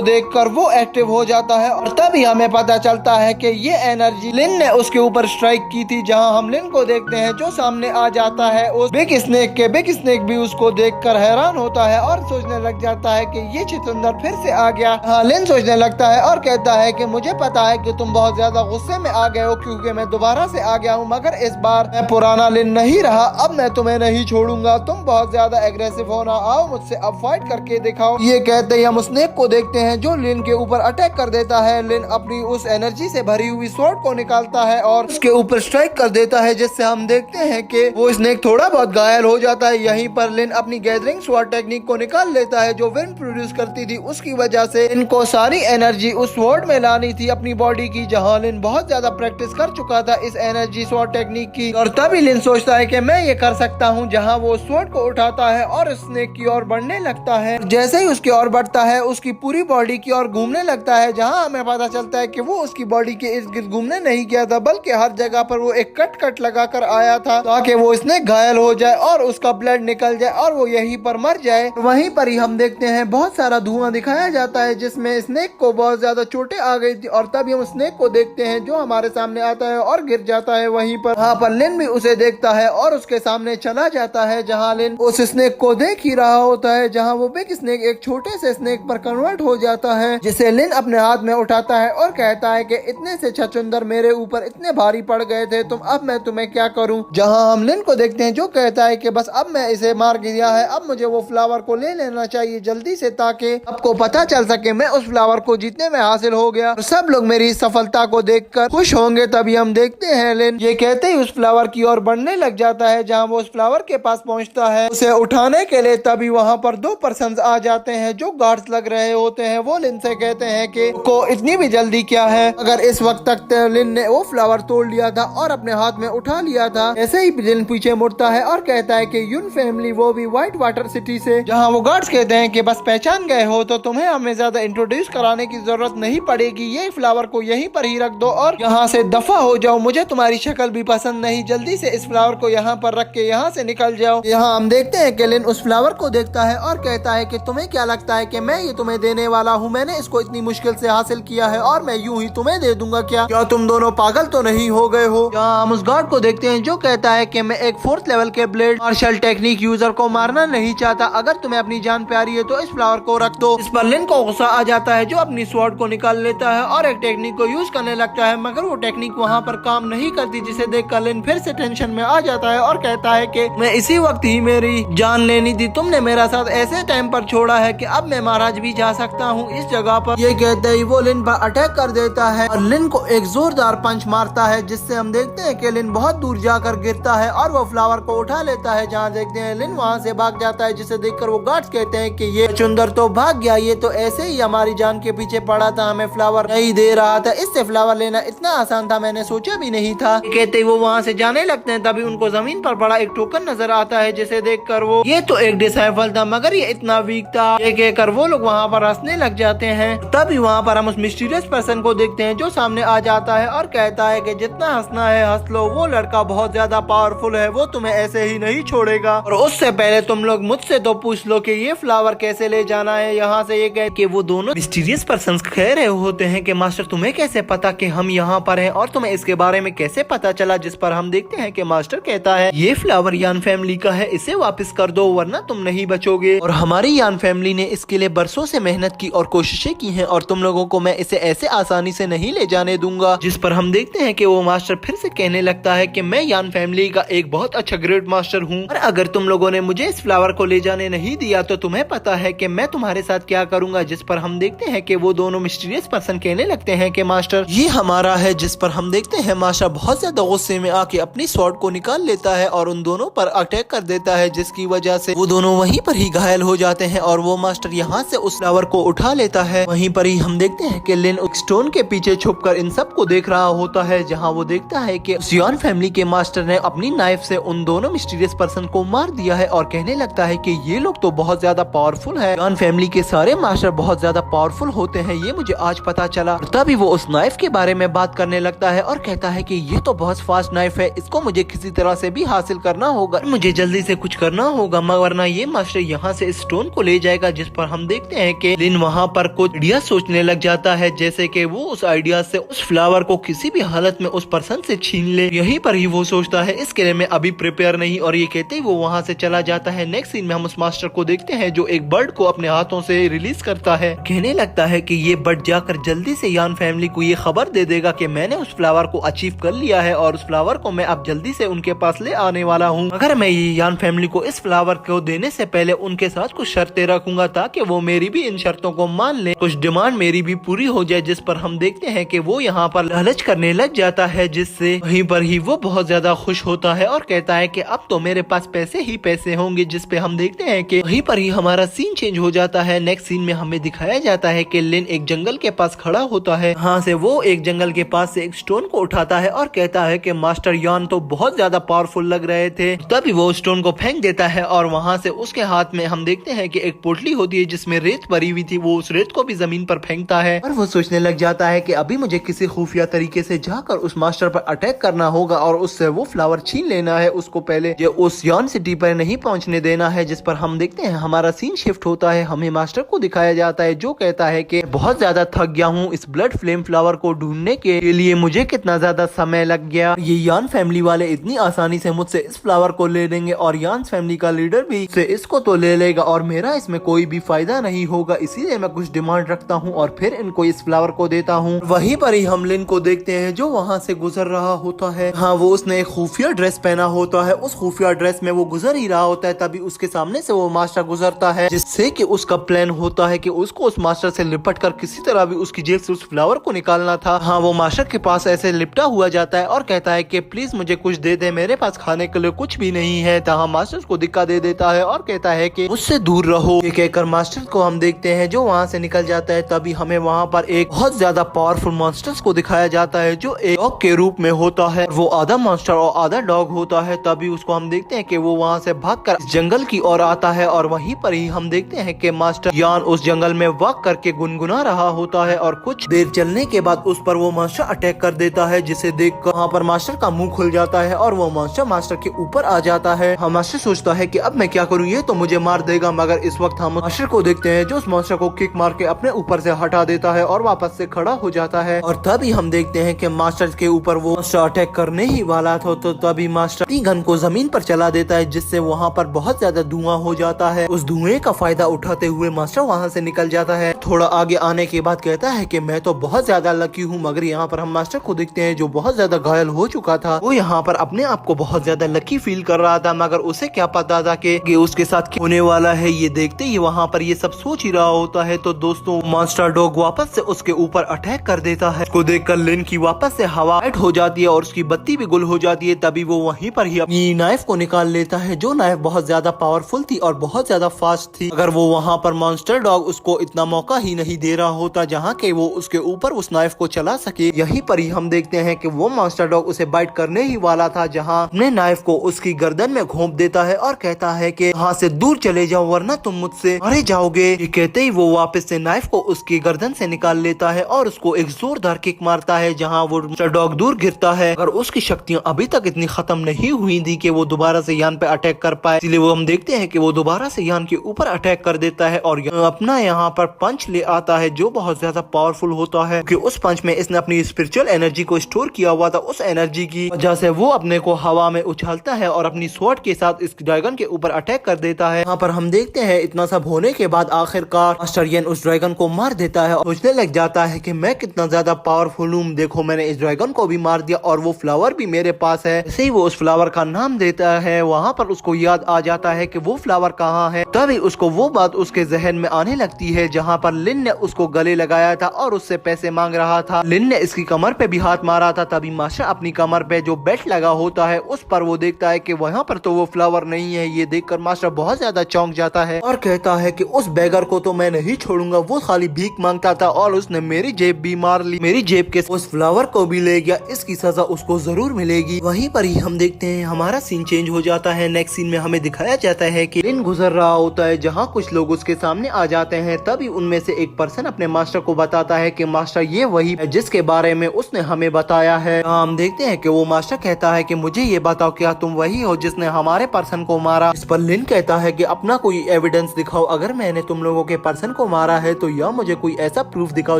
देखकर वो एक्टिव हो जाता है और तभी हमें पता चलता है कि ये एनर्जी लिन ने उसके ऊपर स्ट्राइक की थी, जहाँ हम लिन को देखते हैं जो सामने आ जाता है उस बिग स्नेक के। बिग स्नेक भी उसको देखकर हैरान होता है और सोचने लग जाता है कि ये चितुंदर फिर से आ गया। हाँ, लिन सोचने लगता है और कहता है कि मुझे पता है कि तुम बहुत ज्यादा गुस्से में आ गए हो क्योंकि मैं दोबारा से आ गया हूँ, मगर इस बार मैं पुराना लिन नहीं रहा। अब मैं तुम्हें नहीं छोड़ूंगा, तुम बहुत ज्यादा एग्रेसिव हो ना, आओ मुझसे अब फाइट करके दिखाओ। ये कहते ही हम स्नेक को देखते हैं जो लिन के ऊपर अटैक कर देता है। लिन अपनी उस एनर्जी से भरी हुई स्वॉर्ड को निकालता है और उसके ऊपर स्ट्राइक कर देता है, जिससे हम देखते हैं कि वो स्नेक थोड़ा बहुत घायल हो जाता है। यहीं पर लिन अपनी गैदरिंग स्वॉर्ड टेक्निक को निकाल लेता है जो विंड प्रोड्यूस करती थी, उसकी वजह से इनको सारी एनर्जी उस स्वॉर्ड में लानी थी अपनी बॉडी की, जहाँ लिन बहुत ज्यादा प्रैक्टिस कर चुका था इस एनर्जी स्वॉर्ड टेक्निक की। और तभी लिन सोचता है कि मैं ये कर सकता हूँ, जहाँ वो स्वॉर्ड को उठाता है और स्नेक की ओर बढ़ने लगता है। जैसे ही उसकी ओर बढ़ता है उसकी पूरी बॉडी की ओर घूमने लगता है, जहाँ हमें पता चलता है कि वो उसकी बॉडी के इर्द गिर्द घूमने नहीं गया था, बल्कि हर जगह पर वो एक कट लगा कर आया था ताकि वो स्नेक घायल हो जाए और उसका ब्लड निकल जाए और वो यहीं पर मर जाए। वहीं पर ही हम देखते हैं बहुत सारा धुआं दिखाया जाता है जिसमें स्नेक को बहुत ज्यादा चोटें आ गई थी और तभी हम स्नेक को देखते हैं जो हमारे सामने आता है और गिर जाता है। वहीं पर वहाँ पर लिन भी उसे देखता है और उसके सामने चला जाता है, जहाँ लिन उस स्नेक को देख ही रहा होता है, जहाँ वो बिग स्नेक एक छोटे से स्नेक पर कन्वर्ट हो जाता है, जिसे लिन अपने हाथ में उठाता है और कहता है कि इतने से छछूंदर मेरे ऊपर इतने भारी पड़ गए थे, तुम अब मैं तुम्हें क्या करूं। जहां हम लिन को देखते हैं जो कहता है कि बस अब मैं इसे मार दिया है, अब मुझे वो फ्लावर को ले लेना चाहिए जल्दी से ताकि आपको पता चल सके मैं उस फ्लावर को जीतने में हासिल हो गया और सब लोग मेरी सफलता को देखकर खुश होंगे। तभी हम देखते हैं लिन ये कहते ही उस फ्लावर की ओर बढ़ने लग जाता है, जहाँ वो उस फ्लावर के पास पहुँचता है उसे उठाने के लिए। तभी वहाँ पर 2 पर्सन आ जाते हैं जो गार्ड्स लग रहे होते हैं। वो लिन से कहते हैं कि को इतनी भी जल्दी क्या है, अगर इस वक्त तक लिन ने वो फ्लावर तोड़ लिया था और अपने हाथ में उठा लिया था। ऐसे ही लिन पीछे मुड़ता है और कहता है कि यून फैमिली वो भी व्हाइट वाटर सिटी से, जहाँ वो गार्ड्स कहते हैं कि बस पहचान गए हो तो तुम्हें हमें ज्यादा इंट्रोड्यूस कराने की जरूरत नहीं पड़ेगी, ये फ्लावर को यहीं पर ही रख दो और यहाँ से दफा हो जाओ, मुझे तुम्हारी शक्ल भी पसंद नहीं, जल्दी से इस फ्लावर को यहाँ पर रख के यहाँ से निकल जाओ। यहाँ हम देखते हैं कि लिन उस फ्लावर को देखता है और कहता है कि तुम्हें क्या लगता है कि मैं ये तुम्हें देने वाला हूँ, मैंने इसको इतनी मुश्किल से हासिल किया है और मैं यूं ही तुम्हें दे दूंगा क्या तुम दोनों पागल तो नहीं हो गए हो। यहाँ हम उस गार्ड को देखते हैं जो कहता है कि मैं एक 4th लेवल के ब्लेड मार्शल टेक्निक यूजर को मारना नहीं चाहता, अगर तुम्हें अपनी जान प्यारी है तो इस फ्लावर को रख दो। इस पर लिन को गुस्सा आ जाता है जो अपनी स्वॉर्ड को निकाल लेता है और एक टेक्निक को यूज करने लगता है, मगर वो टेक्निक वहाँ पर काम नहीं करती, जिसे देखकर लिन फिर से टेंशन में आ जाता है और कहता है कि मैं इसी वक्त ही मेरी जान लेनी थी, तुमने मेरा साथ ऐसे टाइम पर छोड़ा है कि अब मैं महाराज भी जा सकता हूँ इस जगह पर। ये कहते ही वो लिन पर अटैक कर देता है और लिन को एक जोरदार पंच मारता है, जिससे हम देखते हैं कि लिन बहुत दूर जाकर गिरता है और वो फ्लावर को उठा लेता है। जहाँ देखते हैं लिन वहाँ से भाग जाता है, जिसे देखकर वो गार्ड्स कहते हैं कि ये चुंदर तो भाग गया, ये तो ऐसे ही हमारी जान के पीछे पड़ा था, हमें फ्लावर नहीं दे रहा था, इससे फ्लावर लेना इतना आसान था, मैंने सोचा भी नहीं था। कहते ही वो वहाँ से जाने लगते हैं। तभी उनको जमीन पर पड़ा एक टोकन नजर आता है, जिसे देखकर वो ये तो एक डिसाइपल था मगर ये इतना वीक था, ये कहकर वो लोग वहाँ पर हंसने लग जाते हैं। तभी वहाँ पर हम उस मिस्टीरियस पर्सन को देखते हैं जो सामने आ जाता है और कहता है कि जितना हंसना है हंस लो, वो लड़का बहुत ज्यादा पावरफुल है, वो तुम्हें ऐसे ही नहीं छोड़ेगा, और उससे पहले तुम लोग मुझसे तो पूछ लो कि ये फ्लावर कैसे ले जाना है यहाँ से। ये कह के वो दोनों मिस्टीरियस पर्सन कह रहे होते हैं कि मास्टर तुम्हें कैसे पता कि हम यहाँ पर हैं और तुम्हें इसके बारे में कैसे पता चला, जिस पर हम देखते हैं कि मास्टर कहता है ये फ्लावर यान फैमिली का है, इसे वापस कर दो वरना तुम नहीं बचोगे, और हमारी यान फैमिली ने इसके लिए बरसों से मेहनत की और कोशिशें की हैं और तुम लोगों को मैं इसे ऐसे आसानी से नहीं ले जाने दूंगा। जिस पर हम देखते हैं कि वो मास्टर फिर से कहने लगता है कि मैं यान फैमिली का एक बहुत अच्छा ग्रेट मास्टर हूँ, और अगर तुम लोगों ने मुझे इस फ्लावर को ले जाने नहीं दिया तो तुम्हें पता है कि मैं तुम्हारे साथ क्या करूंगा। जिस पर हम देखते हैं कि वो दोनों मिस्टीरियस पर्सन कहने लगते हैं कि मास्टर ये हमारा है। जिस पर हम देखते हैं मास्टर बहुत ज्यादा गुस्से में आके अपनी स्वॉर्ड को निकाल लेता है और उन दोनों पर अटैक कर देता है, जिसकी वजह से वो दोनों वहीं पर ही घायल हो जाते हैं और वो मास्टर यहाँ से उस फ्लावर को उठा लेता है। वहीं पर ही हम देखते हैं कि लिन स्टोन के पीछे छुपकर इन सब को देख रहा होता है, जहाँ वो देखता है कि सियान फैमिली के मास्टर ने अपनी नाइफ से उन दोनों मिस्टीरियस पर्सन को मार दिया है और कहने लगता है कि ये लोग तो बहुत ज्यादा पावरफुल है। सियान फैमिली के सारे मास्टर बहुत ज्यादा पावरफुल होते हैं, ये मुझे आज पता चला। तभी वो उस नाइफ के बारे में बात करने लगता है और कहता है कि ये तो बहुत फास्ट नाइफ है, इसको मुझे किसी तरह से भी हासिल करना होगा, मुझे जल्दी से कुछ करना होगा, वरना ये मास्टर यहाँ से स्टोन को ले जाएगा। जिस पर हम देखते हैं कि लिन वहाँ पर कुछ आइडिया सोचने लग जाता है, जैसे कि वो उस आइडिया से उस फ्लावर को किसी भी हालत में उस पर्सन से छीन ले। यहीं पर ही वो सोचता है इसके लिए मैं अभी प्रिपेयर नहीं, और ये कहते ही वो वहाँ से चला जाता है। नेक्स्ट सीन में हम उस मास्टर को देखते हैं जो एक बर्ड को अपने हाथों से रिलीज करता है। कहने लगता है कि ये बर्ड जाकर जल्दी से यान फैमिली को ये खबर दे देगा कि मैंने उस फ्लावर को अचीव कर लिया है और उस फ्लावर को मैं अब जल्दी से उनके पास ले आने वाला हूँ। अगर मैं ये यान फैमिली को इस फ्लावर को देने से पहले उनके साथ कुछ शर्तें रखूंगा ताकि वो मेरी भी इन शर्तों को मान ले, कुछ डिमांड मेरी भी पूरी हो जाए। जिस पर हम देखते हैं कि वो यहाँ पर लालच करने लग जाता है, जिससे वहीं पर ही वो बहुत ज्यादा खुश होता है और कहता है कि अब तो मेरे पास पैसे ही पैसे होंगे। जिस पे हम देखते हैं कि वहीं पर ही हमारा सीन चेंज हो जाता है। नेक्स्ट सीन में हमें दिखाया जाता है कि लिन एक जंगल के पास खड़ा होता है। यहाँ से वो एक जंगल के पास से एक स्टोन को उठाता है और कहता है कि मास्टर यान तो बहुत ज्यादा पावरफुल लग रहे थे। तभी वो स्टोन को फेंक देता है और वहाँ से उसके हाथ में हम देखते हैं कि एक पोटली होती है जिसमें रेत भरी हुई थी। वो उस रेत को भी जमीन पर फेंकता है और वो सोचने लग जाता है कि अभी मुझे किसी खुफिया तरीके से जाकर उस मास्टर पर अटैक करना होगा और उससे वो फ्लावर छीन लेना है। उसको पहले ये उस यान सिटी पर नहीं पहुंचने देना है। जिस पर हम देखते हैं हमारा सीन शिफ्ट होता है, हमें मास्टर को दिखाया जाता है जो कहता है कि बहुत ज्यादा थक गया हूँ इस ब्लड फ्लेम फ्लावर को ढूंढने के लिए, मुझे कितना ज्यादा समय लग गया। ये यान फैमिली वाले इतनी आसानी से मुझसे इस फ्लावर को ले लेंगे और यान फैमिली का लीडर भी से इसको तो ले लेगा और मेरा इसमें कोई भी फायदा नहीं होगा, इसीलिए मैं कुछ डिमांड रखता हूँ और फिर इनको इस फ्लावर को देता हूँ। वहीं पर ही हम लिन को देखते हैं जो वहाँ से गुजर रहा होता है। हाँ, वो उसने एक खुफिया ड्रेस पहना होता है, उस खुफिया ड्रेस में वो गुजर ही रहा होता है। तभी उसके सामने से वो मास्टर गुजरता है, जिससे कि उसका प्लान होता है कि उसको उस मास्टर से लिपट कर किसी तरह भी उसकी जेब से उस फ्लावर को निकालना था। हाँ, वो मास्टर के पास ऐसे लिपटा हुआ जाता है और कहता है कि प्लीज मुझे कुछ दे दे, मेरे पास खाने के लिए कुछ भी नहीं है। तहाँ मास्टर उसको धक्का दे देता है और कहता है कि मुझसे दूर रहो। ये कहकर मास्टर को हम देखते हैं जो वहाँ से निकल जाता है। तभी हमें वहाँ पर एक बहुत ज्यादा पावरफुल मॉन्स्टर्स को दिखाया जाता है जो एक डॉग के रूप में होता है। वो आधा मॉन्स्टर और आधा डॉग होता है। तभी उसको हम देखते हैं कि वो वहाँ से भागकर इस जंगल की ओर आता है और वहीं पर ही हम देखते हैं कि मास्टर यान उस जंगल में वॉक करके गुनगुना रहा होता है और कुछ देर चलने के बाद उस पर वो मॉन्स्टर अटैक कर देता है, जिसे देखकर वहाँ पर मास्टर का मुंह खुल जाता है और वो मॉन्स्टर मास्टर के ऊपर आ जाता है। हम मास्टर सोचता है कि अब मैं क्या करूँ, ये तो मुझे मार देगा। मगर इस वक्त हम मास्टर को देखते हैं जो उस मॉन्स्टर को किक मार के अपने ऊपर से हटा देता है और वापस से खड़ा हो जाता है। और तभी हम देखते हैं कि मास्टर के ऊपर वो मॉन्स्टर अटैक करने ही वाला था, तो तभी मास्टर गन को जमीन पर चला देता है, जिससे वहाँ पर बहुत ज्यादा धुआं हो जाता है। उस धुएं का फायदा उठाते हुए मास्टर वहाँ से निकल जाता है। थोड़ा आगे आने के बाद कहता है कि मैं तो बहुत ज्यादा लकी हूँ। मगर यहाँ पर हम मास्टर को देखते हैं जो बहुत ज्यादा घायल हो चुका था। वो यहाँ पर अपने आप को बहुत ज्यादा लकी फील कर रहा था, मगर उसे क्या पता था कि उसके साथ क्या होने वाला है। ये देखते ही वहाँ पर ये सब सोच ही रहा होता है तो दोस्तों मास्टर डॉग वापस से उसके ऊपर अटैक कर देता है। उसको देखकर लिन की वापस से हवा लाइट हो जाती है और उसकी बत्ती भी गुल हो जाती है। तभी वो वहीं पर ही अपनी नाइफ को निकाल लेता है, जो नाइफ बहुत ज्यादा पावरफुल थी और बहुत ज्यादा फास्ट थी। अगर वो वहाँ पर मॉन्स्टर डॉग उसको इतना मौका ही नहीं दे रहा होता जहाँ के वो उसके ऊपर उस नाइफ को चला सके। यहीं पर ही हम देखते हैं कि वो मॉन्स्टर डॉग उसे बाइट करने ही वाला था, जहाँ अपने नाइफ को उसकी गर्दन में घोंप देता है और कहता है कि यहाँ से दूर चले जाओ वरना तुम मुझसे मारे जाओगे। ये कहते ही वो वापस से नाइफ को उसकी गर्दन से निकाल लेता है और उसको एक जोरदार किक मारता है, जहाँ वो मॉन्स्टर डॉग दूर गिरता है। अगर उसकी शक्तियाँ अभी तक इतनी खत्म नहीं हुई थी कि वो दोबारा से यान पे अटैक कर पाए, इसलिए वो हम देखते हैं कि वो दोबारा से यान के ऊपर अटैक कर देता है और अपना यहाँ पर पंच ले आता है जो बहुत ज्यादा पावरफुल होता है, क्योंकि उस पंच में इसने अपनी स्पिरिचुअल एनर्जी को स्टोर किया हुआ था। उस एनर्जी की वजह से वो अपने को हवा में उछालता है और अपनी स्वॉर्ड के साथ इस ड्रैगन के ऊपर अटैक कर देता है। यहाँ पर हम देखते हैं इतना सब होने के बाद आखिरकार मास्टर यन उस ड्रैगन को मार देता है और सोचने लग जाता है कि मैं कितना ज्यादा पावरफुल हूँ, देखो मैंने इस ड्रैगन को भी मार दिया और वो फ्लावर भी मेरे पास है। ऐसे ही वो उस फ्लावर का नाम देता है। वहाँ पर उसको याद आ जाता है कि वो फ्लावर कहाँ है। तभी उसको वो बात उसके जहन में आने लगती है जहाँ पर लिन ने उसको गले लगाया था और उससे पैसे मांग रहा था। लिन ने इसकी कमर पे भी हाथ मारा था। तभी मास्टर अपनी कमर पे जो बेल्ट लगा होता है उस पर वो देखता है कि वहाँ पर तो वो फ्लावर नहीं है। ये देखकर मास्टर बहुत ज्यादा चौंक जाता है और कहता है कि उस बेगर को तो मैं नहीं छोड़ूंगा, वो खाली भीख मांगता था और उसने मेरी जेब भी मार ली, मेरी जेब के उस फ्लावर को भी ले गया इसकी सजा उसको जरूर मिलेगी। वहीं पर ही हम देखते हैं हमारा सीन चेंज हो जाता है। नेक्स्ट सीन में हमें दिखाया जाता है कि लिन गुजर रहा होता है जहाँ कुछ लोग उसके सामने आ जाते हैं। तभी उनमें से एक पर्सन अपने मास्टर को बताता है कि मास्टर ये वही है जिसके बारे में उसने हमें बताया है। हम देखते हैं कि वो मास्टर कहता है कि मुझे ये बताओ क्या तुम वही हो जिसने हमारे पर्सन को मारा। इस पर लिन कहता है कि अपना कोई एविडेंस दिखाओ, अगर मैंने तुम लोगों के पर्सन को मारा है तो या मुझे कोई ऐसा प्रूफ दिखाओ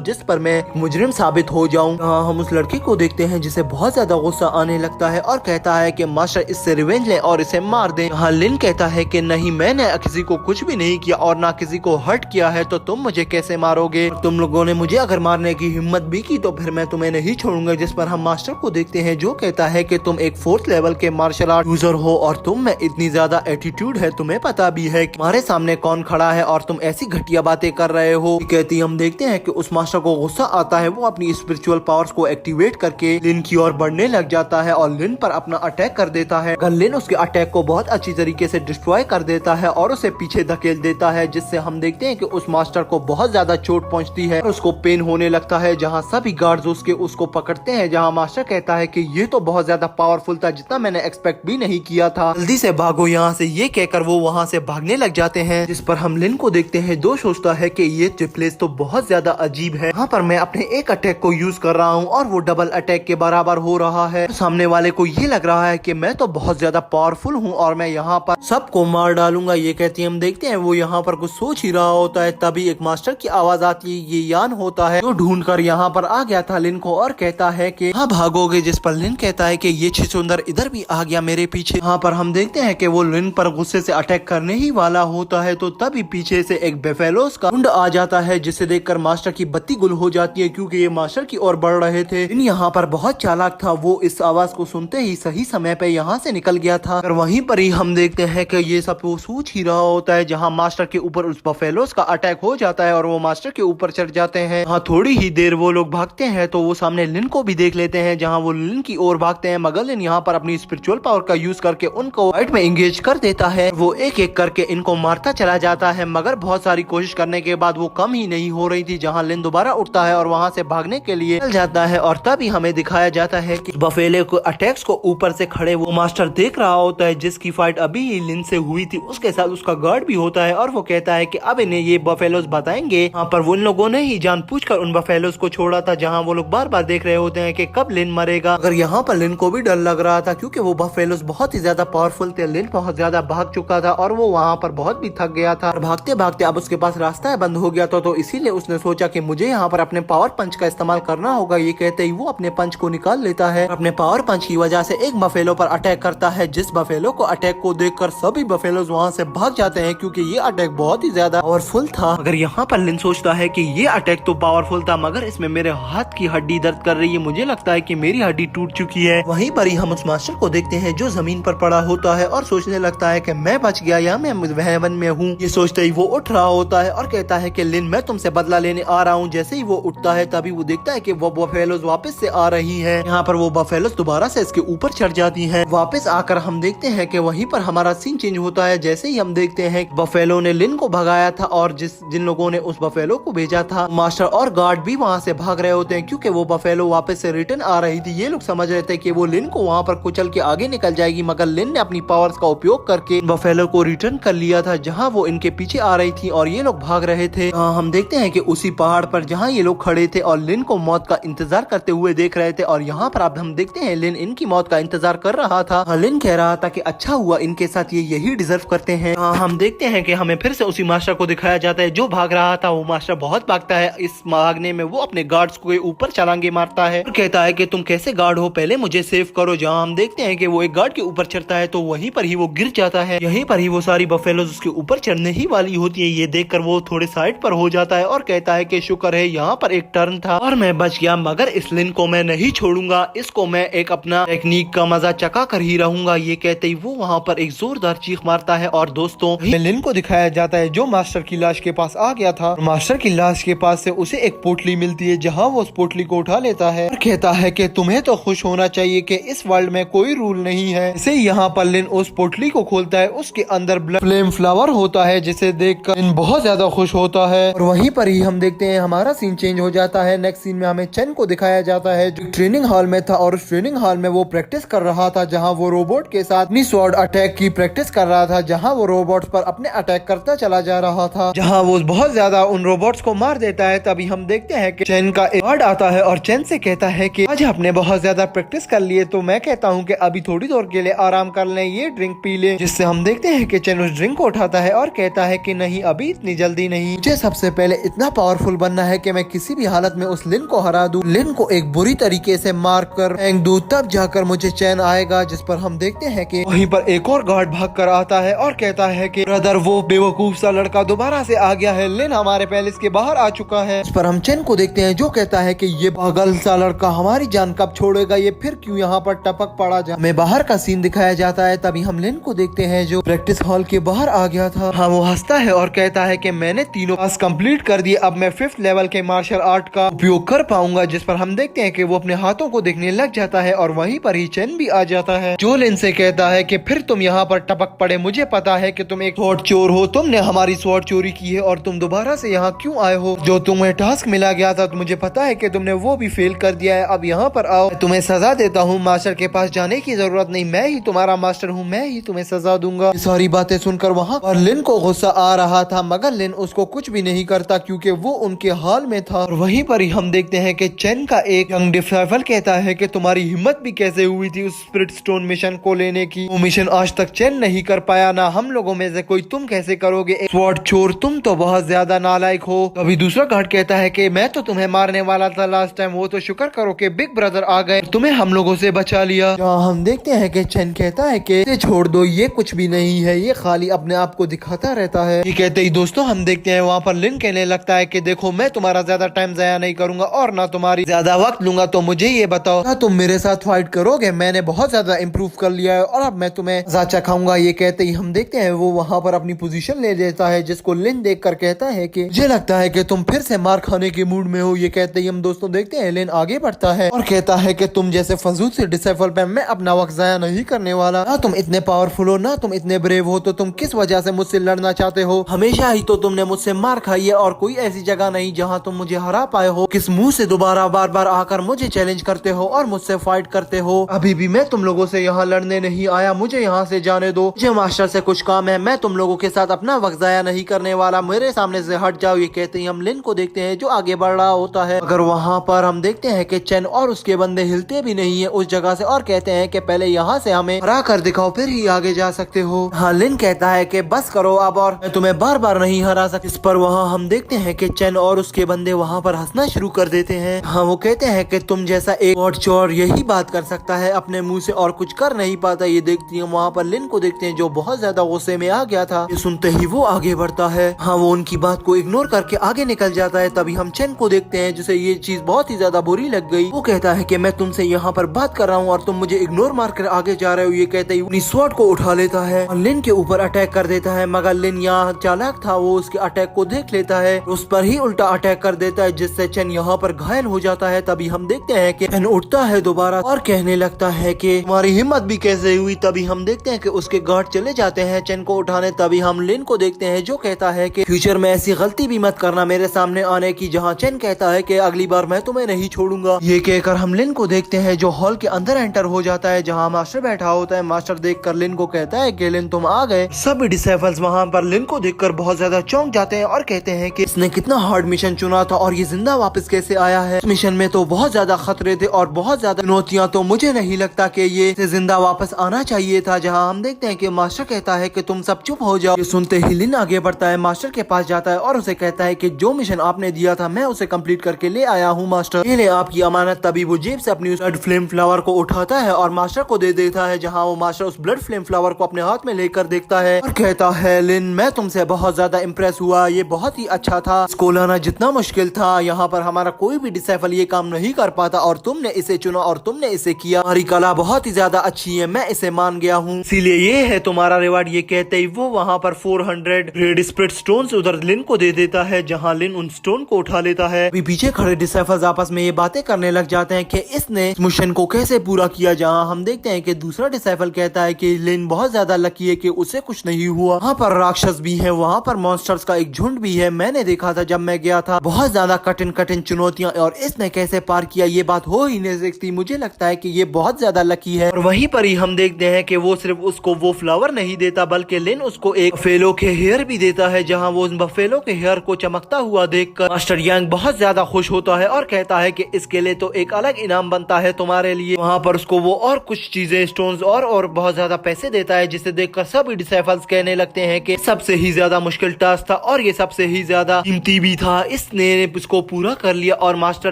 जिस पर मैं मुजरिम साबित हो जाऊं। हम उस लड़की को देखते हैं जिसे बहुत ज्यादा गुस्सा आने लगता है और कहता है कि मास्टर इससे रिवेंज ले और इसे मार दे। हाँ, लिन कहता है कि नहीं, मैंने किसी को कुछ भी नहीं किया और ना किसी को हर्ट किया है, तो तुम मुझे कैसे मारोगे? तुम लोगों ने मुझे अगर मारने की हिम्मत भी की तो फिर मैं तुम्हें नहीं छोड़ूंगा। जिस पर हम मास्टर को देखते हैं जो कहता है कि तुम एक 4th लेवल के मार्शल आर्ट यूजर हो और तुम में इतनी ज्यादा एटीट्यूड है, तुम्हें पता भी है कि हमारे सामने कौन खड़ा है और तुम ऐसी घटिया बातें कर रहे हो। कहती हम देखते हैं कि उस मास्टर को गुस्सा आता है, वो अपनी स्पिरिचुअल पावर्स को एक्टिवेट करके लिन की ओर बढ़ने लग जाता है और लिन पर अपना अटैक कर देता है। लिन उसके अटैक को बहुत अच्छी तरीके से डिस्ट्रॉय कर देता है और उसे पीछे धकेल देता है, जिससे हम देखते हैं कि उस मास्टर को बहुत ज्यादा चोट पहुंचती है और उसको पेन होने लगता है। जहां सभी गार्ड्स उसको पकड़ते हैं, जहां मास्टर कहता है कि ये तो बहुत ज्यादा पावरफुल था, जितना मैंने एक्सपेक्ट भी नहीं किया था, जल्दी से भागो यहाँ से। ये कहकर वो वहाँ से भागने लग जाते हैं। जिस पर हम लिन को देखते हैं, दो सोचता है कि ये प्लेस तो बहुत ज्यादा अजीब है, यहाँ पर मैं अपने एक अटैक को यूज कर रहा हूँ और वो डबल अटैक के बराबर हो रहा है। सामने वाले को ये लग रहा है कि मैं तो बहुत ज्यादा पावरफुल हूँ और मैं यहाँ पर सबको मार डालूंगा। ये कहती है हम देखते हैं वो यहाँ पर कुछ सोच ही रहा होता है, तभी एक मास्टर की आवाज आती है। ये यान होता है जो ढूंढ कर यहाँ पर आ गया था लिन को और कहता है कि हाँ भागोगे। जिस पर लिन कहता है कि ये छिछुंदर इधर भी आ गया मेरे पीछे। यहाँ पर हम देखते हैं कि वो लिन पर गुस्से से अटैक करने ही वाला होता है, तो तभी पीछे से एक बेफेलोस का झुंड आ जाता है, जिसे देखकर मास्टर की बत्ती गुल हो जाती है क्योंकि ये मास्टर की ओर बढ़ रहे थे। लिन यहाँ पर बहुत चालाक था, वो इस आवाज को सुनते ही सही समय पे यहाँ से निकल गया था। और वहीं पर ही हम देखते हैं कि ये सब वो सोच ही रहा होता है, जहाँ मास्टर के ऊपर उस बफेलोस का अटैक हो जाता है और वो मास्टर के ऊपर चढ़ जाते हैं। हाँ, थोड़ी ही देर वो लोग भागते हैं तो वो सामने लिन को भी देख लेते हैं, जहाँ वो लिन की ओर भागते हैं, मगर लिन यहाँ पर अपनी स्पिरिचुअल पावर का यूज करके उनको फाइट में एंगेज कर देता है। वो एक एक करके इनको मारता चला जाता है, मगर बहुत सारी कोशिश करने के बाद वो कम ही नहीं हो रही थी, जहाँ लिन दोबारा उठता है और वहाँ से भागने के लिए चल जाता है। और तभी हमें दिखाया जाता है कि बफेले को अटैक्स को ऊपर से खड़े वो मास्टर देख रहा होता है, जिसकी फाइट अभी ही लिन से हुई थी। उसके साथ उसका गार्ड भी होता है और वो कहता है कि अब इन्हें ये बफेलोस बताएंगे। यहाँ पर वो उन लोगों ने ही जानबूझकर उन बफेलोस को छोड़ा था, जहाँ वो लोग बार बार देख रहे होते हैं कि कब लिन मरेगा। अगर यहाँ पर लिन को भी डर लग रहा था क्योंकि वो बफेलोस बहुत ही ज्यादा पावरफुल थे। लिन बहुत ज्यादा भाग चुका था और वो वहाँ पर बहुत भी थक गया था और भागते भागते अब उसके पास रास्ता बंद हो गया था, तो इसीलिए उसने सोचा कि मुझे यहाँ पर अपने पावर पंच का इस्तेमाल करना होगा। ये कहते ही वो अपने पंच को निकाल लेता है। अपने पावर पंच की वजह से एक बफेलो पर अटैक करता है, जिस बफेलो को अटैक को देखकर सभी बफेलोज वहाँ से भाग जाते हैं क्योंकि ये अटैक बहुत ही ज्यादा पावरफुल था। अगर यहाँ पर लिन सोचता है कि ये अटैक तो पावरफुल था, मगर इसमें मेरे हाथ की हड्डी दर्द कर रही है, मुझे लगता है कि मेरी हड्डी टूट चुकी है। वहीं पर ही हम उस मास्टर को देखते हैं जो जमीन पर पड़ा होता है और सोचने लगता है कि मैं बच गया या मैं हेवन में हूँ। ये सोचते ही वो उठ रहा होता है और कहता है कि लिन मैं तुमसे बदला लेने आ रहा हूँ। जैसे ही वो उठता है तभी वो देखता है कि वो बफेलोज वापस से आ रही है। यहाँ पर वो बफेलोज दोबारा से इसके ऊपर चढ़ जाती हैं। वापस आकर हम देखते हैं कि वहीं पर हमारा सीन चेंज होता है। जैसे ही हम देखते हैं बफेलो ने लिन को भगाया था और जिन लोगों ने उस बफेलो को भेजा था, मास्टर और गार्ड भी वहाँ से भाग रहे होते हैं क्योंकि वो बफेलो वापस से रिटर्न आ रही थी। ये लोग समझ रहे थे कि वो लिन को वहाँ पर कुचल के आगे निकल जाएगी, मगर लिन ने अपनी पावर्स का उपयोग करके बफेलो को रिटर्न कर लिया था, जहाँ वो इनके पीछे आ रही थी और ये लोग भाग रहे थे। हम देखते हैं कि उसी पहाड़ पर जहाँ ये लोग खड़े थे और लिन को मौत का इंतजार करते हुए देख रहे थे, और यहाँ पर अब हम देखते हैं लिन इनकी मौत का इंतजार कर रहा था। लिन कह रहा था कि अच्छा हुआ इनके साथ ये यही डिजर्व करते हैं। हम देखते हैं कि हमें फिर से उसी मास्टर को दिखाया जाता है जो भाग रहा था। वो मास्टर बहुत भागता है, इस भागने में वो अपने गार्ड्स को ऊपर छलांगे मारता है और कहता है कि तुम कैसे गार्ड हो, पहले मुझे सेव करो। जहाँ हम देखते हैं कि वो एक गार्ड के ऊपर चढ़ता है तो वहीं पर ही वो गिर जाता है। यहीं पर ही वो सारी बफेलोज उसके ऊपर चढ़ने ही वाली होती है। ये देखकर वो थोड़े साइड पर हो जाता है और कहता है कि शुक्र है यहाँ पर एक टर्न था और मैं बच गया, मगर इस लिन को मैं नहीं छोड़ूंगा, इसको मैं एक अपना टेक्निक का मजा चका कर ही रहूंगा। ये कहते ही वो वहाँ पर एक जोरदार चीख मारता है और दोस्तों लिन को दिखाया जाता है जो मास्टर की लाश के पास आ गया था। मास्टर की लाश के पास से उसे एक पोटली मिलती है, जहाँ वो उस पोटली को उठा लेता है और कहता है कि तुम्हें तो खुश होना चाहिए कि इस वर्ल्ड में कोई रूल नहीं है। इसे यहाँ पर लिन उस पोटली को खोलता है, उसके अंदर फ्लेम फ्लावर होता है, जिसे देखकर लिन बहुत ज्यादा खुश होता है। और वहीं पर ही हम देखते हैं हमारा सीन चेंज हो जाता है। नेक्स्ट सीन में हमें चेन को दिखाया जाता है ट्रेनिंग हॉल में था और उस ट्रेनिंग हॉल में वो प्रैक्टिस कर रहा था, जहाँ वो रोबोट के साथ अपनी स्वॉर्ड अटैक की प्रैक्टिस कर रहा था, जहाँ वो रोबोट्स पर अपने अटैक करता चला जा रहा था, जहाँ वो बहुत ज्यादा उन रोबोट्स को मार देता है। तभी हम देखते हैं कि चेन का एक गार्ड आता है और चेन से कहता है कि आज आपने बहुत ज्यादा प्रैक्टिस कर लिए, तो मैं कहता हूँ कि अभी थोड़ी देर के लिए आराम कर लें, ये ड्रिंक पी ले। जिससे हम देखते हैं कि चेन उस ड्रिंक को उठाता है और कहता है कि नहीं, अभी इतनी जल्दी नहीं, मुझे सबसे पहले इतना पावरफुल बनना है कि मैं किसी भी हालत में उस लिन को हरा दूं, लिन को एक बुरी तरीके से मार कर फेंक दूं, तब जाकर मुझे चैन आएगा। जिस पर हम देखते हैं कि वहीं पर एक और गार्ड भाग कर आता है और कहता है कि ब्रदर, वो बेवकूफ सा लड़का दोबारा से आ गया है, लिन हमारे पैलेस के बाहर आ चुका है। इस पर हम चैन को देखते हैं जो कहता है कि ये पागल सा लड़का हमारी जान कब छोड़ेगा, ये फिर क्यों यहाँ पर टपक पड़ा। हमें बाहर का सीन दिखाया जाता है। तभी हम लिन को देखते हैं जो प्रैक्टिस हॉल के बाहर आ गया था। हाँ, वो हंसता है और कहता है कि मैंने तीनों पास कंप्लीट कर दिए, अब मैं 5th लेवल के मार्शल आर्ट का उपयोग कर पाऊंगा। जिस पर हम देखते हैं कि वो अपने हाथों को देखने लग जाता है और वहीं पर ही चैन भी आ जाता है, जो लिन से कहता है कि फिर तुम यहाँ पर टपक पड़े, मुझे पता है कि तुम एक स्वॉर्ड चोर हो, तुमने हमारी स्वॉर्ड चोरी की है और तुम दोबारा से यहाँ क्यों आए हो। जो तुम्हें टास्क मिला गया था तो मुझे पता है कि तुमने वो भी फेल कर दिया है, अब यहाँ पर आओ, तुम्हें सजा देता हूँ। मास्टर के पास जाने की जरूरत नहीं, मैं ही तुम्हारा मास्टर हूँ, मैं ही तुम्हें सजा दूंगा। सारी बातें सुनकर वहाँ पर लिन को गुस्सा आ रहा था, मगर लिन उसको कुछ भी नहीं करता क्योंकि वो उनके हाल में था। और वहीं पर ही हम देखते हैं कि चेन का एक यंग डिसाइपल कहता है कि तुम्हारी हिम्मत भी कैसे हुई थी उस स्पिरिट स्टोन मिशन को लेने की, वो मिशन आज तक चेन नहीं कर पाया, ना हम लोगों में से कोई, तुम कैसे करोगे, एक स्वॉर्ड चोर, तुम तो बहुत ज्यादा नालायक हो। अभी दूसरा गार्ड कहता है कि मैं तो तुम्हें मारने वाला था लास्ट टाइम, वो तो शुक्र करो कि बिग ब्रदर आ गए, तुम्हें हम लोगों से बचा लिया। जहाँ हम देखते हैं कि चेन कहता है कि इसे छोड़ दो, ये कुछ भी नहीं है, ये खाली अपने आप को दिखाता रहता है। ये कहते ही दोस्तों हम देखते हैं वहाँ पर लिन कहने लगता है कि देखो, मैं तुम्हारा ज्यादा टाइम जाया नहीं करूंगा और ना तुम्हारी ज्यादा वक्त लूंगा, तो मुझे ये बताओ, क्या तुम मेरे साथ फाइट करोगे? मैंने बहुत ज्यादा इम्प्रूव कर लिया है और अब मैं तुम्हें जाचा खाऊंगा। ये कहते ही हम देखते हैं वो वहाँ पर अपनी पोजीशन ले लेता है, जिसको लिन देख कर कहता है कि मुझे लगता है कि तुम फिर से मार खाने के मूड में हो। ये कहते ही हम दोस्तों देखते हैं लिन आगे बढ़ता है और कहता है कि तुम जैसे फजूल से डिसाइपल पे मैं अपना वक्त जाया नहीं करने वाला, ना तुम इतने पावरफुल हो, ना तुम इतने ब्रेव हो, तो तुम किस वजह से मुझसे लड़ना चाहते हो? हमेशा ही तो तुमने मुझसे मार खाई है और कोई ऐसी जगह नहीं जहाँ तुम मुझे हरा पाए हो। किस मुंह से दोबारा बार बार आकर मुझे चैलेंज करते हो और मुझसे फाइट करते हो? अभी भी मैं तुम लोगों से यहाँ लड़ने नहीं आया, मुझे यहाँ से जाने दो, मुझे मास्टर से कुछ काम है, मैं तुम लोगों के साथ अपना वक्त जाया नहीं करने वाला, मेरे सामने से हट जाओ। ये कहते ही हम लिन को देखते हैं जो आगे बढ़ रहा होता है, अगर वहाँ पर हम देखते हैं कि चेन और उसके बंदे हिलते भी नहीं है उस जगह से और कहते हैं कि पहले यहाँ से हमें हरा कर दिखाओ, फिर ही आगे जा सकते हो। हाँ, लिन कहता है कि बस करो अब, और मैं तुम्हें बार बार नहीं हरा सकता। इस पर वहाँ हम देखते हैं कि चेन और उसके बंदे वहाँ पर हंसना शुरू कर देते हैं। हाँ, वो कहते हैं कि तुम जैसा एक चोर यही बात कर सकता है अपने मुंह से और कुछ कर नहीं पाता। ये देखती है वहाँ पर लिन को देखते हैं जो बहुत ज्यादा गुस्से में आ गया था। ये सुनते ही वो आगे बढ़ता है। हाँ, वो उनकी बात को इग्नोर करके आगे निकल जाता है। तभी हम चेन को देखते हैं जिसे ये चीज बहुत ही ज्यादा बुरी लग गई। वो कहता है कि मैं तुमसे यहाँ पर बात कर रहा हूँ और तुम मुझे इग्नोर मार कर आगे जा रहे हो। ये कहते ही अपनी स्वॉर्ड को उठा लेता है और लिन के ऊपर अटैक कर देता है, मगर लिन यहाँ चालाक था, वो उसके अटैक को देख लेता है, उस पर ही उल्टा अटैक कर देता है, जिससे चेन यहाँ पर घायल हो जाता है। तभी हम देखते हैं कि चेन उठता है दोबारा और कहने लगता है कि तुम्हारी हिम्मत भी कैसे हुई। तभी हम देखते हैं कि उसके गार्ड चले जाते हैं चेन को उठाने। तभी हम लिन को देखते हैं जो कहता है कि फ्यूचर में ऐसी गलती भी मत करना मेरे सामने आने की, जहाँ चेन कहता है कि अगली बार मैं तुम्हें नहीं छोड़ूंगा। ये कहकर हम लिन को देखते हैं जो हॉल के अंदर एंटर हो जाता है, जहाँ मास्टर बैठा होता है। मास्टर देखकर लिन को कहता है कि लिन तुम आ गए। सभी डिसाइपल्स वहाँ पर लिन को देखकर बहुत ज्यादा चौंक जाते हैं और कहते हैं कि इसने कितना हार्ड मिशन चुना था और ये जिंदा वापस कैसे आया है। इस मिशन में तो बहुत ज्यादा खतरे थे और बहुत ज्यादा चुनौतियाँ, तो मुझे नहीं लगता कि ये जिंदा वापस आना चाहिए था। जहाँ हम देखते हैं कि मास्टर कहता है कि तुम सब चुप हो जाओ। ये सुनते ही लिन आगे बढ़ता है, मास्टर के पास जाता है और उसे कहता है कि जो मिशन आपने दिया था मैं उसे कंप्लीट करके ले आया हूँ मास्टर, ये ले आपकी अमानत। तभी वो जेब से अपनी ब्लड फ्लेम फ्लावर को उठाता है और मास्टर को दे देता है, जहाँ वो मास्टर उस ब्लड फ्लेम फ्लावर को अपने हाथ में लेकर देखता है और कहता है लिन मैं तुमसे बहुत ज्यादा इम्प्रेस हुआ, ये बहुत ही अच्छा था, इसको लाना जितना मुश्किल था यहाँ पर हमारा कोई भी डिसाइपल ये काम नहीं कर पाता और तुमने इसे चुना और तुमने इसे किया, हमारी कला बहुत ही ज्यादा अच्छी है, मैं इसे मान गया हूँ, इसीलिए ये है तुम्हारा रिवार्ड। ये कहते ही वो वहाँ पर 400 रेड स्पिरिट स्टोन उधर लिन को दे देता है, जहाँ लिन उन स्टोन को उठा लेता है। अभी पीछे खड़े डिसाइपल्स आपस में ये बातें करने लग जाते हैं कि इसने मिशन को कैसे पूरा किया। जहाँ हम देखते हैं कि दूसरा डिसाइपल कहता है कि लिन बहुत ज्यादा लकी है कि उसे कुछ नहीं हुआ, वहाँ पर राक्षस भी है, वहाँ पर मॉन्स्टर्स का एक झुंड भी है, मैंने देखा था जब मैं गया था, बहुत ज्यादा कठिन चुनौतियाँ, और इसने कैसे पार किया ये बात हो ही नहीं सकती, मुझे लगता है कि ये बहुत ज्यादा लकी है। और वहीं पर ही हम देखते हैं कि वो सिर्फ उसको वो फ्लावर नहीं देता बल्कि लिन उसको एक बफेलो के हेयर भी देता है, जहां वो उन बफेलो के हेयर को चमकता हुआ देखकर मास्टर यांग बहुत ज्यादा खुश होता है और कहता है कि इसके लिए तो एक अलग इनाम बनता है तुम्हारे लिए। वहाँ पर उसको वो और कुछ चीजें स्टोन्स और बहुत ज्यादा पैसे देता है, जिसे देखकर सभी डिसाइपल्स कहने लगते हैं कि सबसे ही ज्यादा मुश्किल टास्क था और ये सबसे ही ज्यादा कीमती भी था, इसने इसको पूरा कर लिया और मास्टर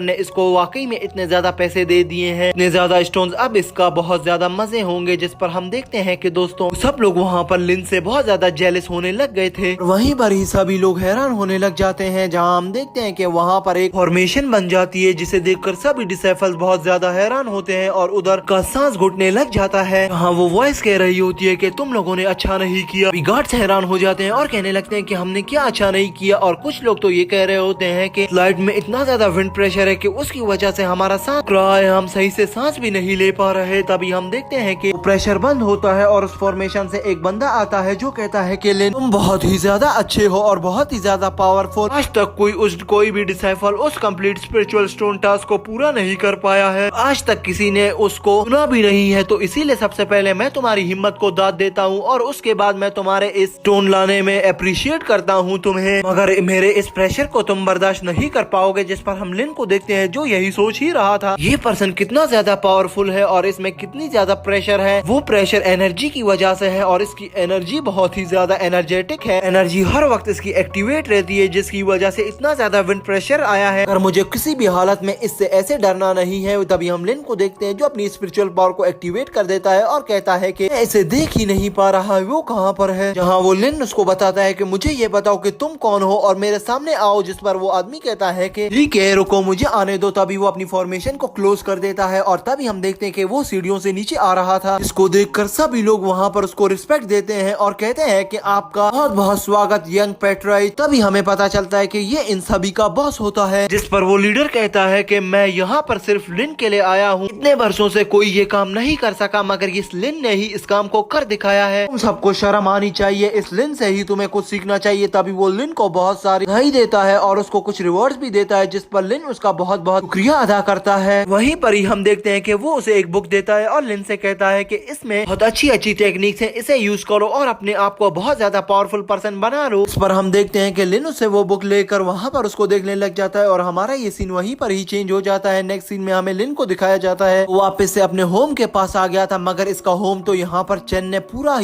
ने इसको वाकई में इतने ज्यादा पैसे दे दिए हैं, इतने ज्यादा स्टोन्स, अब इसका बहुत ज्यादा मजे होंगे। जिस पर हम देखते हैं कि दोस्तों सब लोग वहाँ पर लिन से बहुत ज्यादा जेलस होने लग गए थे। वहीं पर ही सभी लोग हैरान होने लग जाते हैं, जहाँ हम देखते हैं कि वहाँ पर एक फॉर्मेशन बन जाती है, जिसे देखकर सभी डिसाइपल्स बहुत ज्यादा हैरान होते हैं और उधर का सांस घुटने लग जाता है। हाँ, वो वॉइस कह रही होती है कि तुम लोगों ने अच्छा नहीं किया। गार्ड्स हैरान हो जाते हैं और कहने लगते हैं कि हमने क्या अच्छा नहीं किया, और कुछ लोग तो ये कह रहे होते हैं कि फ्लाइट में इतना ज्यादा विंड प्रेशर है कि उसकी वजह से हमारा सांस रहा है, हम सही से सांस भी नहीं ले पा रहे। तभी हम देखते हैं कि प्रेशर बंद होता है और उस फॉर्मेशन से एक बंदा आता है जो कहता है कि लिन तुम बहुत ही ज्यादा अच्छे हो और बहुत ही ज्यादा पावरफुल, आज तक कोई भी डिसाइपल उस कंप्लीट स्पिरिचुअल स्टोन टास्क को पूरा नहीं कर पाया है, आज तक किसी ने उसको सुना भी नहीं है, तो इसीलिए सबसे पहले मैं तुम्हारी हिम्मत को दाद देता हूँ और उसके बाद मैं तुम्हारे इस स्टोन लाने में अप्रिशिएट करता हूँ तुम्हें, मगर मेरे इस प्रेशर को तुम बर्दाश्त नहीं कर पाओगे। जिस पर हम लिन को देखते हैं जो यही सोच ही रहा था, ये पर्सन कितना ज्यादा पावरफुल है और इसमें कितनी ज्यादा प्रेशर है। वो प्रेशर एनर्जी की वजह से है और इसकी एनर्जी बहुत ही ज्यादा एनर्जेटिक है, एनर्जी हर वक्त इसकी एक्टिवेट रहती है, जिसकी वजह से इतना ज्यादा विंड प्रेशर आया है। अगर मुझे किसी भी हालत में इससे ऐसे डरना नहीं है। तभी हम लिन को देखते हैं जो अपनी स्पिरिचुअल पावर को एक्टिवेट कर देता है और कहता है कि मैं इसे देख ही नहीं पा रहा, वो कहाँ पर है। जहाँ वो लिन उसको बताता है कि मुझे ये बताओ कि तुम कौन हो और मेरे सामने आओ। जिस पर वो आदमी कहता है कि ठीक है रुको मुझे आने दो। तभी वो अपनी फॉर्मेशन को क्लोज कर देता है और तभी हम देखते हैं कि वो सीढ़ियों से नीचे आ रहा था, जिसको देखकर सभी लोग वहाँ पर उसको रिस्पेक्ट देते हैं और कहते हैं कि आपका बहुत बहुत स्वागत यंग पेट्राइट। तभी हमें पता चलता है कि ये इन सभी का बॉस होता है। जिस पर वो लीडर कहता है कि मैं यहाँ पर सिर्फ लिन के लिए आया हूँ, इतने वर्षों से कोई ये काम नहीं कर सका मगर इस लिन ने ही इस काम को कर दिखाया है, तुम सबको शर्म आनी चाहिए, इस लिन से ही तुम्हें कुछ सीखना चाहिए। तभी वो लिन को बहुत सारी बधाई देता है और उसको कुछ रिवॉर्ड्स भी देता है, जिस पर लिन उसका बहुत बहुत शुक्रिया अदा करता है। वहीं पर ही हम देखते हैं कि वो उसे एक बुक देता है और लिन से कहता है कि इसमें बहुत अच्छी अच्छी टेक्निक्स हैं, इसे यूज करो और अपने आप को बहुत ज्यादा पावरफुल पर्सन बना लो। इस पर हम देखते हैं कि लिन उसे वो बुक लेकर वहाँ पर उसको देखने लग जाता है और हमारा ये सीन वहीं पर ही चेंज हो जाता है। नेक्स्ट सीन में हमें लिन को दिखाया जाता है वो वापस से अपने होम के पास आ गया था, मगर इसका होम तो यहाँ पर चेन ने पूरा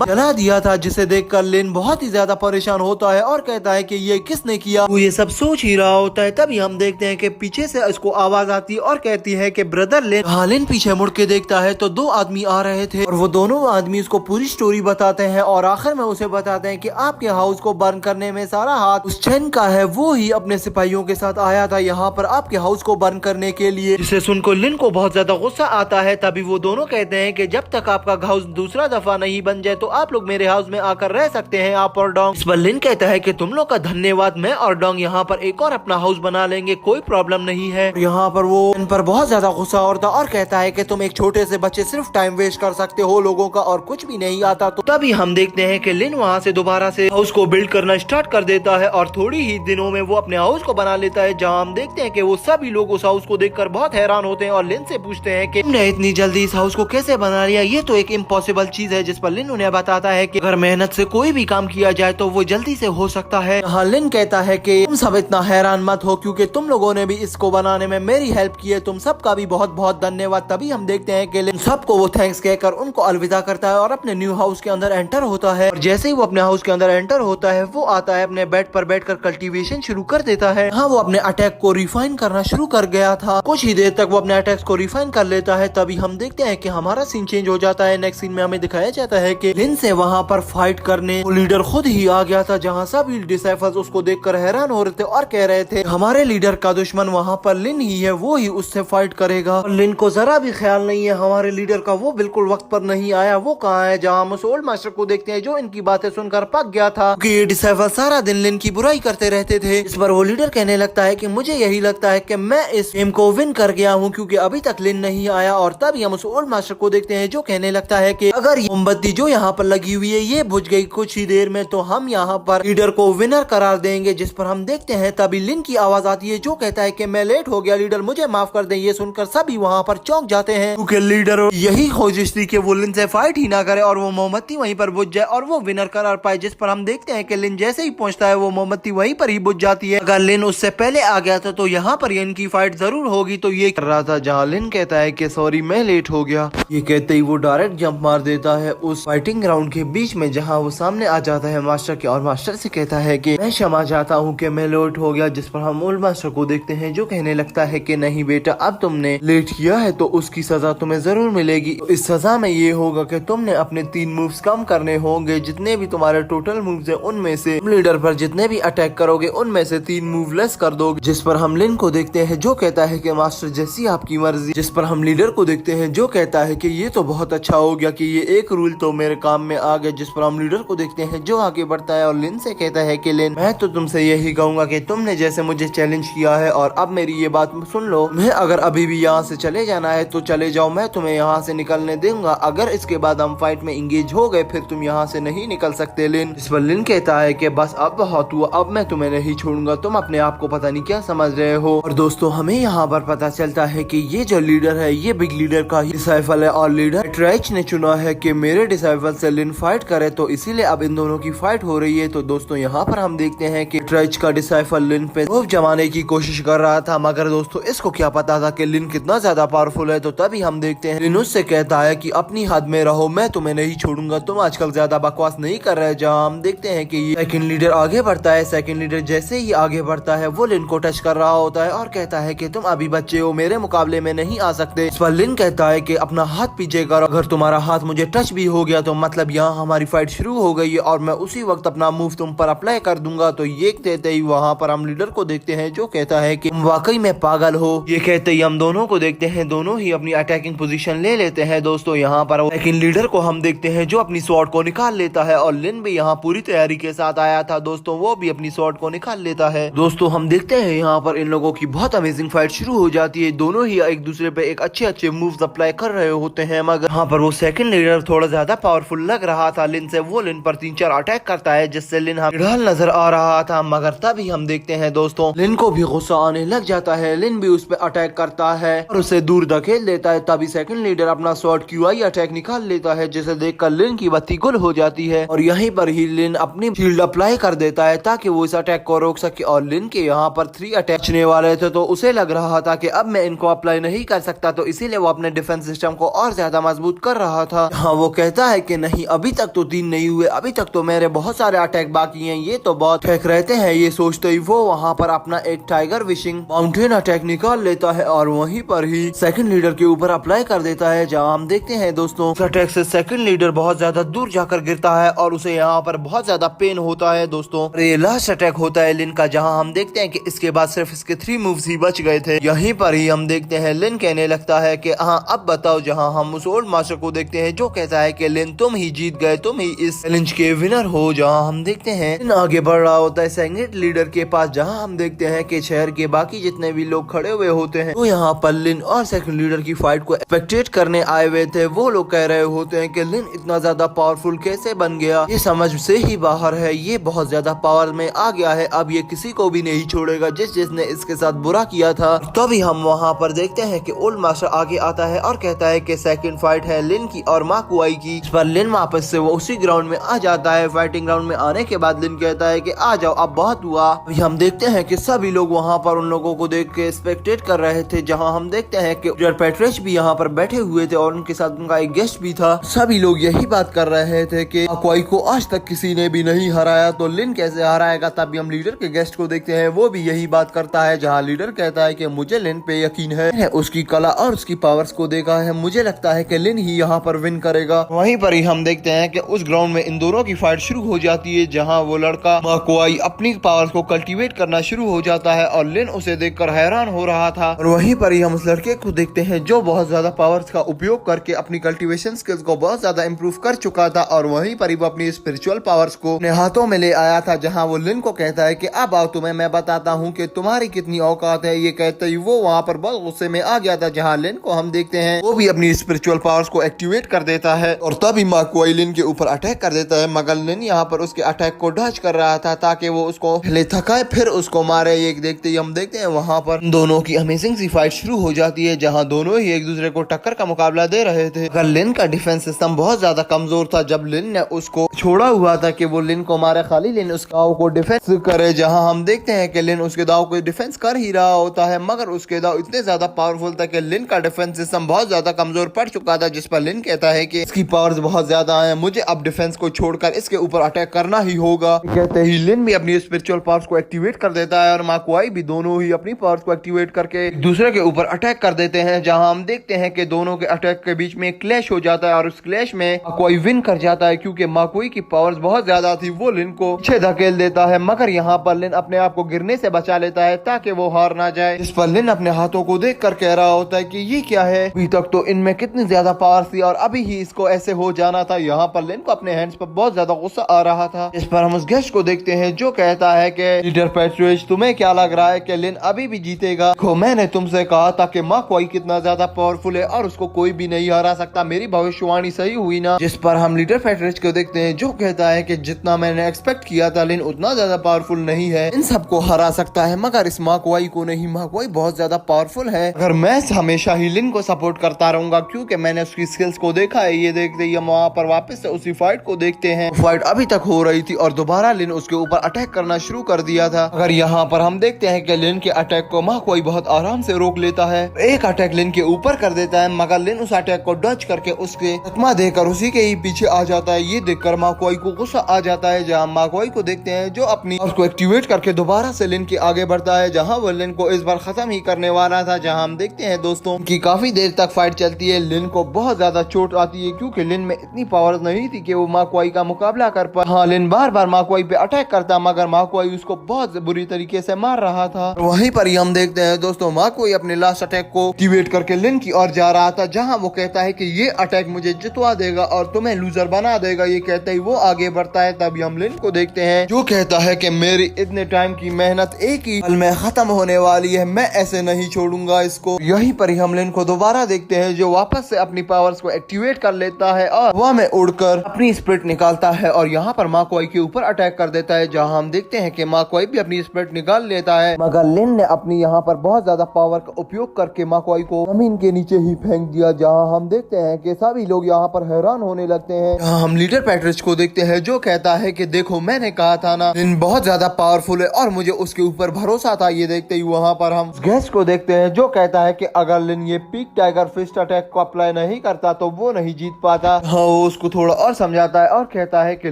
जला दिया था, जिसे देखकर लिन बहुत ही ज्यादा परेशान होता है और कहता है कि ये किसने किया। वो ये सब सोच ही रहा होता है। तभी हम देखते हैं कि पीछे से इसको आवाज आती है और कहती है कि ब्रदर लिन। लिन पीछे मुड़ के देखता है तो दो आदमी आ रहे थे और वो दोनों आदमी उसको पूरी स्टोरी बताते हैं और आखिर में उसे बताते हैं कि आपके हाउस को बर्न करने में सारा हाथ उस चेन का है, वो ही अपने सिपाहियों के साथ आया था यहाँ पर आपके हाउस को बर्न करने के लिए। जिसे सुनकर लिन को बहुत ज्यादा गुस्सा आता है। तभी वो दोनों कहते हैं कि जब तक आपका हाउस दूसरा दफा नहीं बन जाए तो आप लोग मेरे हाउस में आकर रह सकते हैं, आप और डोंग। इस पर लिन कहता है कि तुम लोग का धन्यवाद, मैं और डोंग यहाँ पर एक और अपना हाउस बना लेंगे, कोई प्रॉब्लम नहीं है। यहाँ पर वो इन पर बहुत ज्यादा गुस्सा होता और कहता है कि तुम एक छोटे से बच्चे सिर्फ टाइम वेस्ट कर सकते हो लोगों का और कुछ भी नहीं आता। तो तभी हम देखते हैं कि लिन वहाँ से दोबारा से हाउस को बिल्ड करना स्टार्ट कर देता है और थोड़ी ही दिनों में वो अपने हाउस को बना लेता है, जहाँ हम देखते हैं कि वो सभी लोग उस हाउस को देखकर बहुत हैरान होते हैं और लिन से पूछते हैं कि तुमने इतनी जल्दी इस हाउस को कैसे बना लिया, ये तो एक इम्पॉसिबल चीज है। जिस पर लिन उन्हें बताता है कि अगर मेहनत से कोई भी काम किया जाए तो वो जल्दी से हो सकता है। हाँ, लिन कहता है कि तुम सब इतना हैरान मत हो क्योंकि तुम लोगों ने भी इसको बनाने में मेरी हेल्प की है, तुम सबका भी बहुत बहुत धन्यवाद। तभी हम देखते हैं कि लिन सबको वो थैंक्स कहकर उनको अलविदा करता है और अपने न्यू हाउस के अंदर एंटर होता है। और जैसे ही वो अपने हाउस के अंदर एंटर होता है वो आता है अपने बेड पर बैठकर कल्टीवेशन शुरू कर देता है। हाँ, वो अपने अटैक को रिफाइन करना शुरू कर गया था, कुछ ही देर तक वो अपने अटैक्स को रिफाइन कर लेता है। तभी हम देखते हैं कि हमारा सीन चेंज हो जाता है। नेक्स्ट सीन में हमें दिखाया जाता है कि लिन से वहाँ पर फाइट करने वो लीडर खुद ही आ गया था, जहाँ सभी डिसाइपल्स उसको देखकर हैरान हो रहे थे और कह रहे थे हमारे लीडर का दुश्मन वहाँ पर लिन ही है, वो ही उससे फाइट करेगा। और लिन को जरा भी ख्याल नहीं है हमारे लीडर का, वो बिल्कुल वक्त पर नहीं आया, वो कहाँ है। जहाँ हम उस ओल्ड मास्टर को देखते हैं जो इनकी बातें सुनकर पक गया था कि ये डिसाइपल सारा दिन लिन की बुराई करते रहते थे। इस पर वो लीडर कहने लगता है कि मुझे यही लगता है कि मैं इस गेम को विन कर गया हूँ क्योंकि अभी तक लिन नहीं आया। और तभी हम उस ओल्ड मास्टर को देखते हैं जो कहने लगता है कि अगर ये मोमबत्ती जो यहाँ पर लगी हुई है ये बुझ गई कुछ ही देर में तो हम यहाँ पर लीडर को विनर करार देंगे। जिस पर हम देखते हैं तभी लिन की आवाज आती है जो कहता है कि मैं लेट हो गया लीडर लीडर मुझे माफ कर दे। ये सुनकर सभी वहाँ पर चौंक जाते हैं क्योंकि लीडर यही कोशिश थी कि वो लिन से फाइट ही ना करे और वो मोमबत्ती वहीं पर बुझ जाए और वो विनर करार पाए, जिस पर हम देखते हैं कि लिन जैसे ही पहुंचता है वो मोमबत्ती वहीं पर ही बुझ जाती है। अगर लिन उससे पहले आ गया था तो यहाँ पर इनकी फाइट जरूर होगी। तो ये कर रहा था जहाँ लिन कहता है कि सॉरी मैं लेट हो गया। ये कहते ही वो डायरेक्ट जंप मार देता है उस फाइटिंग ग्राउंड के बीच में जहाँ वो सामने आ जाता है मास्टर के और मास्टर से कहता है कि मैं क्षमा चाहता हूँ कि मैं लेट हो गया। जिस पर हम ओल्ड मास्टर को देखते हैं जो कहने लगता है कि नहीं बेटा, अब तुमने लेट किया है तो उसकी सजा तुम्हें जरूर मिलेगी। तो इस सजा में ये होगा कि तुमने अपने 3 मूव्स कम करने होंगे। जितने भी तुम्हारे टोटल मूव्स है उनमें से लीडर पर जितने भी अटैक करोगे उनमें से 3 मूव लेस कर दोगे। जिस पर हम लिन को देखते हैं जो कहता है कि मास्टर जैसी आपकी मर्जी। जिस पर हम लीडर को देखते हैं जो कहता है कि ये तो बहुत अच्छा हो गया कि ये एक रूल तो मेरे काम में आ गया। जिस पर हम लीडर को देखते हैं जो आगे बढ़ता है और लिन से कहता है कि लिन मैं तो तुमसे यही कहूंगा कि तुमने जैसे मुझे चैलेंज किया है और अब मेरी ये बात सुन लो, मैं अगर अभी भी यहाँ से चले जाना है तो चले जाओ, मैं तुम्हें यहाँ से निकलने दूंगा। अगर इसके बाद हम फाइट में इंगेज हो गए फिर तुम यहाँ से नहीं निकल सकते लिन। इस पर लिन कहता है कि बस अब बहुत हुआ, अब मैं तुम्हें नहीं छोड़ूंगा, तुम अपने आप को पता नहीं क्या समझ रहे हो। और दोस्तों हमें यहाँ पर पता चलता है कि ये जो लीडर है ये बिग लीडर का ही डिसाइपल है और लीडर ट्राइच ने चुना है कि मेरे डिसाइपल से लिन फाइट करे, तो इसीलिए अब इन दोनों की फाइट हो रही है। तो दोस्तों यहाँ पर हम देखते हैं कि ट्राइच का डिसाइपल लिन पे रोब जमाने की कोशिश कर रहा था, मगर दोस्तों इसको क्या पता था कि लिन कितना ज्यादा पावरफुल है। तो तभी हम देखते हैं लिन उससे कहता है कि अपनी हद में रहो, मैं तुम्हें नहीं छोड़ूंगा, तुम आजकल ज्यादा बकवास नहीं कर रहे। जहाँ हम देखते हैं कि सेकंड लीडर आगे बढ़ता है। सेकंड लीडर जैसे ही आगे बढ़ता है वो लिन को टच कर रहा होता है और कहता है कि तुम अभी बच्चे हो, मेरे मुकाबले में नहीं आ सकते। इस पर लिन कहता है कि अपना हाथ पीछे करो, अगर तुम्हारा हाथ मुझे टच भी हो गया तो मतलब यहाँ हमारी फाइट शुरू हो गई है और मैं उसी वक्त अपना मूव तुम पर अप्लाई कर दूंगा। तो ये कहते ही वहाँ पर हम लीडर को देखते हैं जो कहता है कि तुम वाकई में पागल हो। ये कहते ही हम दोनों को देखते हैं, दोनों ही अपनी अटैकिंग पोजीशन ले लेते हैं। दोस्तों यहाँ पर सेकंड लीडर को हम देखते हैं जो अपनी स्वॉर्ड को निकाल लेता है और लिन भी यहाँ पूरी तैयारी के साथ आया था दोस्तों, वो भी अपनी स्वॉर्ड को निकाल लेता है। दोस्तों हम देखते हैं यहाँ पर इन लोगों की बहुत अमेजिंग फाइट शुरू हो जाती है। दोनों ही एक दूसरे पे एक अच्छे मूव्स अप्लाई कर रहे होते हैं, मगर यहाँ पर वो सेकंड लीडर थोड़ा ज्यादा पावरफुल लग रहा था लिन से। वो लिन पर 3-4 अटैक करता है जिससे लिन निढाल नजर आ रहा था, मगर तभी हम देखते हैं दोस्तों लिन को भी गुस्सा आने लग जाता है। लिन भी उस पर अटैक करता है और उसे दूर धकेल देता है। तभी सेकंड लीडर अपना शॉर्ट QI अटैक निकाल लेता है जिसे देखकर लिन की बत्ती गुल हो जाती है और यहीं पर ही लिन अपनी शील्ड अप्लाई कर देता है ताकि वो इस अटैक को रोक सके। और लिन के यहाँ पर 3 अटैक बचने वाले थे तो उसे लग रहा था कि अब मैं इनको अप्लाई नहीं कर सकता, तो इसीलिए वो अपने डिफेंस सिस्टम को और ज्यादा मजबूत कर रहा था। हाँ वो कहता है कि नहीं अभी तक तो 3 नहीं हुए, अभी तक तो मेरे बहुत सारे अटैक बाकी हैं, ये तो बहुत फेंक रहते हैं। ये सोचते ही वो वहाँ पर अपना एक टाइगर विशिंग माउंटेन अटैक निकाल लेता है और वहीं पर ही सेकंड लीडर के ऊपर अप्लाई कर देता है। जहाँ हम देखते हैं दोस्तों अटैक से सेकंड लीडर बहुत ज्यादा दूर जाकर गिरता है और उसे यहाँ पर बहुत ज्यादा पेन होता है। दोस्तों ये लास्ट अटैक होता है लिन का, जहाँ हम देखते हैं कि इसके बाद सिर्फ इसके 3 मूव्स ही बच गए थे। यहीं पर ही हम देखते हैं लिन कहने लगता है कि हाँ अब बताओ, जहाँ हम उस ओल्ड मास्टर को देखते हैं जो कहता है कि लिन तुम ही जीत गए, तुम ही इस चैलेंज के विनर हो। जहाँ हम देखते हैं लिन आगे बढ़ रहा होता है सेकंड लीडर के पास, जहाँ हम देखते हैं कि शहर के बाकी जितने भी लोग खड़े हुए होते हैं तो यहाँ पर लिन और सेकंड लीडर की फाइट को स्पेक्टेट करने आए हुए थे। वो लोग कह रहे होते हैं कि लिन इतना ज्यादा पावरफुल कैसे बन गया, ये समझ से ही बाहर है, ये बहुत ज्यादा पावर में आ गया है, अब ये किसी को भी नहीं छोड़ेगा जिसने इसके साथ बुरा किया था। तभी हम वहाँ पर देखते हैं कि ओल्ड मास्टर आगे आता है और कहता है कि सेकंड फाइट है लिन की और माकुआई की। इस पर लिन वापस से वो उसी ग्राउंड में आ जाता है। फाइटिंग ग्राउंड में आने के बाद लिन कहता है कि आ जाओ अब बहुत हुआ। हम देखते हैं कि सभी लोग वहाँ पर उन लोगों को देख के स्पेक्टेट कर रहे थे, जहाँ हम देखते हैं कि पेट्रेच भी यहाँ पर बैठे हुए थे और उनके साथ उनका एक गेस्ट भी था। सभी लोग यही बात कर रहे थे कि माकुआई को आज तक किसी ने भी नहीं हराया, तो लिन कैसे हराएगा। तभी हम लीडर के गेस्ट को देखते हैं, वो भी यही बात करता है, जहाँ लीडर कहता है कि मुझे लिन पे यकीन है, उसकी कला और उसकी पावर्स को देखा है, मुझे लगता है कि लिन ही यहाँ पर विन करेगा। वहीं पर ही हम देखते हैं कि उस ग्राउंड में इन दोनों की फाइट शुरू हो जाती है, जहाँ वो लड़का माकुआई अपनी पावर्स को कल्टीवेट करना शुरू हो जाता है और लिन उसे देखकर हैरान हो रहा था। और वहीं पर ही हम उस लड़के को देखते हैं जो बहुत ज्यादा पावर्स का उपयोग करके अपनी कल्टीवेशन स्किल्स को बहुत ज्यादा इंप्रूव कर चुका था और वहीं पर ही वो अपनी स्पिरिचुअल पावर्स को अपने हाथों में ले आया था, जहाँ वो लिन को कहता है कि अब आओ तुम्हें मैं बताता हूँ कि तुम्हारी कितनी औकात है। ये कहते ही वो वहाँ पर बहुत गुस्से में आ गया था, जहाँ लिन को हम देखते हैं वो भी अपनी स्पिरिचुअल पावर्स को एक्टिवेट कर देता है और तभी माकुआई लिन के ऊपर अटैक कर देता है, मगर लिन यहाँ पर उसके अटैक को डच कर रहा था ताकि वो उसको पहले थकाए फिर उसको मारे। ये देखते ही हम देखते हैं वहाँ पर दोनों दोनों की अमेजिंग सी फाइट शुरू हो जाती है, जहां दोनों ही एक दूसरे को टक्कर का मुकाबला दे रहे थे। अगर लिन का डिफेंस सिस्टम बहुत ज्यादा कमजोर था, जब लिन ने उसको छोड़ा हुआ था कि वो लिन को मारे, खाली लिन उस दाव को डिफेंस करे, जहां हम देखते हैं कि लिन उसके दाव को डिफेंस कर ही रहा होता है, मगर उसके दाव इतने ज्यादा पावरफुल था कि लिन का डिफेंस सिस्टम बहुत ज्यादा कमजोर पड़ चुका था, जिस पर लिन कहता है कि इसकी पावर्स बहुत ज्यादा है, मुझे अब डिफेंस को छोड़कर इसके ऊपर अटैक करना ही होगा। कहते ही लिन भी अपनी स्पिरिचुअल पावर्स को एक्टिवेट कर देता है और माकुआई भी दोनों ही अपनी पावर्स को एक्टिवेट करके एक दूसरे के ऊपर अटैक कर देते हैं, जहां हम देखते हैं कि दोनों के अटैक के बीच में क्लैश हो जाता है और उस क्लैश में माकुआई विन कर जाता है, क्योंकि माकुआई की पावर्स बहुत ज्यादा थी। वो लिन को पीछे धकेल देता है, मगर यहाँ पर लिन अपने आप को गिरने से बचा लेता है ताकि वो हार ना जाए। इस पर लिन अपने हाथों को देख कर कह रहा होता है कि ये क्या है, अभी तक तो इनमें कितनी ज्यादा पावर थी और अभी ही इसको ऐसे हो जाना था। यहाँ पर लिन को अपने हैंड्स पर बहुत ज्यादा गुस्सा आ रहा था। इस पर हम उस गेस्ट को देखते हैं जो कहता है कि लीडर पेट्रोइच, तुम्हें क्या लग रहा है कि लिन अभी भी जीतेगा? देखो, मैंने तुमसे कहा था कि माकुआई कितना ज्यादा पावरफुल है और उसको कोई भी नहीं हरा सकता, मेरी भविष्यवाणी सही हुई ना? जिस पर हम लीडर पेट्रोइच को देखते हैं जो कहता है कि जितना मैंने एक्सपेक्ट किया था लिन उतना ज्यादा पावरफुल नहीं है, इन सबको हरा सकता है मगर इस माकुआई को नहीं। माकुआई बहुत ज्यादा पावरफुल है, अगर मैं हमेशा ही लिन को सपोर्ट करता रहूंगा क्योंकि मैंने उसकी स्किल्स को देखा है। ये देखते ही हम वहाँ पर वापस से उसी फाइट को देखते हैं। फाइट अभी तक हो रही थी और दोबारा लिन उसके ऊपर अटैक करना शुरू कर दिया था। अगर यहाँ पर हम देखते हैं कि लिन के अटैक को माकुआई बहुत आराम से रोक लेता है। एक अटैक लिन के ऊपर कर देता है, मगर लिन उस अटैक को डच करके उसके चकमा देकर उसी के ही पीछे आ जाता है। ये देखकर माकुआई को गुस्सा आ जाता है, जहाँ माकुआई को देखते हैं जो अपनी उसको एक्टिवेट करके दोबारा से लिन के आगे बढ़ता है, जहाँ वो लिन को इस बार खत्म ही करने वाला था। जहाँ हम देखते हैं दोस्तों की काफी देर तक फाइट चलती है। लिन को बहुत ज्यादा चोट आती है क्योंकि लिन में इतनी पावर नहीं थी कि वो माकुआई का मुकाबला कर पाए। हाँ, लिन बार बार माकुआई पे अटैक करता, मगर माकुआई उसको बहुत बुरी तरीके से मार रहा था। वहीं पर ही हम देखते हैं दोस्तों माकुआई अपने लास्ट अटैक को एक्टिवेट करके लिन की ओर जा रहा था, जहाँ वो कहता है कि ये अटैक मुझे जितवा देगा और तुम्हें लूजर बना देगा। ये कहते ही वो आगे बढ़ता है। तभी हम लिन को देखते हैं जो कहता है कि मेरी इतने टाइम की मेहनत एक ही पल में खत्म होने वाली है, मैं ऐसे नहीं छोड़ूंगा इसको। यहीं पर ही हम लिन को दोबारा देखते हैं जो वापस से अपनी पावर्स को एक्टिवेट कर लेता है और हवा में उड़कर अपनी स्पिरिट निकालता है और यहाँ पर माकुआई के ऊपर अटैक कर देता है, जहाँ हम देखते हैं कि माकुआई भी अपनी स्पिरिट निकाल लेता है, मगर लिन ने अपनी यहाँ पर बहुत ज्यादा पावर का उपयोग करके माकुआई को जमीन के नीचे ही फेंक दिया, जहाँ हम देखते हैं कि सभी लोग यहाँ पर हैरान होने लगते हैं। यहाँ हम लीडर पेट्रिच को देखते हैं जो कहता है कि देखो, मैंने कहा था ना लिन बहुत ज्यादा पावरफुल है और मुझे उसके ऊपर भरोसा था। ये देखते ही वहाँ पर हम गेस्ट को देखते हैं जो कहता है कि अगर लिन ये पीक टाइगर फिस्ट अटैक को अप्लाई नहीं करता तो वो नहीं जीत पाता। हाँ, वो उसको थोड़ा और समझाता है और कहता है कि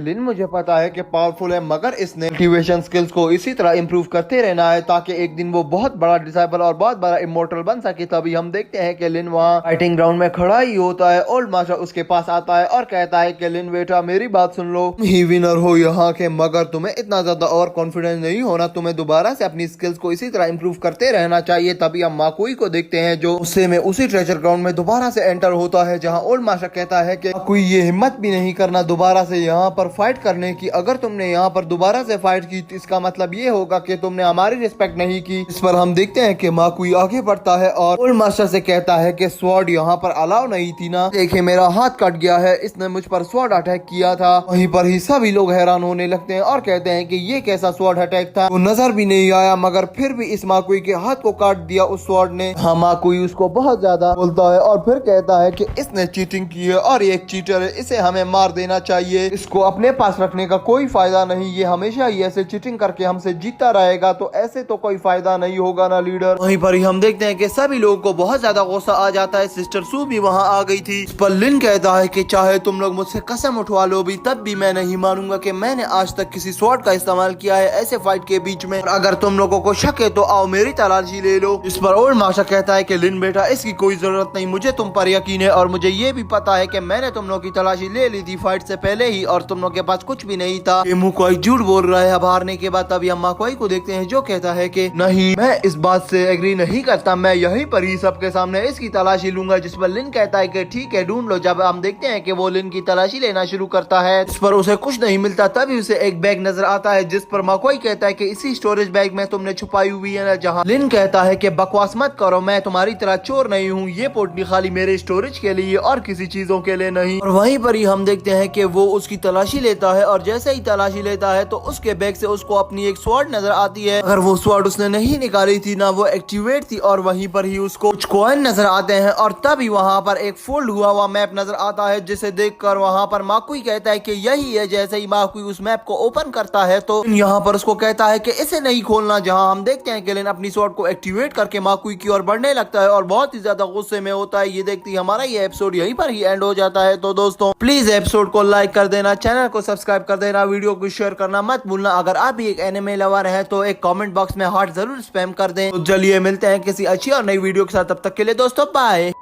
लिन मुझे पता है कि पावरफुल है, मगर इसने मोटिवेशन स्किल्स को इसी तरह इम्प्रूव करते रहना है ताकि एक दिन वो बहुत बड़ा डिसाइबल और बहुत बड़ा इमोर्टल बन सके। तभी हम देखते हैं कि लिन वहाँ फाइटिंग ग्राउंड में खड़ा ही होता है। ओल्ड मास्टर उसके पास आता है और कहता है कि लिन बेटा, मेरी बात सुन लो, तुम ही विनर हो यहाँ के, मगर तुम्हें इतना ज्यादा और कॉन्फिडेंस नहीं होना, तुम्हें दोबारा से अपनी स्किल्स को इसी तरह इम्प्रूव करते रहना चाहिए। तभी हम माकुआई को देखते हैं जो उससे में उसी ट्रेजर ग्राउंड में दोबारा से एंटर होता है, जहाँ ओल्ड मास्टर कहता है कि कोई ये हिम्मत भी नहीं करना दोबारा से यहाँ पर फाइट करने की। अगर तुमने यहाँ पर दोबारा से फाइट की तो इसका मतलब ये होगा कि तुमने हमारी रिस्पेक्ट नहीं की। इस पर हम देखते हैं कि माकुआई आगे बढ़ता है और ओल्ड मास्टर से कहता है कि स्वॉर्ड यहाँ पर अलाउ नहीं थी ना, देखिए मेरा हाथ कट गया है, इसने मुझ पर स्वॉर्ड अटैक किया था। वहीं पर ही सभी लोग हैरान होने लगते हैं और कहते हैं कि ये कैसा स्वॉर्ड अटैक था, वो नजर भी नहीं आया, मगर फिर भी इस माकुआई के हाथ को काट दिया उस स्वॉर्ड ने। हाँ, माकुआई उसको बहुत ज्यादा बोलता है और फिर कहता है कि इसने चीटिंग की है और ये एक चीटर है, इसे हमें मार देना चाहिए, इसको अपने पास रखने का कोई फायदा नहीं, ये हमेशा ही ऐसे चीटिंग करके हमसे जीतता रहेगा, तो ऐसे तो कोई फायदा नहीं होगा ना लीडर। वहीं पर ही हम देखते हैं कि सभी लोगों को बहुत ज्यादा गुस्सा आ जाता है। सिस्टर सू भी वहाँ आ गई थी। इस पर लिन कहता है कि चाहे तुम लोग मुझसे कसम उठवा लो भी, तब भी मैं नहीं मानूंगा कि मैंने आज तक किसी स्वॉर्ड का इस्तेमाल किया है ऐसे फाइट के बीच में, और अगर तुम लोगों को शक है तो आओ मेरी तलाशी ले लो। इस पर ओल्ड मास्टर कहता है कि लिन बेटा, इसकी कोई जरूरत नहीं, मुझे तुम पर यकीन है और मुझे ये भी पता है कि मैंने तुम लोगों की तलाशी ले ली थी फाइट से पहले ही और तुम लोग के पास कुछ भी नहीं था। ये माकुआई झूठ बोल रहा है अब हारने के बाद। तभी हम माकुआई को देखते हैं जो कहता है कि नहीं, मैं इस बात से एग्री नहीं करता, मैं यहीं पर ही सबके सामने इसकी तलाशी लूंगा। जिस पर लिन कहता है कि ठीक है, ढूंढ लो। जब हम देखते हैं कि वो लिन की तलाशी लेना शुरू करता है, इस पर उसे कुछ नहीं मिलता। तभी उसे एक बैग नजर आता है जिस पर माकुआई कहता है कि इसी स्टोरेज बैग में तुमने छुपाई हुई है ना। जहाँ लिन कहता है कि बकवास मत करो, मैं तुम्हारी तरह चोर नहीं हूँ, ये पोटली खाली मेरे स्टोरेज के लिए और किसी चीजों के लिए नहीं। और वहीं पर ही हम देखते हैं कि वो उसकी तलाशी लेता है और जैसे ही तलाशी लेता है तो उसके बैग से उसको अपनी एक स्वॉर्ड नजर आती है। अगर वो स्वॉर्ड उसने नहीं निकाली थी ना वो एक्टिवेट थी और वहीं पर ही उसको कुछ कॉइन नजर आते हैं और तभी वहाँ पर एक फोल्ड हुआ मैप नजर आता है, जिसे देखकर वहाँ पर माकुई कहता है कि यही है। जैसे ही माकुई उस मैप को ओपन करता है तो यहाँ पर उसको कहता है कि इसे नहीं खोलना। जहाँ हम देखते हैं कि लिन अपनी स्वॉर्ड को एक्टिवेट करके माकुई की ओर बढ़ने लगता है और बहुत ही ज्यादा गुस्से में होता है। ये देखती हमारा ये एपिसोड यहीं पर ही एंड हो जाता है। तो दोस्तों प्लीज एपिसोड को लाइक कर देना, चैनल को सब्सक्राइब कर देना, वीडियो को शेयर करना मत भूलना। अगर आप भी एक एनिमे लवर है तो एक कमेंट बॉक्स में हार्ट जरूर स्पैम कर दें। तो चलिए मिलते हैं किसी अच्छी और नई वीडियो के साथ, तब तक के लिए दोस्तों बाय।